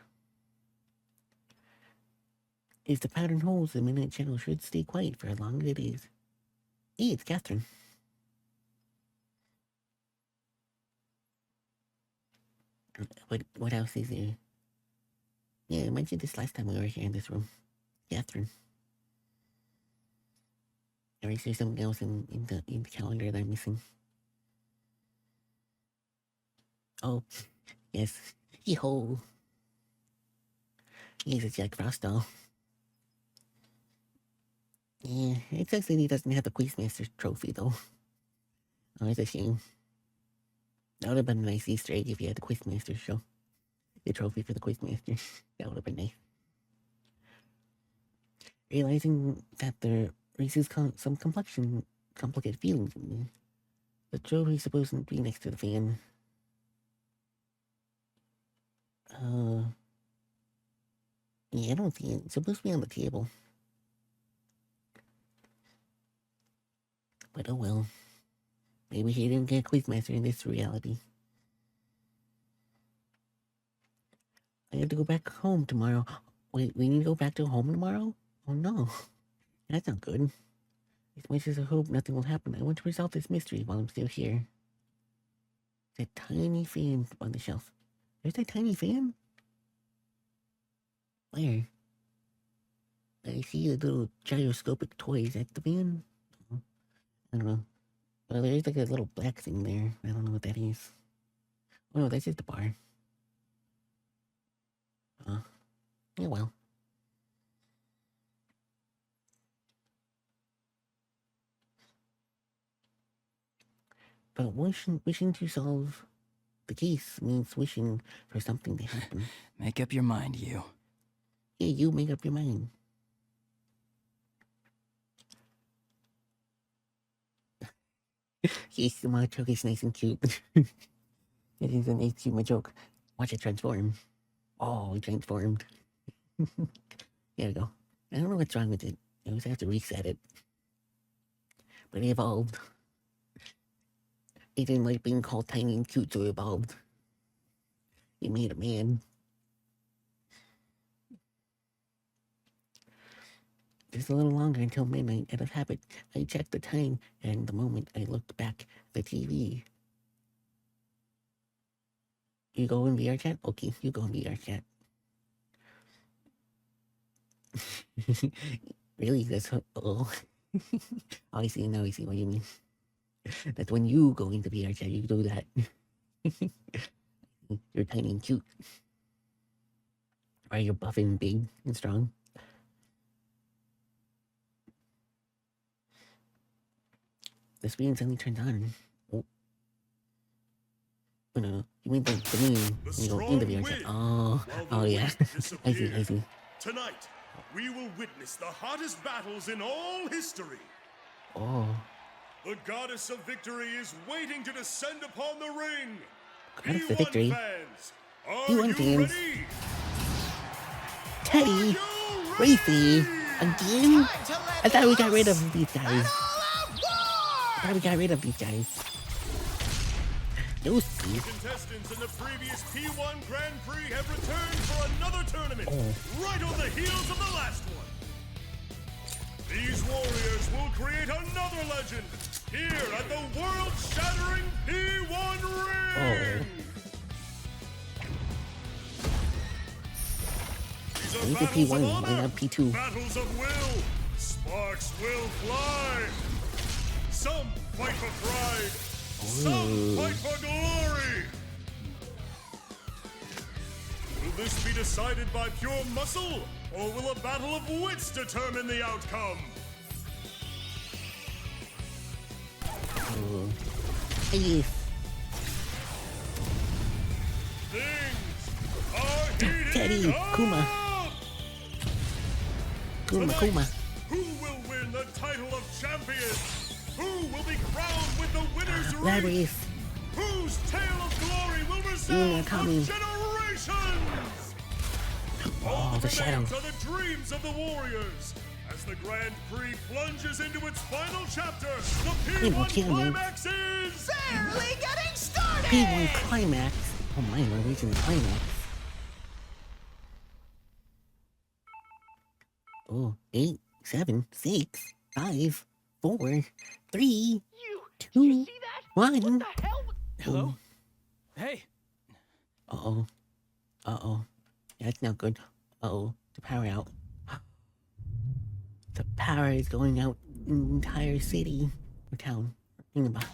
If the pattern holds, the midnight channel should stay quiet for as long as it is. Hey, it's Catherine. What else is there? Yeah, I mentioned this last time we were here in this room. Catherine. Or is there something else in the calendar that I'm missing? Oh, yes. Yo. He's a Jack Frost doll. Yeah, it says that he doesn't have the Quizmaster trophy though. Oh, it's a shame. That would have been a nice Easter egg if you had the Quizmaster show. The trophy for the Quizmaster. That would have been nice. Realizing that there raises some complicated feelings in me. The trophy is supposed to be next to the fan. Yeah, I don't see it. It's supposed to be on the table. But oh well. Maybe he didn't get Quizmaster in this reality. I have to go back home tomorrow. Wait, we need to go back to home tomorrow? Oh no. That's not good. As much as I hope nothing will happen, I want to resolve this mystery while I'm still here. That tiny fan on the shelf. There's that tiny fan? Where? I see a little gyroscopic toy. Is that the fan? I don't know. Well, there's like a little black thing there. I don't know what that is. Oh no, that's just the bar. Yeah, well. But wishing to solve the case means wishing for something to happen. Make up your mind, you. Yeah, you make up your mind. Yes, my joke is nice and cute. It is a nice cute joke. Watch it transform. Oh, it transformed. There we go. I don't know what's wrong with it. I always have to reset it. But it evolved. It didn't like being called tiny and cute, so it evolved. It made a man. Just a little longer until midnight. Out of habit, I checked the time, and the moment I looked back at the TV. You go in VR chat? Okay, you go in VR chat. Really? That's oh. I see. Now I see what you mean. That's when you go into VR chat. You do that. You're tiny and cute. Or you're buff and big and strong. The screen suddenly turns on. Oh. Oh no. You mean the screen when you go into VR chat. Oh yeah. I see. Tonight, we will witness the hottest battles in all history. Oh. The goddess of victory is waiting to descend upon the ring. Goddess of victory. Fans, are P1 you fans. ready? Teddy. Racy. Again? I thought we got rid of these guys. No, Steve. Contestants in the previous P1 Grand Prix have returned for another tournament, right on the heels of the last one. These warriors will create another legend here at the world-shattering P1 ring. These are battles P1, of honor, why not P2? battles of will. Sparks will fly. Some fight for pride. Some fight for glory! Will this be decided by pure muscle, or will a battle of wits determine the outcome? Yes. Things are heating Teddy, up! Kuma. Who will win the title of champion? Who will be crowned with the winner's ring? Labyrinth. Whose tale of glory will resound for generations? All the that shadow. remains are the dreams of the warriors. As the Grand Prix plunges into its final chapter, the P1 Climax is barely getting started! P1 Climax. Oh my, we're reaching the climax. Oh, 8, 7, 6, 5, 4, 3, 2, 1. Hello? Hey. Uh-oh. That's not good. Uh-oh. The power out. The power is going out in the entire city. Or town. Think about.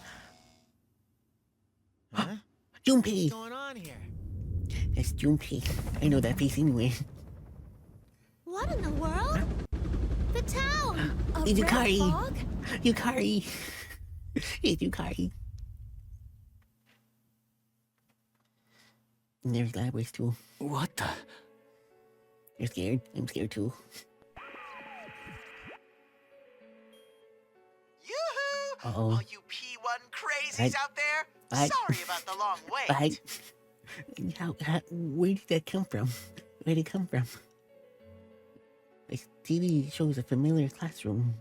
Huh? Junpei! What's going on here? That's Junpei. I know that face anyway. What in the world? The town! A It's red Yukari! fog? Yukari! It's Yukari. And there's Labyrinth too. What the? You're scared? I'm scared too. Yoo-hoo! Uh-oh. All you P1 crazies out there, sorry about the long wait. Where did that come from? Where did it come from? This TV shows a familiar classroom.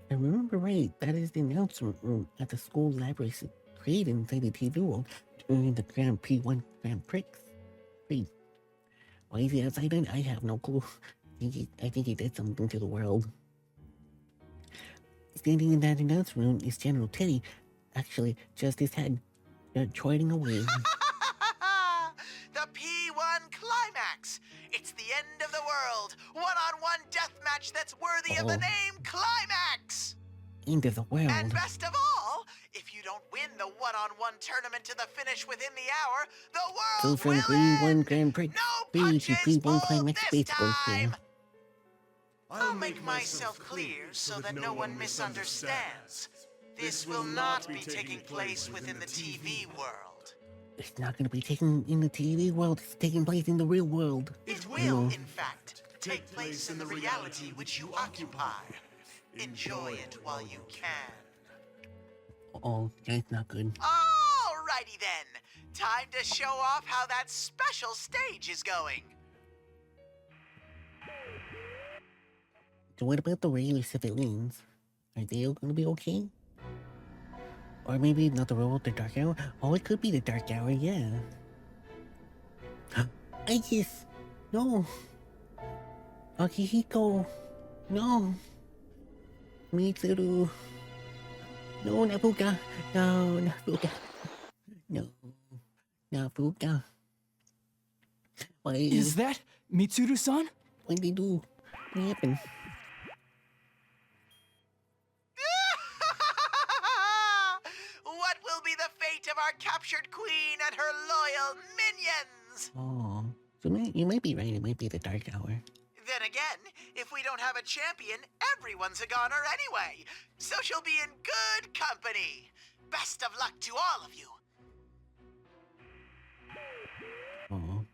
I remember right, that is the announcement room at the school library created inside the TV world during the Grand P1 Grand Prix. Why is he outside then? I have no clue. I think he did something to the world. Standing in that announcement room is General Teddy. Actually, just his head. Trotting away. The P1 Climax! It's the end of the world! One-on-one deathmatch that's worthy of the name Climax! End of the world. And best of all, if you don't win the one-on-one tournament to the finish within the hour, the world So from P1 Grand Prix, P1 Climax Baseball here. I'll make myself clear so that no one misunderstands. This will not be taking place within the TV world. It's not going to be taken in the TV world, it's taking place in the real world. It will, in fact, take place in the reality which you occupy. Enjoy it while you can. Oh, that's not good. Alrighty then. Time to show off how that special stage is going. So what about the regular civilians? Are they all gonna be okay? Or maybe not the role of the Dark Hour? Oh, it could be the Dark Hour, yeah. Isis! No! Akihiko! No! Mitsuru! No, Nafuka! No, Nafuka! No. Nafuka. Why? Is that Mitsuru-san? What did they do? What happened? What will be the fate of our captured queen and her loyal minions? Oh, so you might be right. It might be the Dark Hour. Then again, if we don't have a champion, everyone's a goner anyway. So she'll be in good company. Best of luck to all of you. Oh.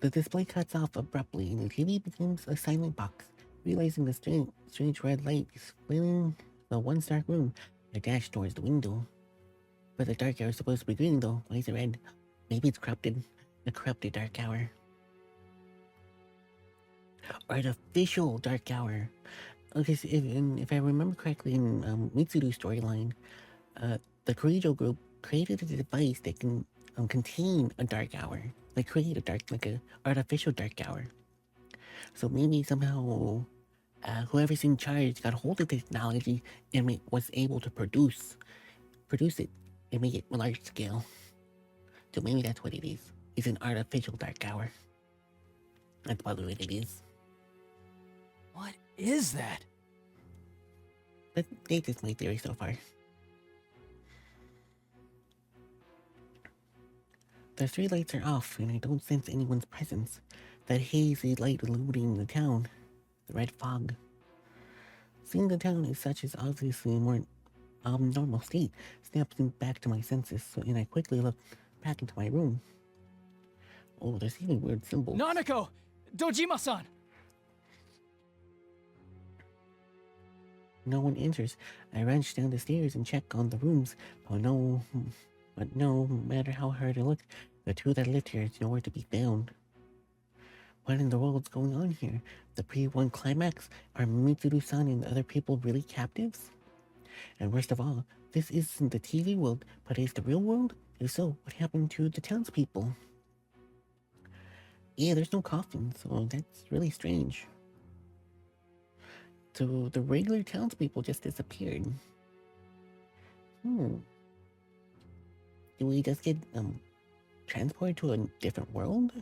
The display cuts off abruptly, and the TV becomes a silent box. Realizing the strange red light is filling the once dark room, I dash towards the window. But the Dark Hour is supposed to be green, though. Why is it red? Maybe it's corrupted. The corrupted Dark Hour. Artificial Dark Hour. Okay, so if I remember correctly in Mitsuru's storyline, the Korijo group created a device that can contain a Dark Hour. Like create a artificial Dark Hour. So maybe somehow whoever's in charge got hold of the technology and was able to produce it and make it large scale. So maybe that's what it is. It's an artificial Dark Hour. That's probably what it is. What is that? But that's just my theory so far. The streetlights are off, and I don't sense anyone's presence. That hazy light illuminating the town. The red fog. Seeing the town as such is obviously a more normal state. Snaps me back to my senses, and I quickly look back into my room. Oh, there's even weird symbols. Nanako! Dojima-san! No one enters. I rush down the stairs and check on the rooms, but no matter how hard I look, the two that lived here is nowhere to be found. What in the world's going on here? The pre-1 climax? Are Mitsuru-san and the other people really captives? And worst of all, this isn't the TV world, but is the real world? If so, what happened to the townspeople? Yeah, there's no coffin, so that's really strange. So the regular townspeople just disappeared. Do we just get transported to a different world?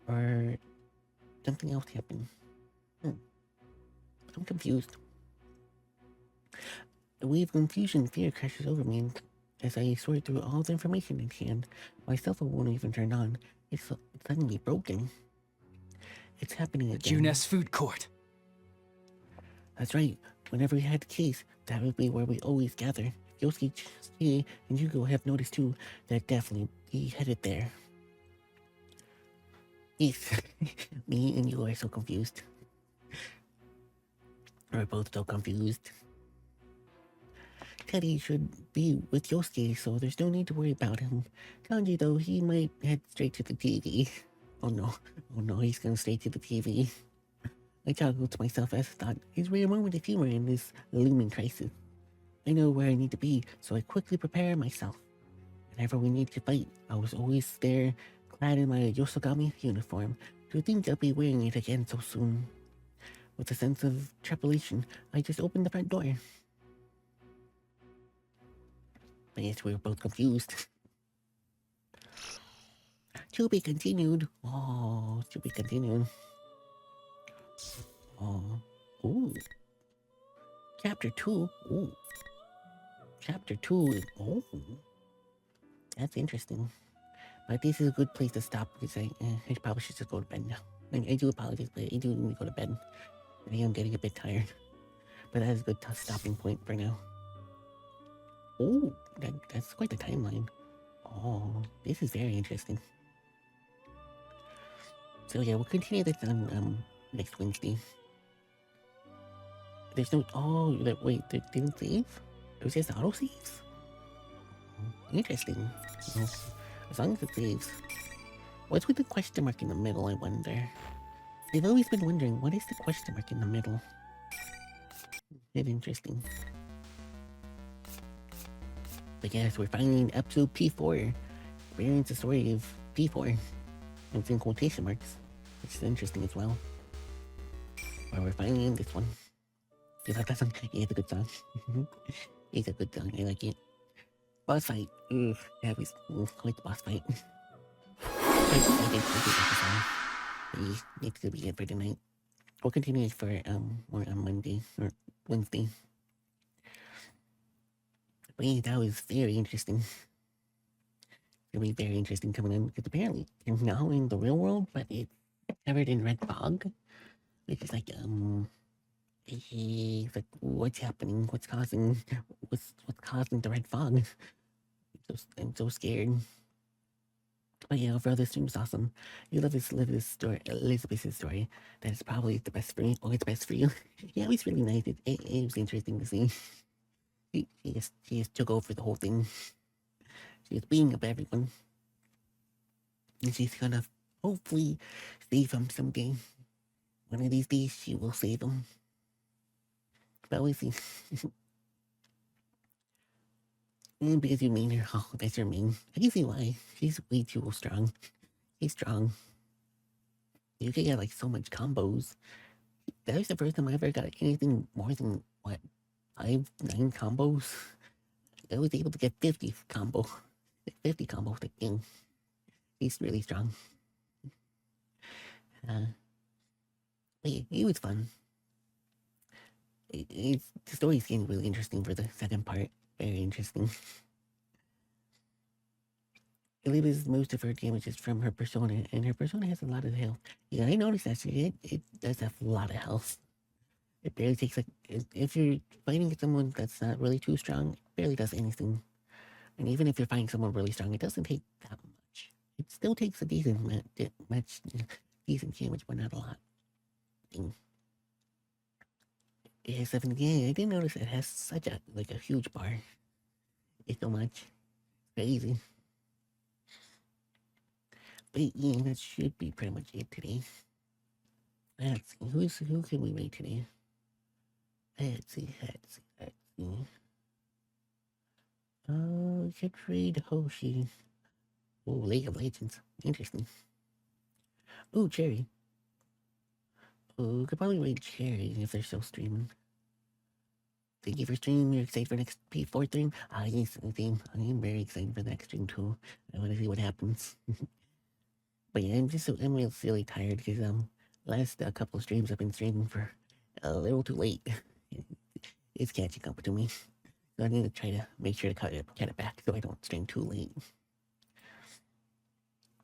Or something else happened? I'm confused. A wave of confusion and fear crashes over me as I sort through all the information in hand. My cell phone won't even turn on. It's suddenly broken. It's happening again. Junes Food Court. That's right. Whenever we had the case, that would be where we always gather. Yosuke, and Yugo have noticed too that definitely he headed there. Yes, me and you are so confused. We're both so confused. Teddy should be with Yosuke, so there's no need to worry about him. Kanji, though, he might head straight to the TV. Oh no, he's going straight to the TV. I chuckled to myself as I thought, is there a moment of humor in this looming crisis? I know where I need to be, so I quickly prepare myself. Whenever we need to fight, I was always there, clad in my Yosogami uniform. To think I'd be wearing it again so soon. With a sense of trepidation, I just opened the front door. I guess we were both confused. To be continued. Oh, to be continued. Oh, ooh. Chapter 2. Ooh. Chapter 2. Oh, that's interesting. But this is a good place to stop because I probably should just go to bed now. I do apologize, but I do need to go to bed. I am getting a bit tired. But that is a good stopping point for now. Oh, that's quite the timeline. Oh, this is very interesting. So yeah, we'll continue this on next Wednesday. There's no... Oh, wait, they didn't save? It was just auto-saves? Interesting. Well, as long as it saves. What's with the question mark in the middle, I wonder? I've always been wondering, what is the question mark in the middle? It's interesting. But yes, we're finally in episode P4. Experience the story of P4. And it's in quotation marks, which is interesting as well. But we're finally in this one. You like that song? Yeah, it's a good song. It's a good song, I like it. Boss fight. Yeah, it was quite the boss fight. I did like the song. It's gonna be it for tonight. We'll continue for more on Monday or Wednesday. But yeah, that was very interesting. It'll be very interesting coming in because apparently it's now in the real world, but it's covered in red fog, which is like it's like what's happening? What's causing the red fog? I'm so scared. But yeah, overall, this stream was awesome. You love this story, Elizabeth's story. That is probably the best for me. Oh, it's best for you. Yeah, it was really nice. It was interesting to see. She just took over the whole thing. She was beating up everyone. And she's gonna hopefully save him someday. One of these days, she will save him. But we'll see. And because you mean her, oh, that's her main. I can see why. She's way too strong. She's strong. You can get like so much combos. That was the first time I ever got anything more than, what, 5, 9 combos? I was able to get 50 combo. 50 combo with the king. He's really strong. But yeah, it was fun. The story's getting really interesting for the second part. Very interesting. Olivia's most of her damage is from her persona, and her persona has a lot of health. Yeah, I noticed that it does have a lot of health. It barely takes, like, if you're fighting someone that's not really too strong, it barely does anything. And even if you're fighting someone really strong, it doesn't take that much. It still takes a decent damage, but not a lot. Yeah, 70, yeah, I didn't notice it has such a huge bar. It's so much. Crazy. But yeah, that should be pretty much it today. Let's see, who can we rate today? Let's see. Should trade Hoshi. Oh, League of Legends. Interesting. Oh, Cherry. Oh, could probably rate Cherry if they're still streaming. Thank you for streaming. You're excited for next P4 stream? Yes, I am very excited for the next stream too. I want to see what happens. But yeah, I'm really tired because last couple of streams I've been streaming for a little too late. It's catching up to me. So I need to try to make sure to cut it back so I don't stream too late.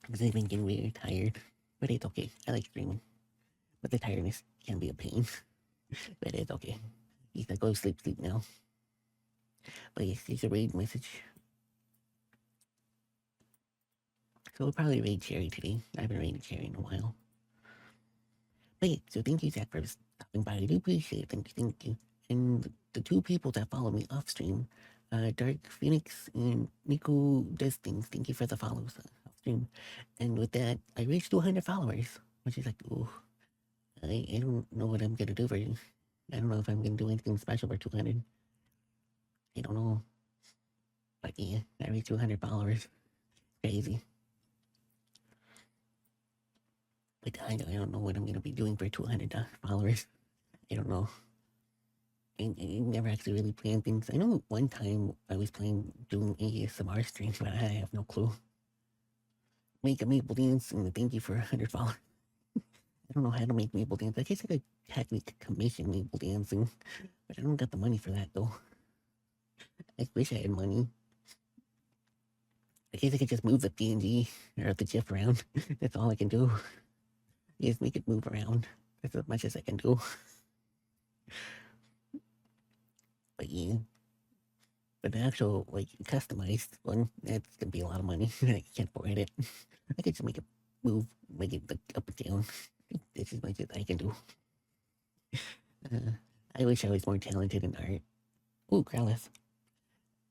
Because I've been getting really tired. But it's okay. I like streaming. But the tiredness can be a pain. But it's okay. You can go to sleep now. But yes, there's a raid message. So we'll probably raid Cherry today. I haven't raided Cherry in a while. But yeah, so thank you, Zach, for stopping by. I do appreciate it. Thank you. And the 2 people that follow me off stream, Dark Phoenix and Nico Does Things, thank you for the follows off stream. And with that, I reached 200 followers, which is like, ooh, I don't know what I'm gonna do for you. I don't know if I'm gonna do anything special for 200. I don't know. But yeah, I reached 200 followers. Crazy. But I don't know what I'm gonna be doing for 200 followers. I don't know. I never actually really planned things. I know one time I was doing ASMR streams, but I have no clue. Make a maple dance and thank you for 100 followers. I don't know how to make maple dance. I guess I could technically commission maple dancing, but I don't got the money for that though. I wish I had money. I guess I could just move the PNG or the GIF around. That's all I can do. Is make it move around. That's as much as I can do. But yeah. But the actual, customized one, that's gonna be a lot of money. I can't afford it. I could just make it move, make it up and down. That's as much as I can do. I wish I was more talented in art. Ooh, Growlithe.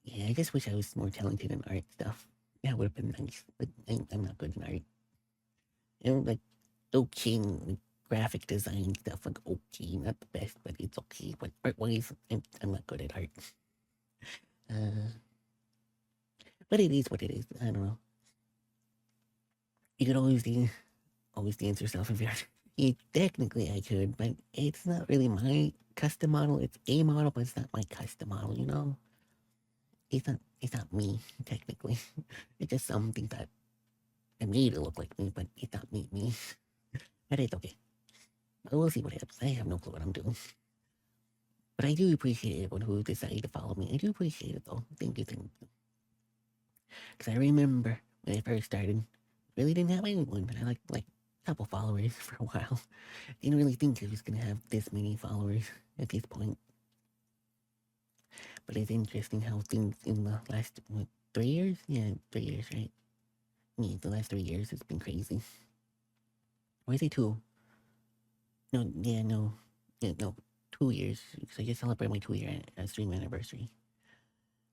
Yeah, I just wish I was more talented in art stuff. That would have been nice, but I'm not good in art. Okay, graphic design stuff, okay, not the best, but it's okay. But art-wise, I'm not good at art. But it is what it is. I don't know. You could always dance yourself if you're... Technically, I could, but it's not really my custom model. It's a model, but it's not my custom model, you know? It's not me, technically. It's just something that I made it look like me, but it's not me. But it's okay. We'll see what happens. I have no clue what I'm doing. But I do appreciate everyone who decided to follow me. I do appreciate it, though. Thank you. Because I remember when I first started, really didn't have anyone, but I like a couple followers for a while. Didn't really think I was going to have this many followers at this point. But it's interesting how things in the last, 3 years? Yeah, 3 years, right? Yeah, the last 3 years has been crazy. Or is it 2? No, 2 years. So I just celebrated my 2-year stream anniversary.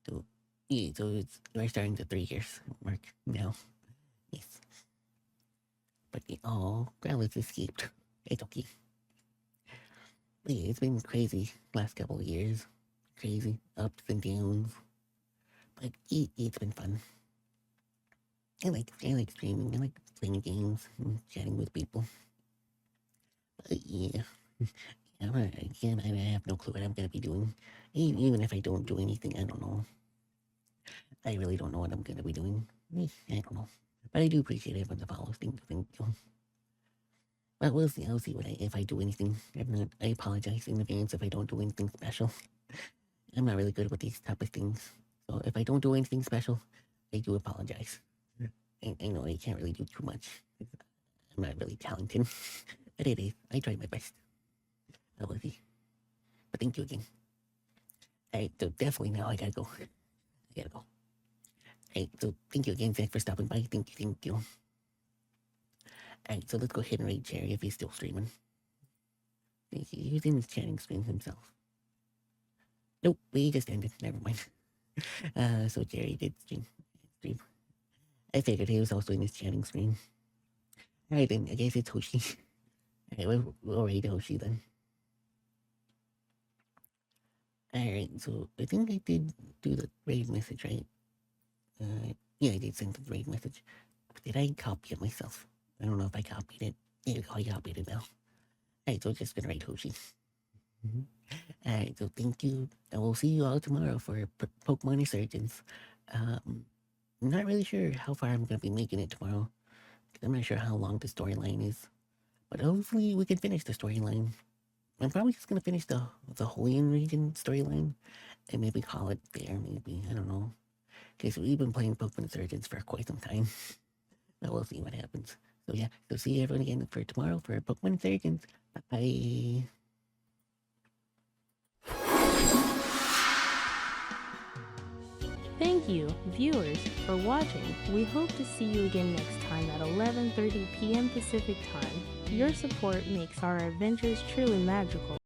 So, yeah, so we're starting the 3 years mark now. Yes. But, Growlithe escaped. It's okay. But yeah, it's been crazy last couple of years. Crazy ups and downs. But it's been fun. I like streaming. I like playing games and chatting with people. But yeah. Again, I have no clue what I'm gonna be doing. Even if I don't do anything, I don't know. I really don't know what I'm gonna be doing. I don't know. But I do appreciate everyone that follows. Thank you. But we'll see. I'll see if I do anything. I apologize in advance if I don't do anything special. I'm not really good with these type of things. So if I don't do anything special, I do apologize. I know I can't really do too much. I'm not really talented. But it is. I try my best. I will see. But thank you again. Alright, so definitely now I gotta go. Alright, so thank you again, Zach, for stopping by. Thank you. Alright, so let's go ahead and raid Cherry if he's still streaming. He was in his chatting screen himself. Nope, we just ended. Never mind. So Cherry did stream. I figured he was also in his chatting screen. Alright then, I guess it's Hoshi. Alright, we'll raid Hoshi then. Alright, so I think I did do the raid message, right? Yeah, I did send the raid message. Did I copy it myself? I don't know if I copied it. Yeah, I copied it now. Alright, so just gonna raid Hoshi. Alright, so thank you. And we'll see you all tomorrow for Pokemon Resurgence. I'm not really sure how far I'm gonna be making it tomorrow. I'm not sure how long the storyline is. But hopefully we can finish the storyline. I'm probably just gonna finish the Holian region storyline. And maybe call it there, maybe. I don't know. Because we've been playing Pokemon Resurgence for quite some time. But we'll see what happens. So yeah, so see everyone again for tomorrow for Pokemon Resurgence. Bye-bye. Thank you, viewers, for watching. We hope to see you again next time at 11:30 p.m. Pacific Time. Your support makes our adventures truly magical.